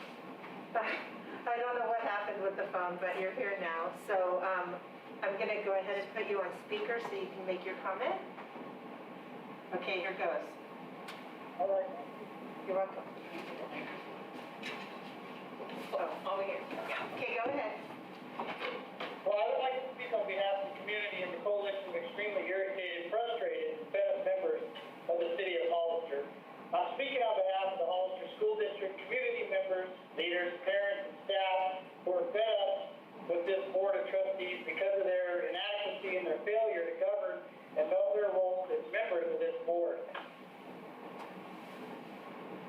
I don't know what happened with the phone, but you're here now. So I'm going to go ahead and put you on speaker so you can make your comment. Okay, here goes. All right. You're welcome. Oh, over here. Okay, go ahead. Well, I would like to speak on behalf of the community and the coalition of extremely irritated, frustrated, and fed up members of the city of Hollister. I'm speaking on behalf of the Hollister School District, community members, leaders, parents, and staff who are fed up with this board of trustees because of their inadequacy and their failure to govern and know their roles as members of this board.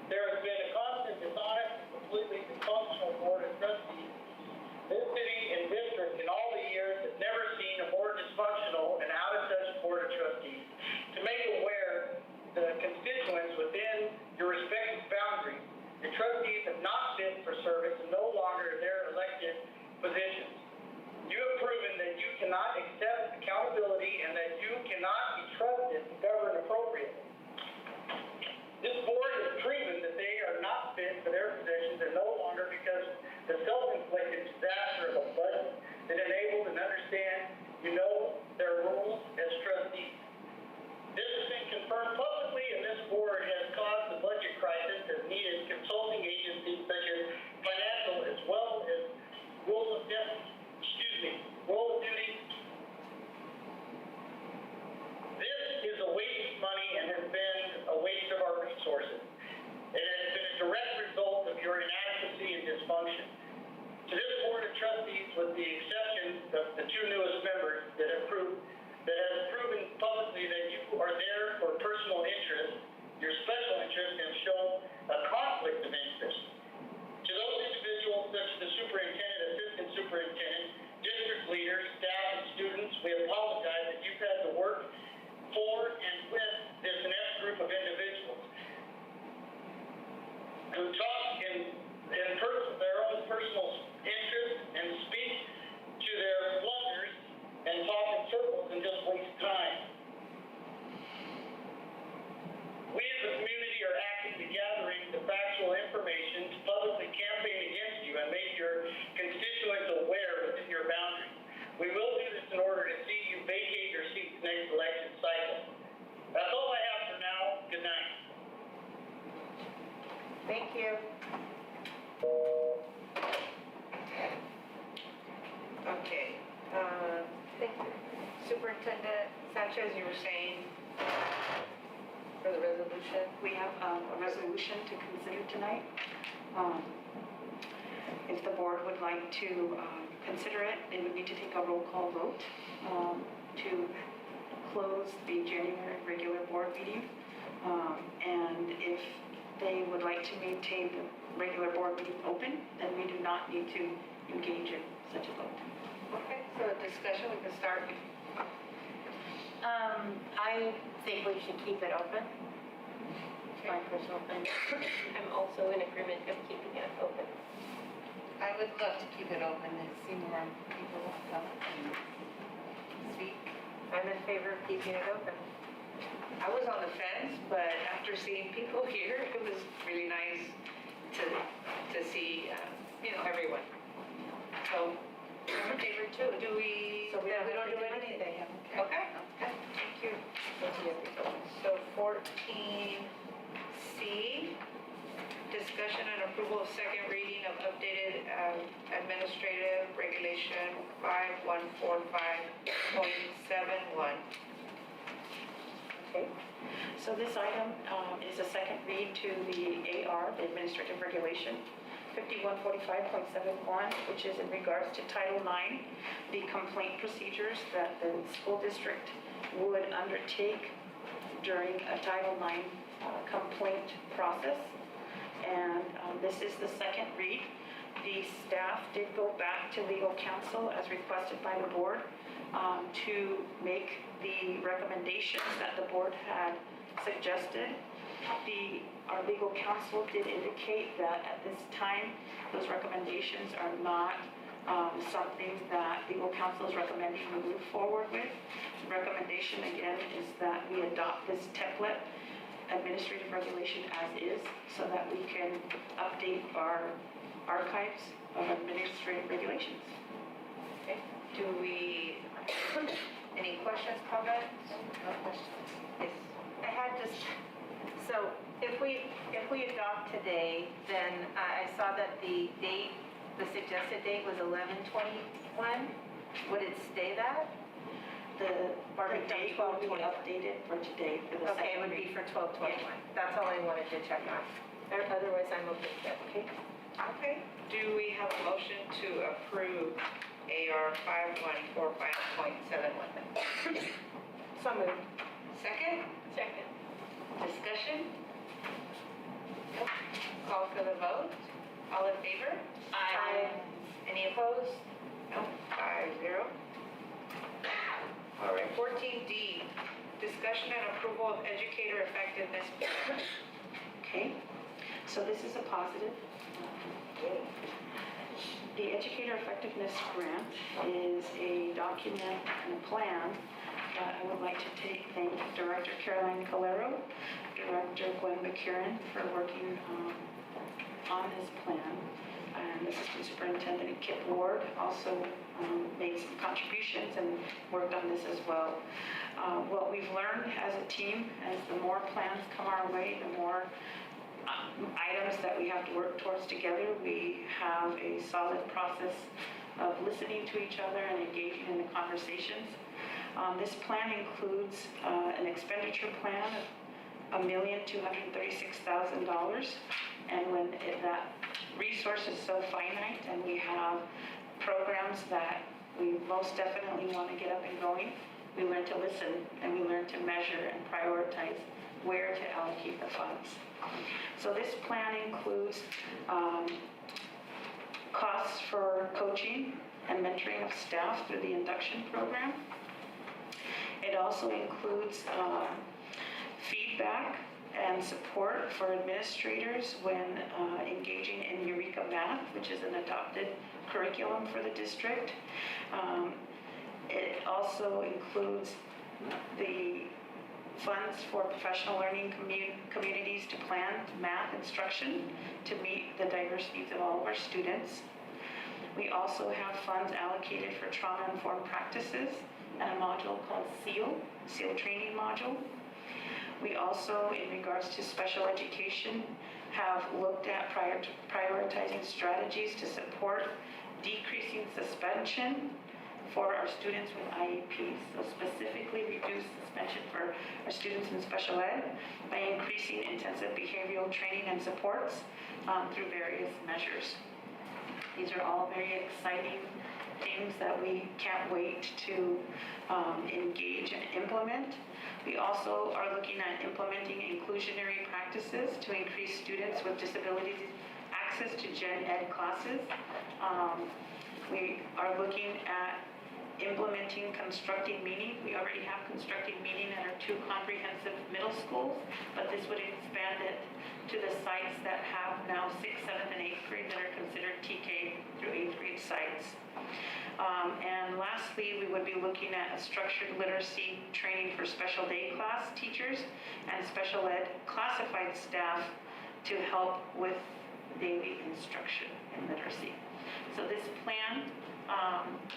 There has been a constant dishonest and completely dysfunctional board of trustees. This city and district in all the years has never seen a more dysfunctional and out-of-touch board of trustees. To make aware the constituents within your respective boundaries, your trustees have not fit for service and no longer their elected positions. You have proven that you cannot accept accountability and that you cannot be trusted to govern appropriately. This board has proven that they are not fit for their positions and no longer because the self-inflicted disaster of a budget that enabled and understand you know their roles as trustees. This has been confirmed publicly, and this board has caused the budget crisis has needed consulting agencies such as financial as well as rule of duty. This is a waste of money and has been a waste of our resources. It has been a direct result of your inadequacy and dysfunction. To this board of trustees, with the exception of the two newest members that have proven publicly that you are there for personal interest, your special interest, and shown a conflict of interest. To those individuals such as the superintendent, assistant superintendent, district leaders, staff, and students, we apologize that you've had to work for and with this inept group of individuals who talk in their own personal interest and speak to their blunders and talk in circles and just waste time. We as a community are actively gathering the factual information to publicly campaign against you and make your constituents aware within your boundaries. We will do this in order to see you vacate your seats next election cycle. That's all I have for now. Good night. Thank you. Okay. Thank you. Superintendent Sanchez, you were saying for the resolution? We have a resolution to consider tonight. If the board would like to consider it, they would need to take a roll call vote to close the January regular board meeting. And if they would like to maintain the regular board meeting open, then we do not need to engage in such a vote. Okay, so a discussion, we can start. I think we should keep it open. My personal opinion. I'm also in agreement of keeping it open. I would love to keep it open and see more people come and speak. I'm in favor of keeping it open. I was on the fence, but after seeing people here, it was really nice to see, everyone. So, I'm in favor too. Do we, So we then don't we don't do have to do anything? anything. Okay, thank you. So 14C, discussion and approval of second reading of updated administrative regulation 5145.71. Okay. So this item is a second read to the AR, the Administrative Regulation 5145.71, which is in regards to Title IX, the complaint procedures that the school district would undertake during a Title IX complaint process. And this is the second read. The staff did go back to legal counsel as requested by the board to make the recommendations that the board had suggested. Our legal counsel did indicate that at this time, those recommendations are not something that legal counsel is recommending we move forward with. The recommendation again is that we adopt this template administrative regulation as is so that we can update our archives of administrative regulations. Okay. Do we comment? No questions. Yes. I had just, so if we adopt today, then I saw that the date, the suggested date was 11/21. Would it stay that? The Barbie, date will be updated for today for the Okay, it second would be reading. for 12/21. That's all I wanted to check on. Otherwise, I'm okay with that. Okay. Okay. Do we have a motion to approve AR 5145.71? So moved. Second? Second. Discussion? Nope. Call for the vote. All in favor? Aye. Any opposed? No. 5-0. All right, 14D, discussion and approval of educator effectiveness plan. Okay, so this is a positive. The Educator Effectiveness Grant is a document and a plan that I would like to thank Director Caroline Calero, Director Gwen McCurran for working on this plan. And Assistant Superintendent Kip Ward also made some contributions and worked on this as well. What we've learned as a team, as the more plans come our way, the more items that we have to work towards together, we have a solid process of listening to each other and engaging in the conversations. This plan includes an expenditure plan of $1,236,000, and when that resource is so finite and we have programs that we most definitely want to get up and going, we learn to listen and we learn to measure and prioritize where to allocate the funds. So this plan includes costs for coaching and mentoring of staff through the induction program. It also includes feedback and support for administrators when engaging in Eureka Math, which is an adopted curriculum for the district. It also includes the funds for professional learning communities to plan math instruction to meet the diverse needs of all of our students. We also have funds allocated for trauma-informed practices and a module called SEAL training module. We also, in regards to special education, have looked at prioritizing strategies to support decreasing suspension for our students with IEPs. So specifically reduce suspension for our students in special ed by increasing intensive behavioral training and supports through various measures. These are all very exciting things that we can't wait to engage and implement. We also are looking at implementing inclusionary practices to increase students with disabilities access to gen ed classes. We are looking at implementing constructing meaning. We already have constructing meaning at our 2 comprehensive middle schools, but this would expand it to the sites that have now 6th, 7th, and 8th grade that are considered TK through 8th grade sites. And lastly, we would be looking at a structured literacy training for special day class teachers and special ed classified staff to help with daily instruction in literacy. So this plan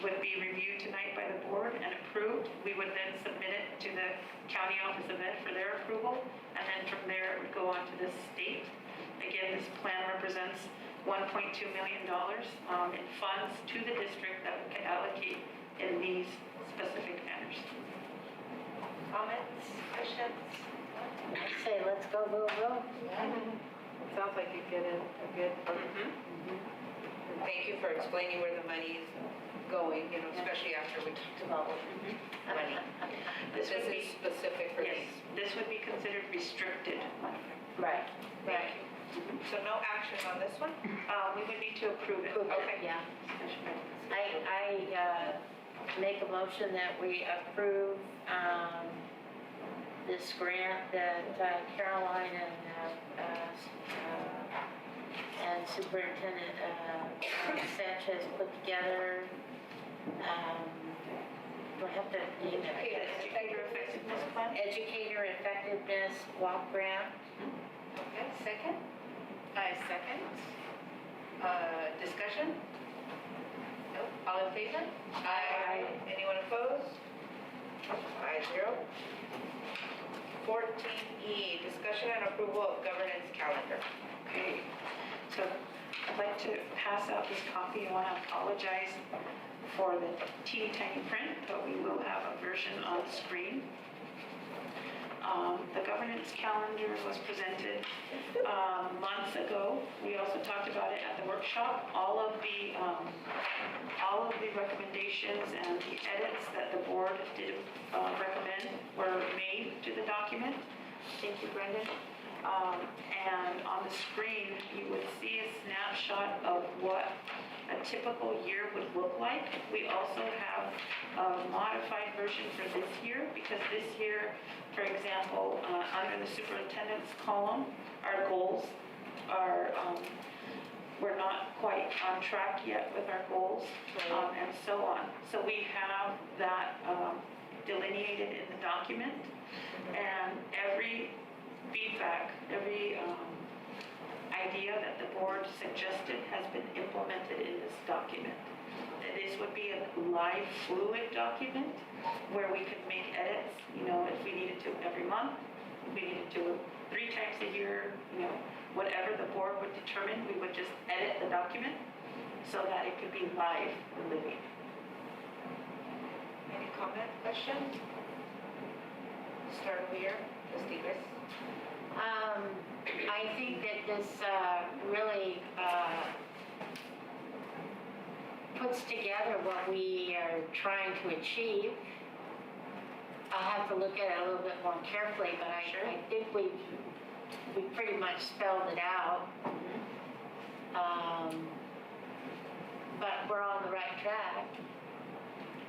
would be reviewed tonight by the board and approved. We would then submit it to the County Office of Ed for their approval, and then from there it would go on to the state. Again, this plan represents $1.2 million in funds to the district that we can allocate in these specific manners. Comments, questions? I say, let's go, go, go. Sounds like a good. Thank you for explaining where the money is going, especially after we talked about money. This is specific for Yes, this would be considered restricted money. Right. Thank you. So no action on this one? We would need to approve it. Okay. Yeah. I make a motion that we approve this grant that Caroline and Superintendent Sanchez put together. Do I have to name it? Educator Effectiveness Plan? Educator Effectiveness Block Grant. Okay, second? I second. Discussion? No? All in favor? Aye. Anyone opposed? 5-0. 5-0. 14E, discussion and approval of governance calendar. Okay, so I'd like to pass out this copy. I want to apologize for the teeny tiny print, but we will have a version on the screen. The governance calendar was presented months ago. We also talked about it at the workshop. All of the recommendations and the edits that the board did recommend were made to the document. Thank you, Brendan. And on the screen, you would see a snapshot of what a typical year would look like. We also have a modified version for this year, because this year, for example, under the superintendent's column, our goals are, we're not quite on track yet with our goals, and so on. So we have that delineated in the document, and every feedback, every idea that the board suggested has been implemented in this document. This would be a live, fluid document where we could make edits, if we needed to every month, if we needed to 3 times a year, whatever the board would determine, we would just edit the document so that it could be live and living. Any comment, question? Start over here, Trustee Chris. I think that this really puts together what we are trying to achieve. I'll have to look at it a little bit more carefully, but I think we pretty much spelled it out. But we're on the right track.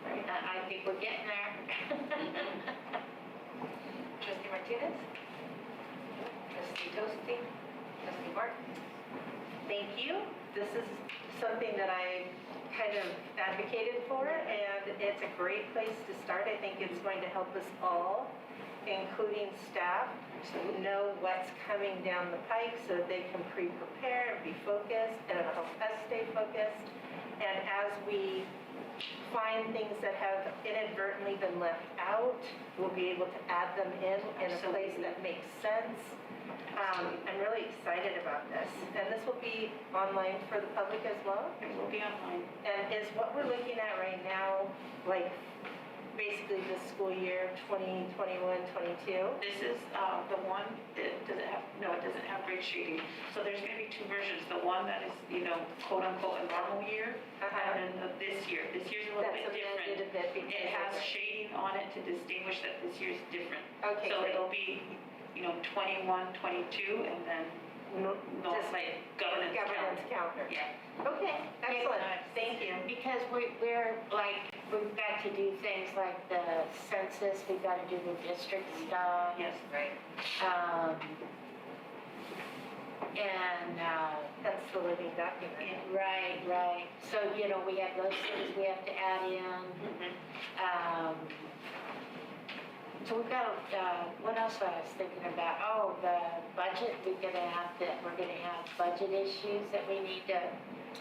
I think we're getting there. Trustee Martinez? Trustee Tosti? Trustee Martin? Thank you. This is something that I kind of advocated for, and it's a great place to start. I think it's going to help us all, including staff, to know what's coming down the pike so that they can pre-prepare and be focused, and it'll help us stay focused. And as we find things that have inadvertently been left out, we'll be able to add them in a place that makes sense. I'm really excited about this. And this will be online for the public as well? It will be online. And is what we're looking at right now, like basically this school year, 2021, 22? This is the one that doesn't have, no, it doesn't have grade shading. So there's going to be 2 versions. The one that is, quote unquote, a normal year, and then this year. This year's a little bit different. It has shading on it to distinguish that this year's different. Okay, so great. it'll be, 21, 22, and then Just like governance calendar. Yeah. Okay, excellent. Thank you. Because we're like, we've got to do things like the census, we've got to do the district stuff. Yes, right. And that's the living document. Right. So, we have those things we have to add in. So we've got, what else I was thinking about? Oh, the budget, we're gonna have budget issues that we need to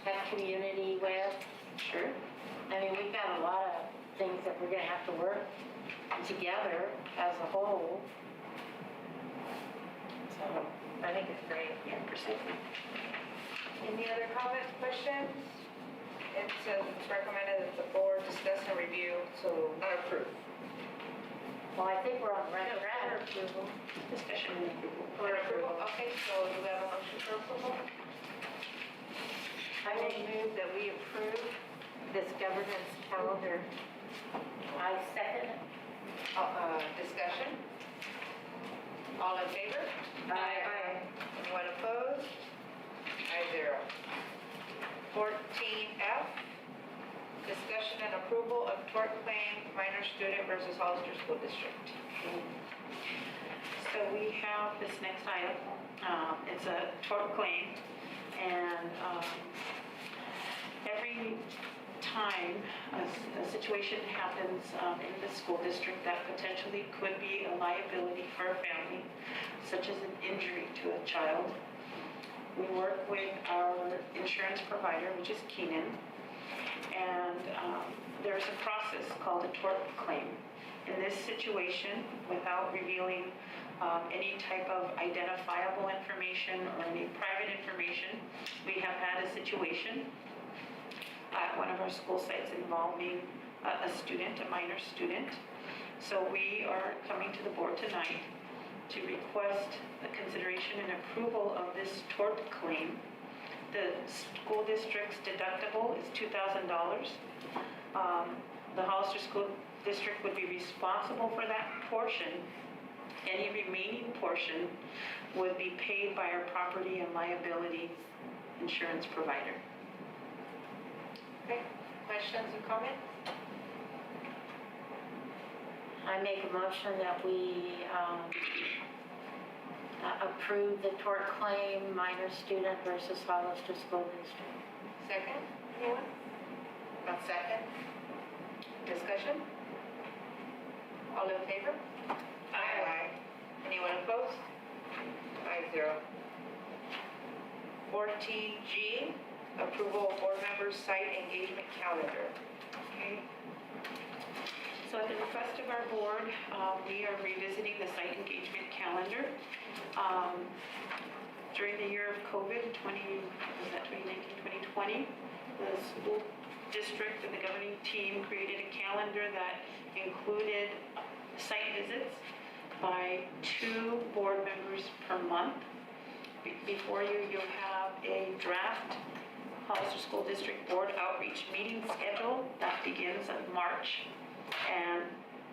have community with. Sure. I mean, we've got a lot of things that we're gonna have to work together as a whole. So, I think it's great. Yeah, precisely. Any other comments, questions? It says it's recommended that the board discuss and review, so not approve. Well, I think we're on the right track. Discussion and approval. For approval, okay, so do we have a motion for approval? I will move that we approve this governance calendar. I second it. Discussion? All in favor? Aye. Anyone opposed? 5-0. 14F, discussion and approval of tort claim minor student versus Hollister School District. So we have this next item. It's a tort claim, and every time a situation happens in the school district that potentially could be a liability for a family, such as an injury to a child, we work with our insurance provider, which is Keenan, and there's a process called a tort claim. In this situation, without revealing any type of identifiable information or any private information, we have had a situation at one of our school sites involving a student, a minor student. So we are coming to the board tonight to request a consideration and approval of this tort claim. The school district's deductible is $2,000. The Hollister School District would be responsible for that portion. Any remaining portion would be paid by our property and liability insurance provider. Okay, questions or comments? I make a motion that we approve the tort claim, minor student versus Hollister School District. Second, anyone? About second? Discussion? All in favor? Aye. Anyone opposed? 5-0. 14G, approval of board members' site engagement calendar. Okay. So at the request of our board, we are revisiting the site engagement calendar. During the year of COVID, 2019-2020, the school district and the governing team created a calendar that included site visits by 2 board members per month. Before you, you'll have a draft Hollister School District Board outreach meeting schedule that begins in March. And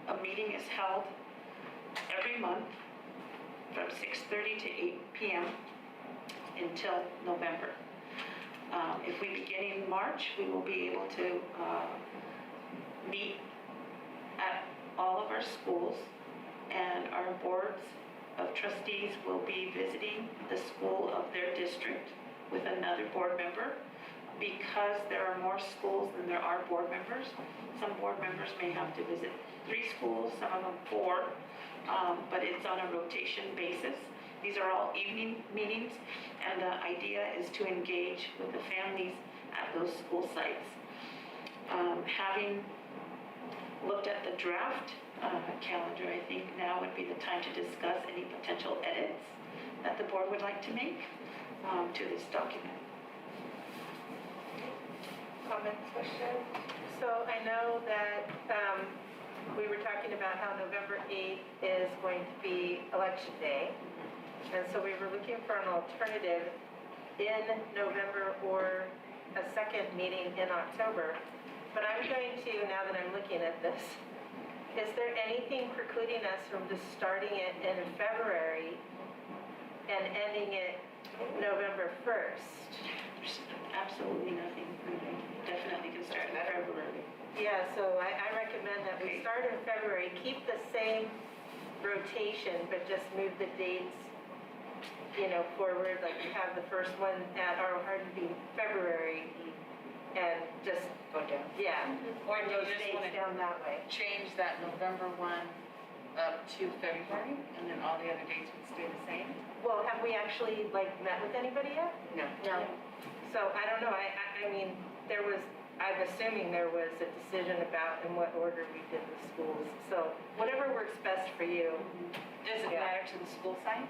a meeting is held every month from 6:30 to 8 p.m. until November. If we begin in March, we will be able to meet at all of our schools, and our boards of trustees will be visiting the school of their district with another board member. Because there are more schools than there are board members, some board members may have to visit 3 schools, some of them 4, but it's on a rotation basis. These are all evening meetings, and the idea is to engage with the families at those school sites. Having looked at the draft calendar, I think now would be the time to discuss any potential edits that the board would like to make to this document. Comments, questions? So I know that we were talking about how November 8th is going to be Election Day. And so we were looking for an alternative in November or a second meeting in October. But I'm going to, now that I'm looking at this, is there anything precluding us from just starting it in February and ending it November 1st? There's absolutely nothing. We definitely can start in February. Yeah, so I recommend that we start in February, keep the same rotation, but just move the dates, forward, like we have the first one at Arnold Hardin being February, and just Go down. Yeah. Or do those you just dates want down that way. to change that November 1 up to February, and then all the other dates would stay the same? Well, have we actually met with anybody yet? No. No. So I don't know, I mean, I'm assuming there was a decision about in what order we did the schools. So whatever works best for you. Does it matter to the school sites?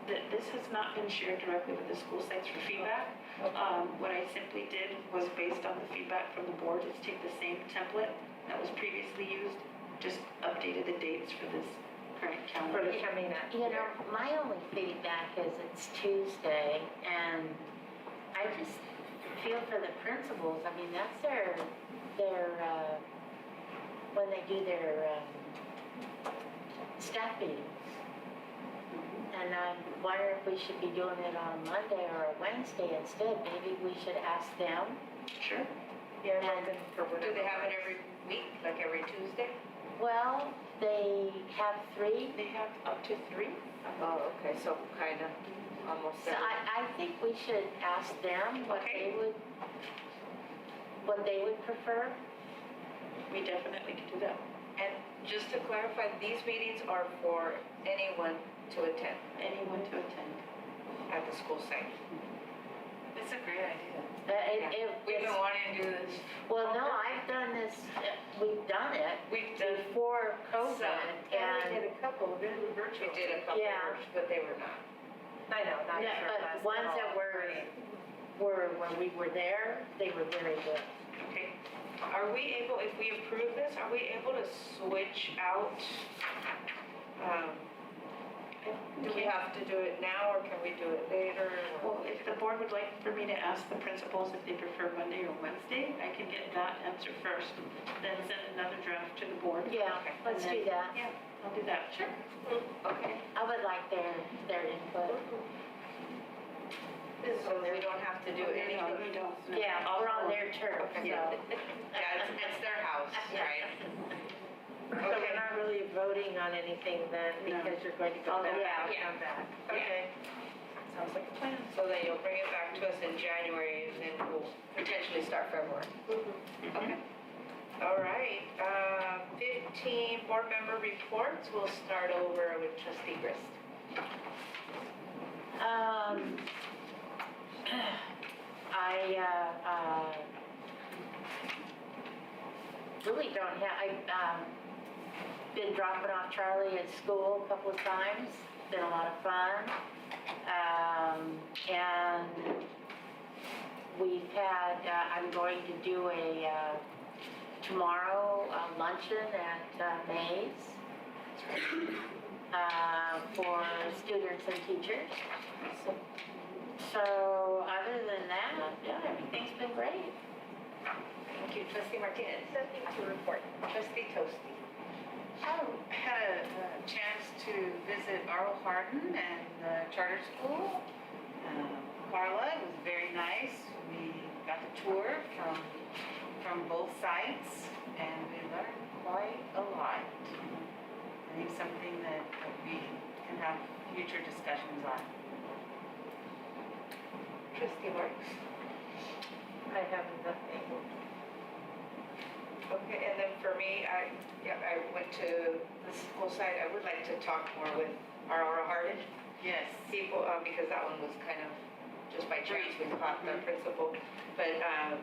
This has not been shared directly with the school sites for feedback. What I simply did was based on the feedback from the board, is take the same template that was previously used, just updated the dates for this current calendar. For the coming up. My only feedback is it's Tuesday, and I just feel for the principals. I mean, that's their when they do their staff meetings. And I wonder if we should be doing it on a Monday or a Wednesday instead. Maybe we should ask them. Sure. Yeah, Do they have it every week, like every Tuesday? Well, they have 3. They have up to 3. Oh, okay, so kind of almost So every. I think we should ask them what Okay. they would prefer. We definitely can do that. And just to clarify, these meetings are for anyone to attend Anyone to attend. at the school site. It's a great idea. We've been It's- wanting to do this. Well, no, I've done this, we've done it We've done, before COVID, And we and, did a couple, we did virtual. We did a couple, Yeah. but they were not. I know, not yeah, sure. but ones that were, when we were there, they were very good. Okay. Are we able, if we approve this, are we able to switch out? Do we have to do it now or can we do it later? Well, if the board would like for me to ask the principals if they prefer Monday or Wednesday, I can get that answer first, then send another draft to the board. Yeah, let's do that. Yeah, I'll do that. Sure. Okay. I would like their input. So we don't have to do anything? No, we don't. No. Yeah, we're on their turf, so. Okay. Yeah, it's their house, right? So we're not really voting on anything then, because you're going to go Oh, back yeah. and come back. Okay. Sounds like a plan. So then you'll bring it back to us in January and then we'll potentially start February. Okay. All right, 15 board member reports. We'll start over with trustee Grist. I really don't have, I've been dropping off Charlie at school a couple of times. Been a lot of fun. And we've had, I'm going to do tomorrow luncheon at Mays for students and teachers. So other than that, yeah, everything's been great. Thank you, trustee Martinez. Nothing to report. Trustee Toasty. I had a chance to visit Arlo Hardin and the charter school. Carla, it was very nice. We got the tour from both sites and we learned quite a lot. I think something that we can have future discussions on. Trustee Marks. I have nothing. Okay, and then for me, I went to the school site. I would like to talk more with Aurora Hardin Yes. people, because that one was kind of just by chance we caught the principal. But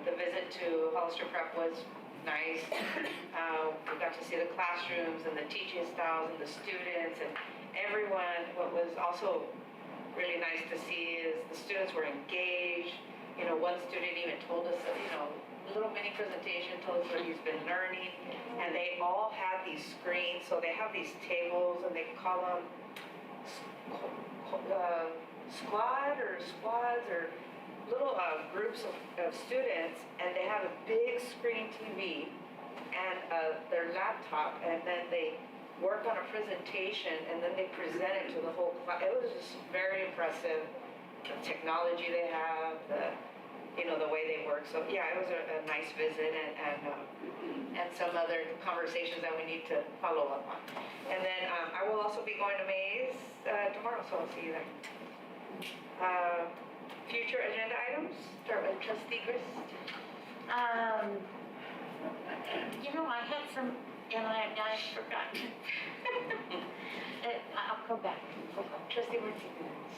the visit to Hollister Prep was nice. We got to see the classrooms and the teaching styles and the students and everyone. What was also really nice to see is the students were engaged. You know, one student even told us, a little mini presentation, told us what he's been learning. And they all had these screens, so they have these tables and they call them squads or little groups of students, and they have a big screen TV and their laptop, and then they work on a presentation and then they present it to the whole class. It was just very impressive, the technology they have, the way they work. So yeah, it was a nice visit and some other conversations that we need to follow up on. And then I will also be going to Mays tomorrow, so I'll see you there. Future agenda items, start with trustee Grist. I had some, and I've forgotten. I'll come back. Trustee Martinez.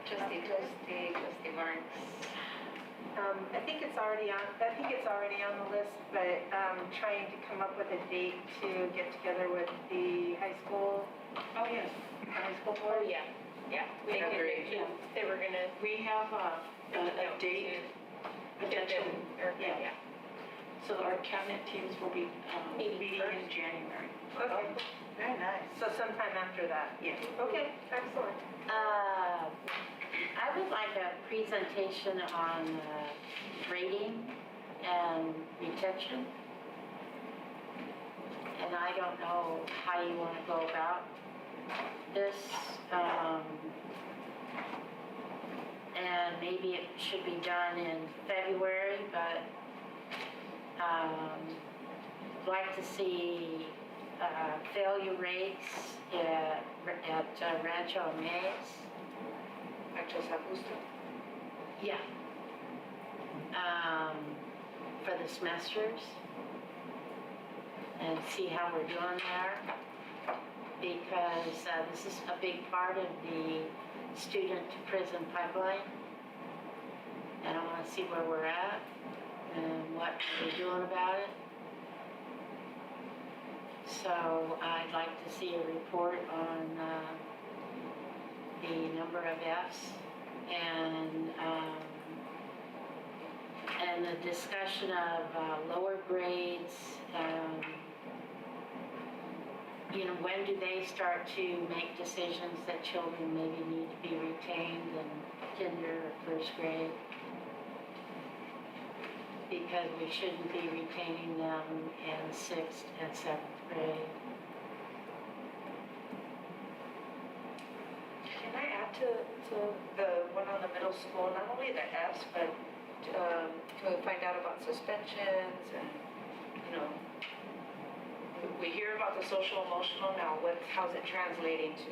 Trustee Toasty, trustee Marks. I think it's already on the list, but trying to come up with a date to get together with the high school. Oh, yes. High school board. Oh, yeah. We agree. They were gonna. We have a date, potential, yeah. So our cabinet teams will be meeting in January. Okay, Very nice. so sometime after that. Yeah. Okay, excellent. I would like a presentation on grading and retention. And I don't know how you want to go about this. And maybe it should be done in February, but like to see failure rates at Rancho Mays. Rancho San Justo. Yeah. For the semesters. And see how we're doing there. Because this is a big part of the student to prison pipeline. And I want to see where we're at and what we're doing about it. so I'd like to see a report on the number of Fs and the discussion of lower grades. When do they start to make decisions that children maybe need to be retained in kinder or first grade? Because we shouldn't be retaining them in 6th and 7th grade. Can I add to the one on the middle school, not only the Fs, but can we find out about suspensions and, we hear about the social emotional now, how's it translating to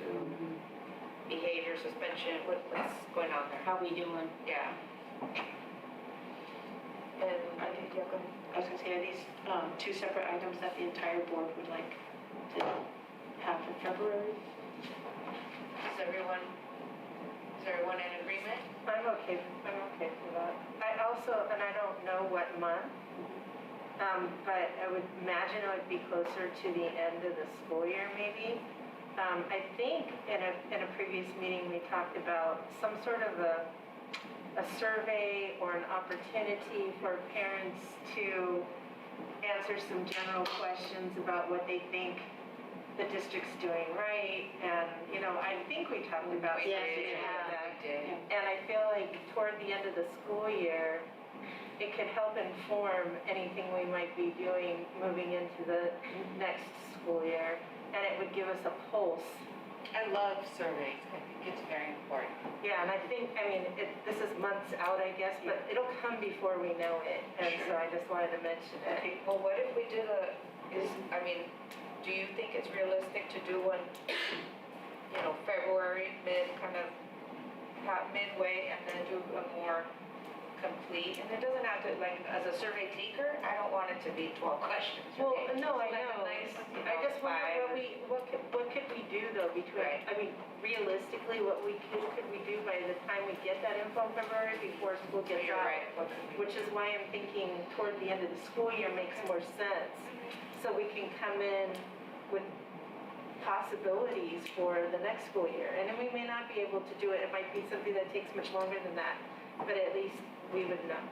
behavior, suspension, what's going on there? How we doing? Yeah. And I think, yeah, go ahead. I was gonna say, are these two separate items that the entire board would like to have for February? Is everyone in agreement? I'm okay for that. I also, and I don't know what month, but I would imagine it would be closer to the end of the school year maybe. I think in a previous meeting, we talked about some sort of a survey or an opportunity for parents to answer some general questions about what they think the district's doing right. And, I think we talked about something like that. And I feel like toward the end of the school year, it could help inform anything we might be doing moving into the next school year. And it would give us a pulse. I love surveys. I think it's very important. Yeah, and I think, this is months out, I guess, but it'll come before we know it. And so I just wanted to mention it. Okay, well, what if we did do you think it's realistic to do one, February, midway, and then do a more complete? And it doesn't have to, as a survey taker, I don't want it to be 12 questions. Well, right? no, I Like a know. nice, I just wonder what could we do though between, realistically, what could we do by the time we get that info in February before school gets You're out? right. Which is why I'm thinking toward the end of the school year makes more sense. So we can come in with possibilities for the next school year. And then we may not be able to do it. It might be something that takes much longer than that, but at least we would know.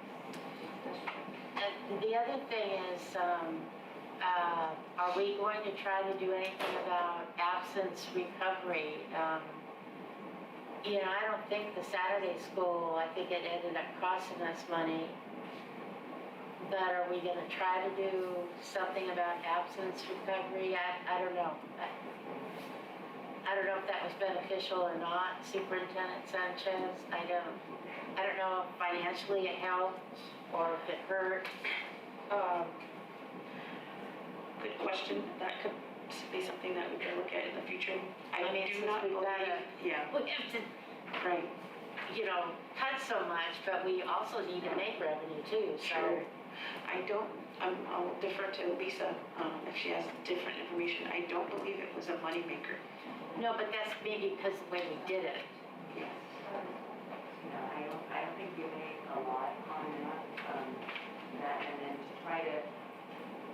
And the other thing is, are we going to try to do anything about absence recovery? I don't think the Saturday school, I think it ended up costing us money. But are we gonna try to do something about absence recovery? I don't know. I don't know if that was beneficial or not, Superintendent Sanchez. I don't know if financially it helped or if it hurt. Good question. That could be something that we could look at in the future. I mean, do since not we've got believe, yeah, we have to, right. cut so much, but we also need to make revenue too, so. Sure. I'll defer to Lisa, if she has different information. I don't believe it was a moneymaker. No, but that's maybe because the way we did it. Yes. I don't think you made a lot on that, and then to try to,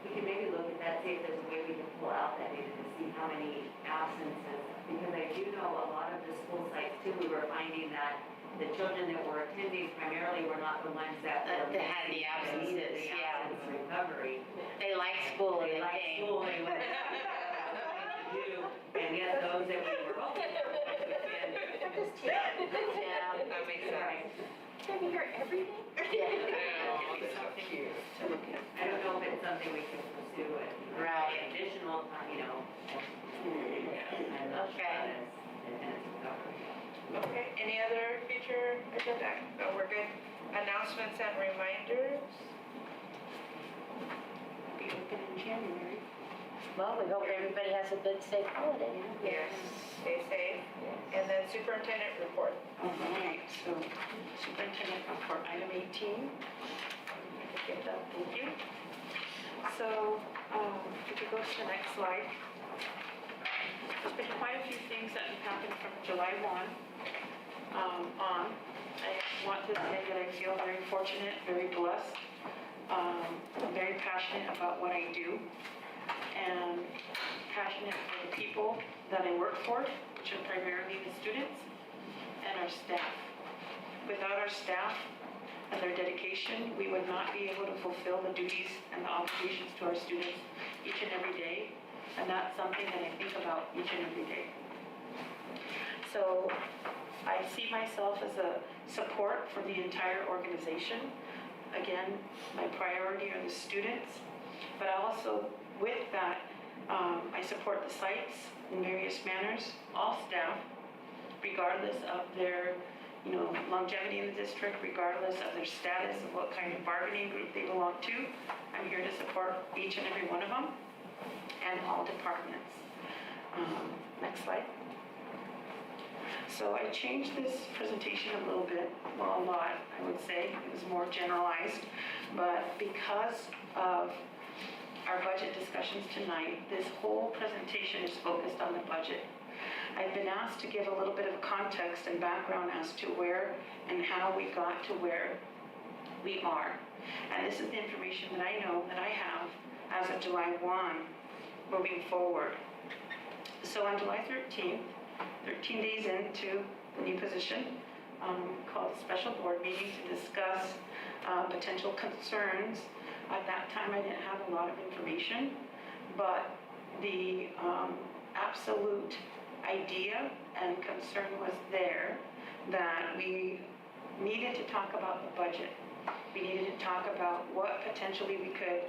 we can maybe look at that, see if there's a way we can pull out that data to see how many absences, because I do know a lot of the school sites too, we were finding that the children that were attending primarily were not the ones that That had the absences, yeah. absence recovery. They like school and They they like came. school, they went to do, and yet those that we were hoping were going to attend. Yeah. That makes sense. Can we hear everything? Yeah. It's so cute. I don't know if it's something we can pursue it. Right. Additional, Okay. Okay, any other future agenda? No, we're good. Announcements and reminders? Be open in January. Well, we hope everybody has a good, safe holiday. Yes, stay safe. And then superintendent report. All right, so superintendent report, item 18. Get that, thank you. So, if you go to the next slide. There's been quite a few things that have happened from July 1 on. I want to say that I feel very fortunate, very blessed. I'm very passionate about what I do. And that I work for, which are primarily the students, and our staff. Without our staff and their dedication, we would not be able to fulfill the duties and the obligations to our students each and every day. And that's something that I think about each and every day. So I see myself as a support for the entire organization. Again, my priority are the students, but also with that, I support the sites in various manners, all staff, regardless of their longevity in the district, regardless of their status, of what kind of bargaining group they belong to. I'm here to support each and every one of them and all departments. Next slide. So I changed this presentation a little bit, well, a lot, I would say. It was more generalized, but because of our budget discussions tonight, this whole presentation is focused on the budget. I've been asked to give a little bit of context and background as to where and how we got to where we are. And this is the information that I know that I have as of July 1, moving forward. So on July 13th, 13 days into the new position, called a special board meeting to discuss potential concerns. At that time, I didn't have a lot of information, but the absolute idea and concern was there that we needed to talk about the budget. We needed to talk about what potentially we could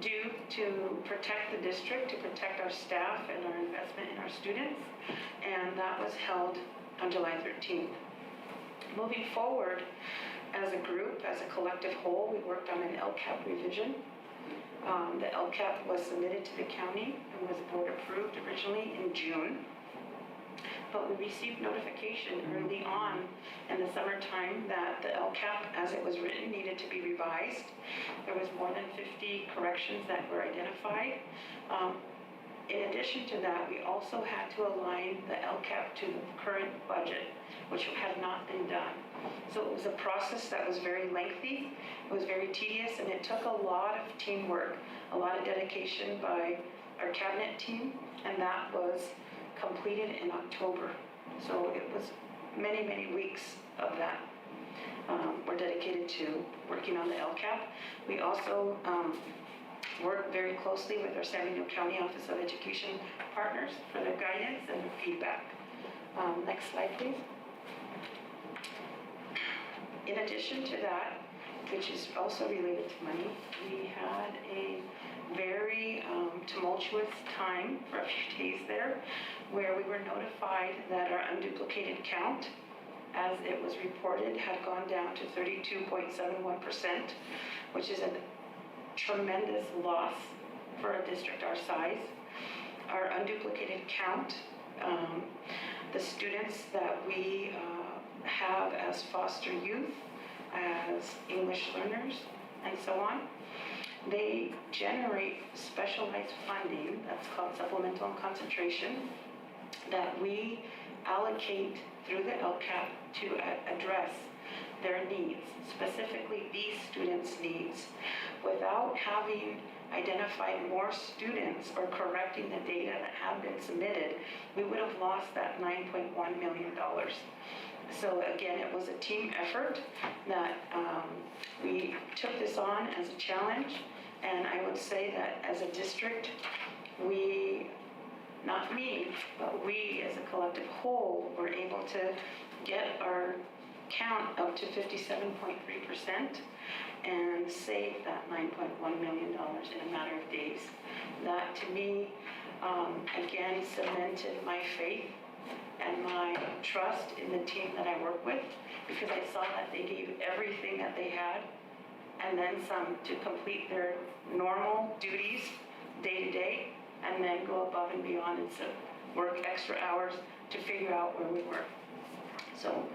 do to protect the district, to protect our staff and our investment in our students, and that was held on July 13th. Moving forward, as a group, as a collective whole, we worked on an LCAP revision. The LCAP was submitted to the county and was board approved originally in June. But we received notification early on in the summertime that the LCAP, as it was written, needed to be revised. There was more than 50 corrections that were identified. In addition to that, we also had to align the LCAP to the current budget, which had not been done. So it was a process that was very lengthy, it was very tedious, and it took a lot of teamwork, a lot of dedication by our cabinet team, and that was completed in October. So it was many, many weeks of that were dedicated to working on the LCAP. We also worked very closely with our San Bernardino County Office of Education partners for their guidance and their feedback. Next slide, please. In addition to that, which is also related to money, we had a very tumultuous time for a few days there, where we were notified that our unduplicated count, as it was reported, had gone down to 32.71%, which is a tremendous loss for a district our size. Our unduplicated count, the students that we have as foster youth, as English learners, and so on, they generate specialized funding that's called supplemental and concentration that we allocate through the LCAP to address their needs, specifically these students' needs, without having identified more students or correcting the data that have been submitted, we would have lost that $9.1 million. So again, it was a team effort that we took this on as a challenge, and I would say that as a district, we, not me, but we as a collective whole were able to get our count up to 57.3% and save that $9.1 million in a matter of days. That to me, again, cemented my faith and my trust in the team that I work with, because I saw that they gave everything that they had and then some to complete their normal duties day to day, and then go above and beyond and so work extra hours to figure out where we were. So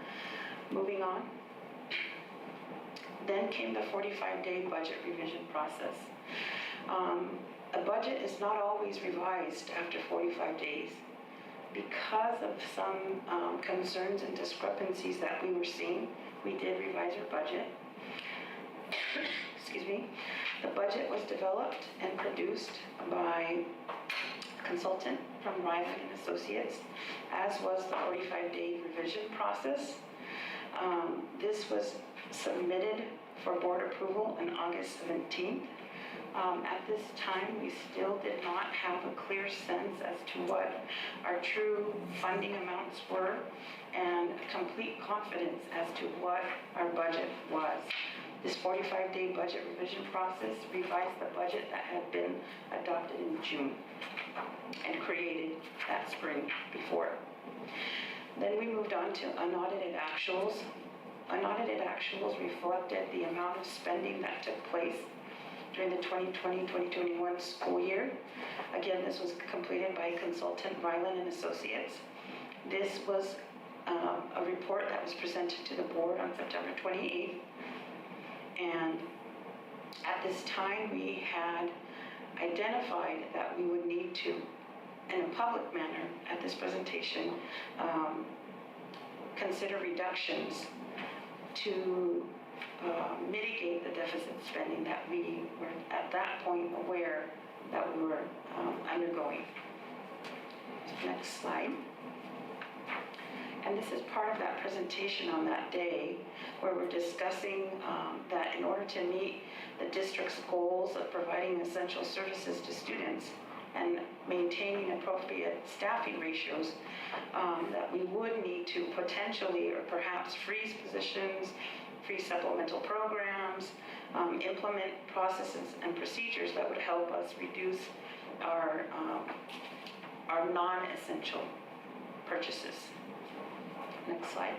moving on. Then came the 45-day budget revision process. A budget is not always revised after 45 days. Because of some concerns and discrepancies that we were seeing, we did revise our budget. Excuse me. The budget was developed and produced by consultant from Ryland and Associates, as was the 45-day revision process. This was submitted for board approval on August 17th. At this time, we still did not have a clear sense as to what our true funding amounts were and complete confidence as to what our budget was. This 45-day budget revision process revised the budget that had been adopted in June and created that spring before. Then we moved on to unaudited actuals. Unaudited actuals reflected the amount of spending that took place during the 2020-2021 school year. Again, this was completed by consultant Ryland and Associates. This was a report that was presented to the board on September 28th. And at this time, we had identified that we would need to, in a public manner at this presentation, consider reductions to mitigate the deficit spending that we were at that point aware that we were undergoing. Next slide. And this is part of that presentation on that day where we're discussing that in order to meet the district's goals of providing essential services to students and maintaining appropriate staffing ratios, that we would need to potentially or perhaps freeze positions, freeze supplemental programs, implement processes and procedures that would help us reduce our non-essential purchases. Next slide.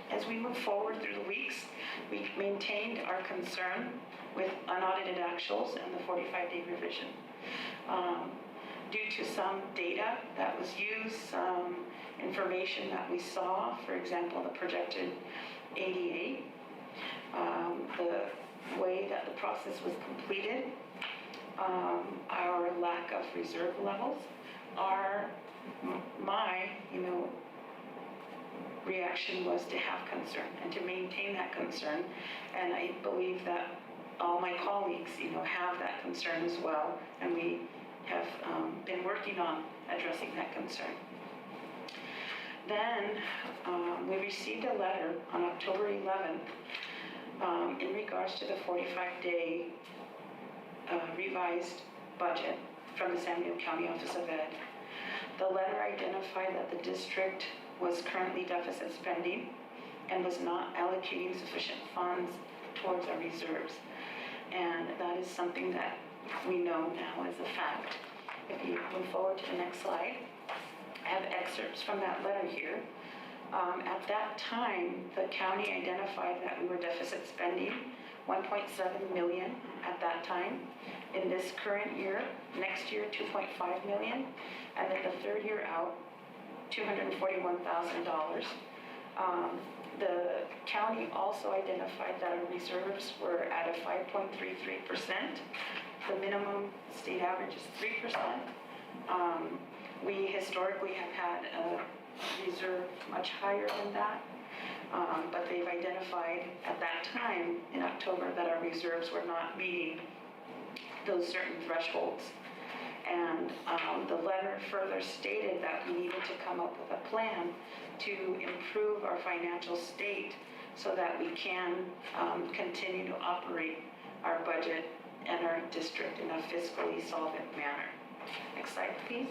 As we move forward through the weeks, we maintained our concern with unaudited actuals and the 45-day revision. Due to some data that was used, some information that we saw, for example, the projected ADA, the way that the process was completed, our lack of reserve levels, my reaction was to have concern and to maintain that concern. And I believe that all my colleagues, have that concern as well. And we have been working on addressing that concern. Then we received a letter on October 11th in regards to the 45-day revised budget from the San Diego County Office of Ed. The letter identified that the district was currently deficit spending and was not allocating sufficient funds towards our reserves. And that is something that we know now as a fact. If you move forward to the next slide, I have excerpts from that letter here. At that time, the county identified that we were deficit spending $1.7 million at that time. In this current year, next year, $2.5 million, and then the third year out, $241,000. The county also identified that our reserves were at a 5.33%. The minimum state average is 3%. We historically have had a reserve much higher than that, but they've identified at that time in October that our reserves were not meeting those certain thresholds. And the letter further stated that we needed to come up with a plan to improve our financial state so that we can continue to operate our budget and our district in a fiscally solvent manner. Next slide, please.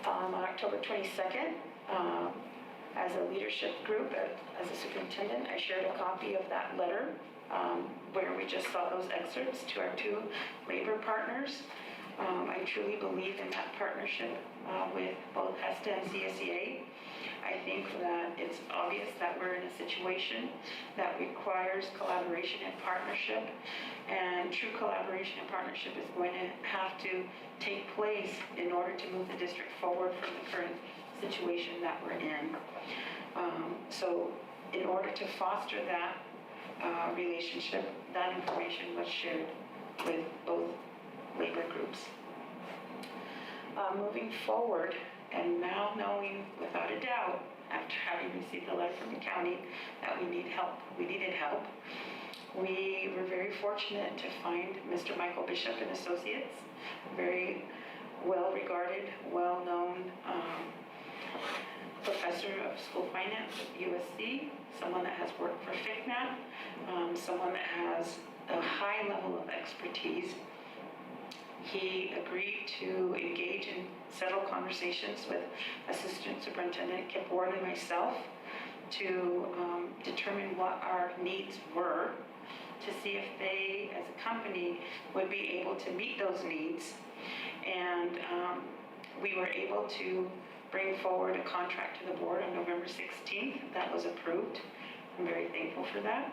On October 22nd, as a leadership group, as a superintendent, I shared a copy of that letter where we just saw those excerpts to our two labor partners. I truly believe in that partnership with both HESTA and CSEA. I think that it's obvious that we're in a situation that requires collaboration and partnership, and true collaboration and partnership is going to have to take place in order to move the district forward from the current situation that we're in. So in order to foster that relationship, that information was shared with both labor groups. Moving forward, and now knowing without a doubt, after having received a letter from the county, that we needed help, we were very fortunate to find Mr. Michael Bishop and Associates, very well-regarded, well-known professor of school finance at USC, someone that has worked for FICMAT, someone that has a high level of expertise. He agreed to engage in several conversations with Assistant Superintendent Kip Ward and myself to determine what our needs were, to see if they, as a company, would be able to meet those needs. And we were able to bring forward a contract to the board on November 16th. That was approved. I'm very thankful for that.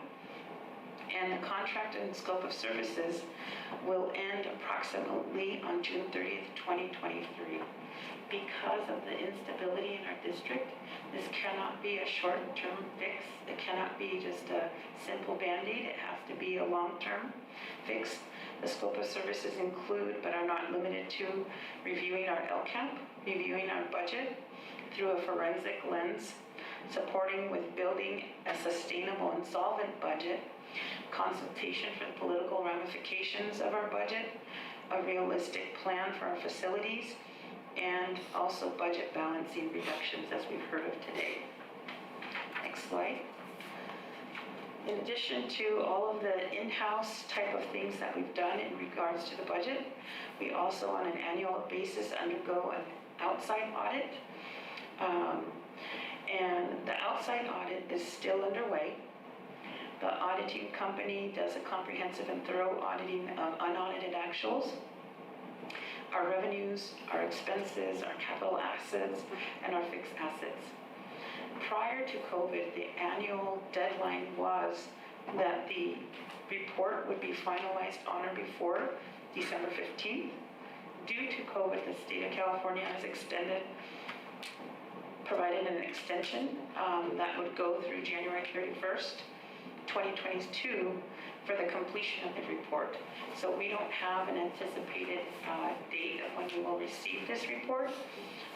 And the contract and scope of services will end approximately on June 30th, 2023. Because of the instability in our district, this cannot be a short-term fix. It cannot be just a simple Band-Aid. It has to be a long-term fix. The scope of services include, but are not limited to, reviewing our LCAP, reviewing our budget through a forensic lens, supporting with building a sustainable and solvent budget, consultation for the political ramifications of our budget, a realistic plan for our facilities, and also budget balancing reductions, as we've heard of today. Next slide. In addition to all of the in-house type of things that we've done in regards to the budget, we also on an annual basis undergo an outside audit. And the outside audit is still underway. The auditing company does a comprehensive and thorough auditing of unaudited actuals, our revenues, our expenses, our capital assets, and our fixed assets. Prior to COVID, the annual deadline was that the report would be finalized on or before December 15th. Due to COVID, the state of California has provided an extension that would go through January 31st, 2022 for the completion of the report. So we don't have an anticipated date of when we will receive this report,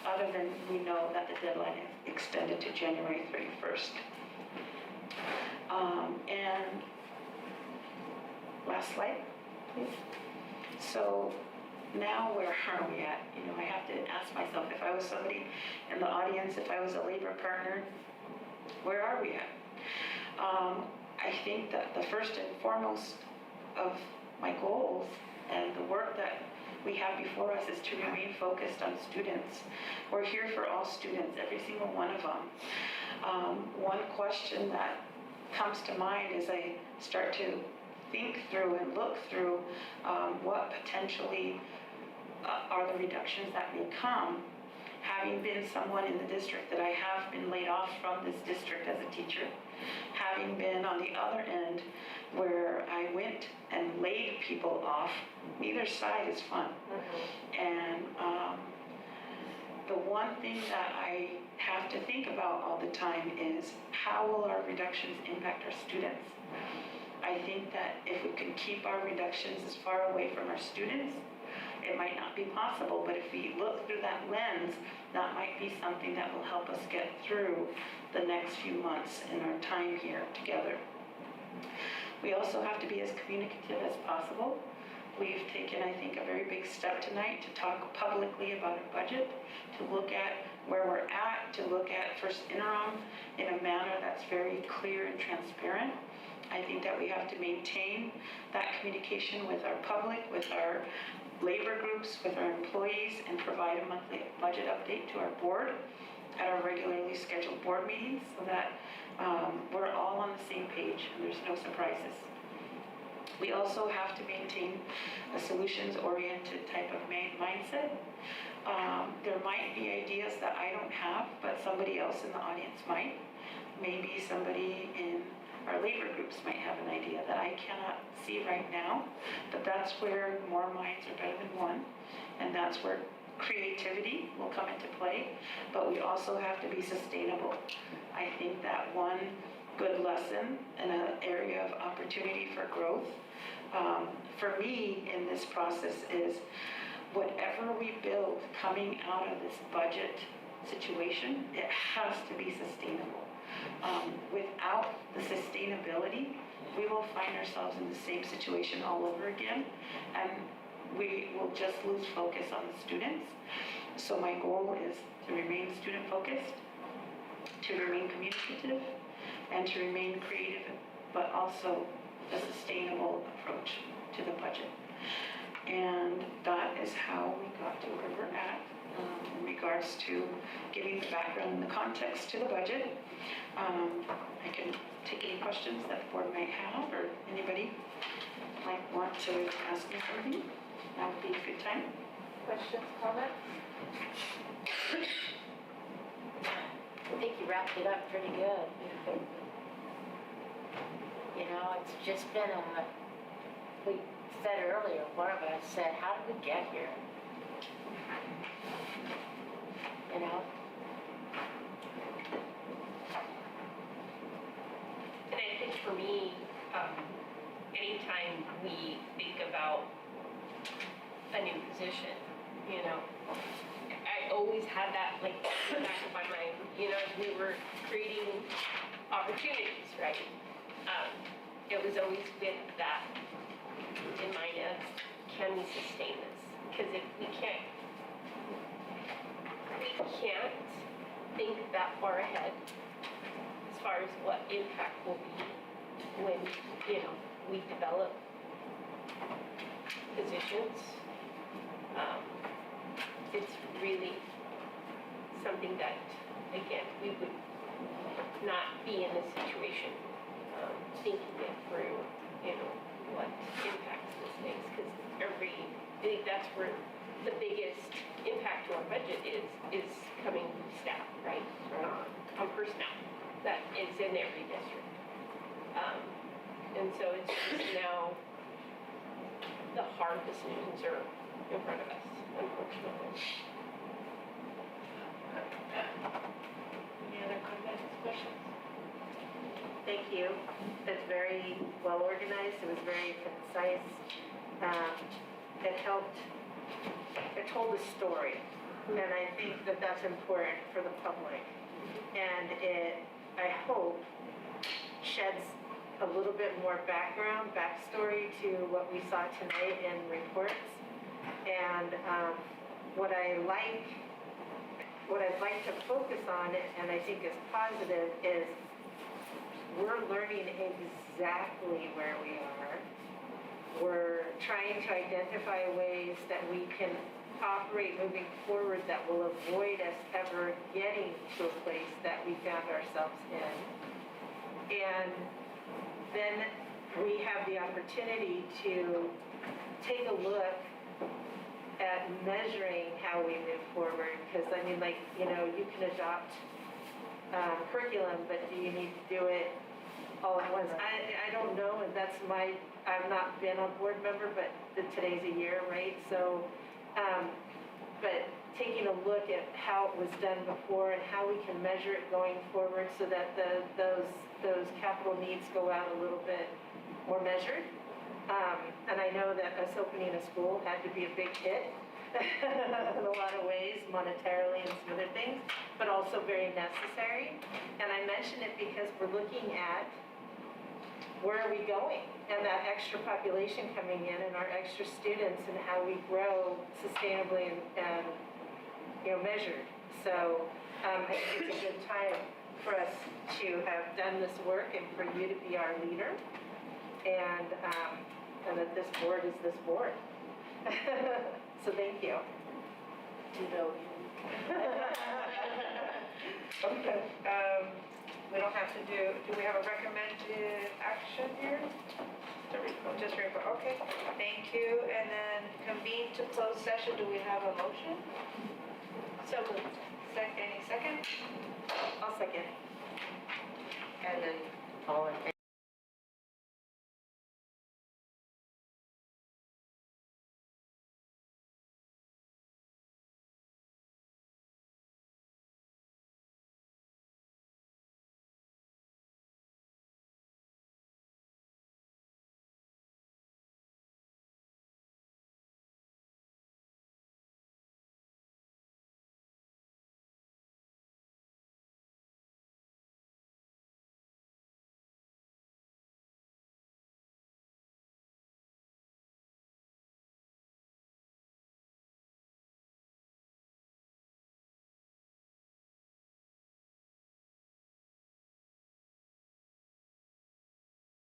other than we know that the deadline is extended to January 31st. And last slide, please. So now where are we at? You know, I have to ask myself, if I was somebody in the audience, if I was a labor partner, where are we at? I think that the first and foremost of my goals and the work that we have before us is to remain focused on students. We're here for all students, every single one of them. One question that comes to mind as I start to think through and look through what potentially are the reductions that may come. Having been someone in the district that I have been laid off from this district as a teacher, having been on the other end where I went and laid people off, neither side is fun. And the one thing that I have to think about all the time is how will our reductions impact our students? I think that if we can keep our reductions as far away from our students, it might not be possible, but if we look through that lens, that might be something that will help us get through the next few months in our time here together. We also have to be as communicative as possible. We've taken, I think, a very big step tonight to talk publicly about our budget, to look at where we're at, to look at first interim in a manner that's very clear and transparent. I think that we have to maintain that communication with our public, with our labor groups, with our employees, and provide a monthly budget update to our board at our regularly scheduled board meetings so that we're all on the same page and there's no surprises. We also have to maintain a solutions-oriented type of mindset. There might be ideas that I don't have, but somebody else in the audience might. Maybe somebody in our labor groups might have an idea that I cannot see right now, but that's where more minds are better than one, and that's where creativity will come into play, but we also have to be sustainable. I think that one good lesson and an area of opportunity for growth for me in this process is whatever we build coming out of this budget situation, it has to be sustainable. Without the sustainability, we will find ourselves in the same situation all over again, and we will just lose focus on the students. So my goal is to remain student-focused, to remain communicative, and to remain creative, but also a sustainable approach to the budget. And that is how we got to where we're at in regards to giving the background and the context to the budget. I can take any questions that the board might have, or anybody might want to ask me something. That would be a good time. Questions, comments? I think you wrapped it up pretty good. You know, it's just been we said earlier, one of us said, how did we get here? You know? And I think for me, anytime we think about a new position, you know, I always had that like in the back of my mind, you know, as we were creating opportunities, right? It was always with that in mind as, can we sustain this? Because if we can't think that far ahead as far as what impact will be when, you know, we develop positions. It's really something that, again, we would not be in this situation thinking it through, you know, what impacts this makes, because I think that's where the biggest impact to our budget is coming from staff, right? On personnel that is in every district. And so it's just now the hard decisions are in front of us, unfortunately. Any other comments, questions? Thank you. It's very well organized. It was very concise. It helped, it told a story. And I think that that's important for the public. And it, I hope, sheds a little bit more backstory to what we saw tonight in reports. And what I'd like to focus on, and I think is positive, is we're learning exactly where we are. We're trying to identify ways that we can operate moving forward that will avoid us ever getting to a place that we found ourselves in. And then we have the opportunity to take a look at measuring how we move forward. Because I mean, like, you know, you can adopt curriculum, but do you need to do it all at once? I don't know, and that's I've not been a board member, but today's a year, right? So, but taking a look at how it was done before and how we can measure it going forward so that those capital needs go out a little bit more measured. And I know that us opening a school had to be a big hit in a lot of ways, monetarily and some other things, but also very necessary. And I mention it because we're looking at where are we going, and that extra population coming in, and our extra students, and how we grow sustainably and you know, measured. So I think it's a good time for us to have done this work and for you to be our leader, and that this board is this board. So thank you. Okay. We don't have to do we have a recommended action here? Just report, okay, thank you. And then convene to close session, do we have a motion? So moved. Any second? I'll second. And then all in favor?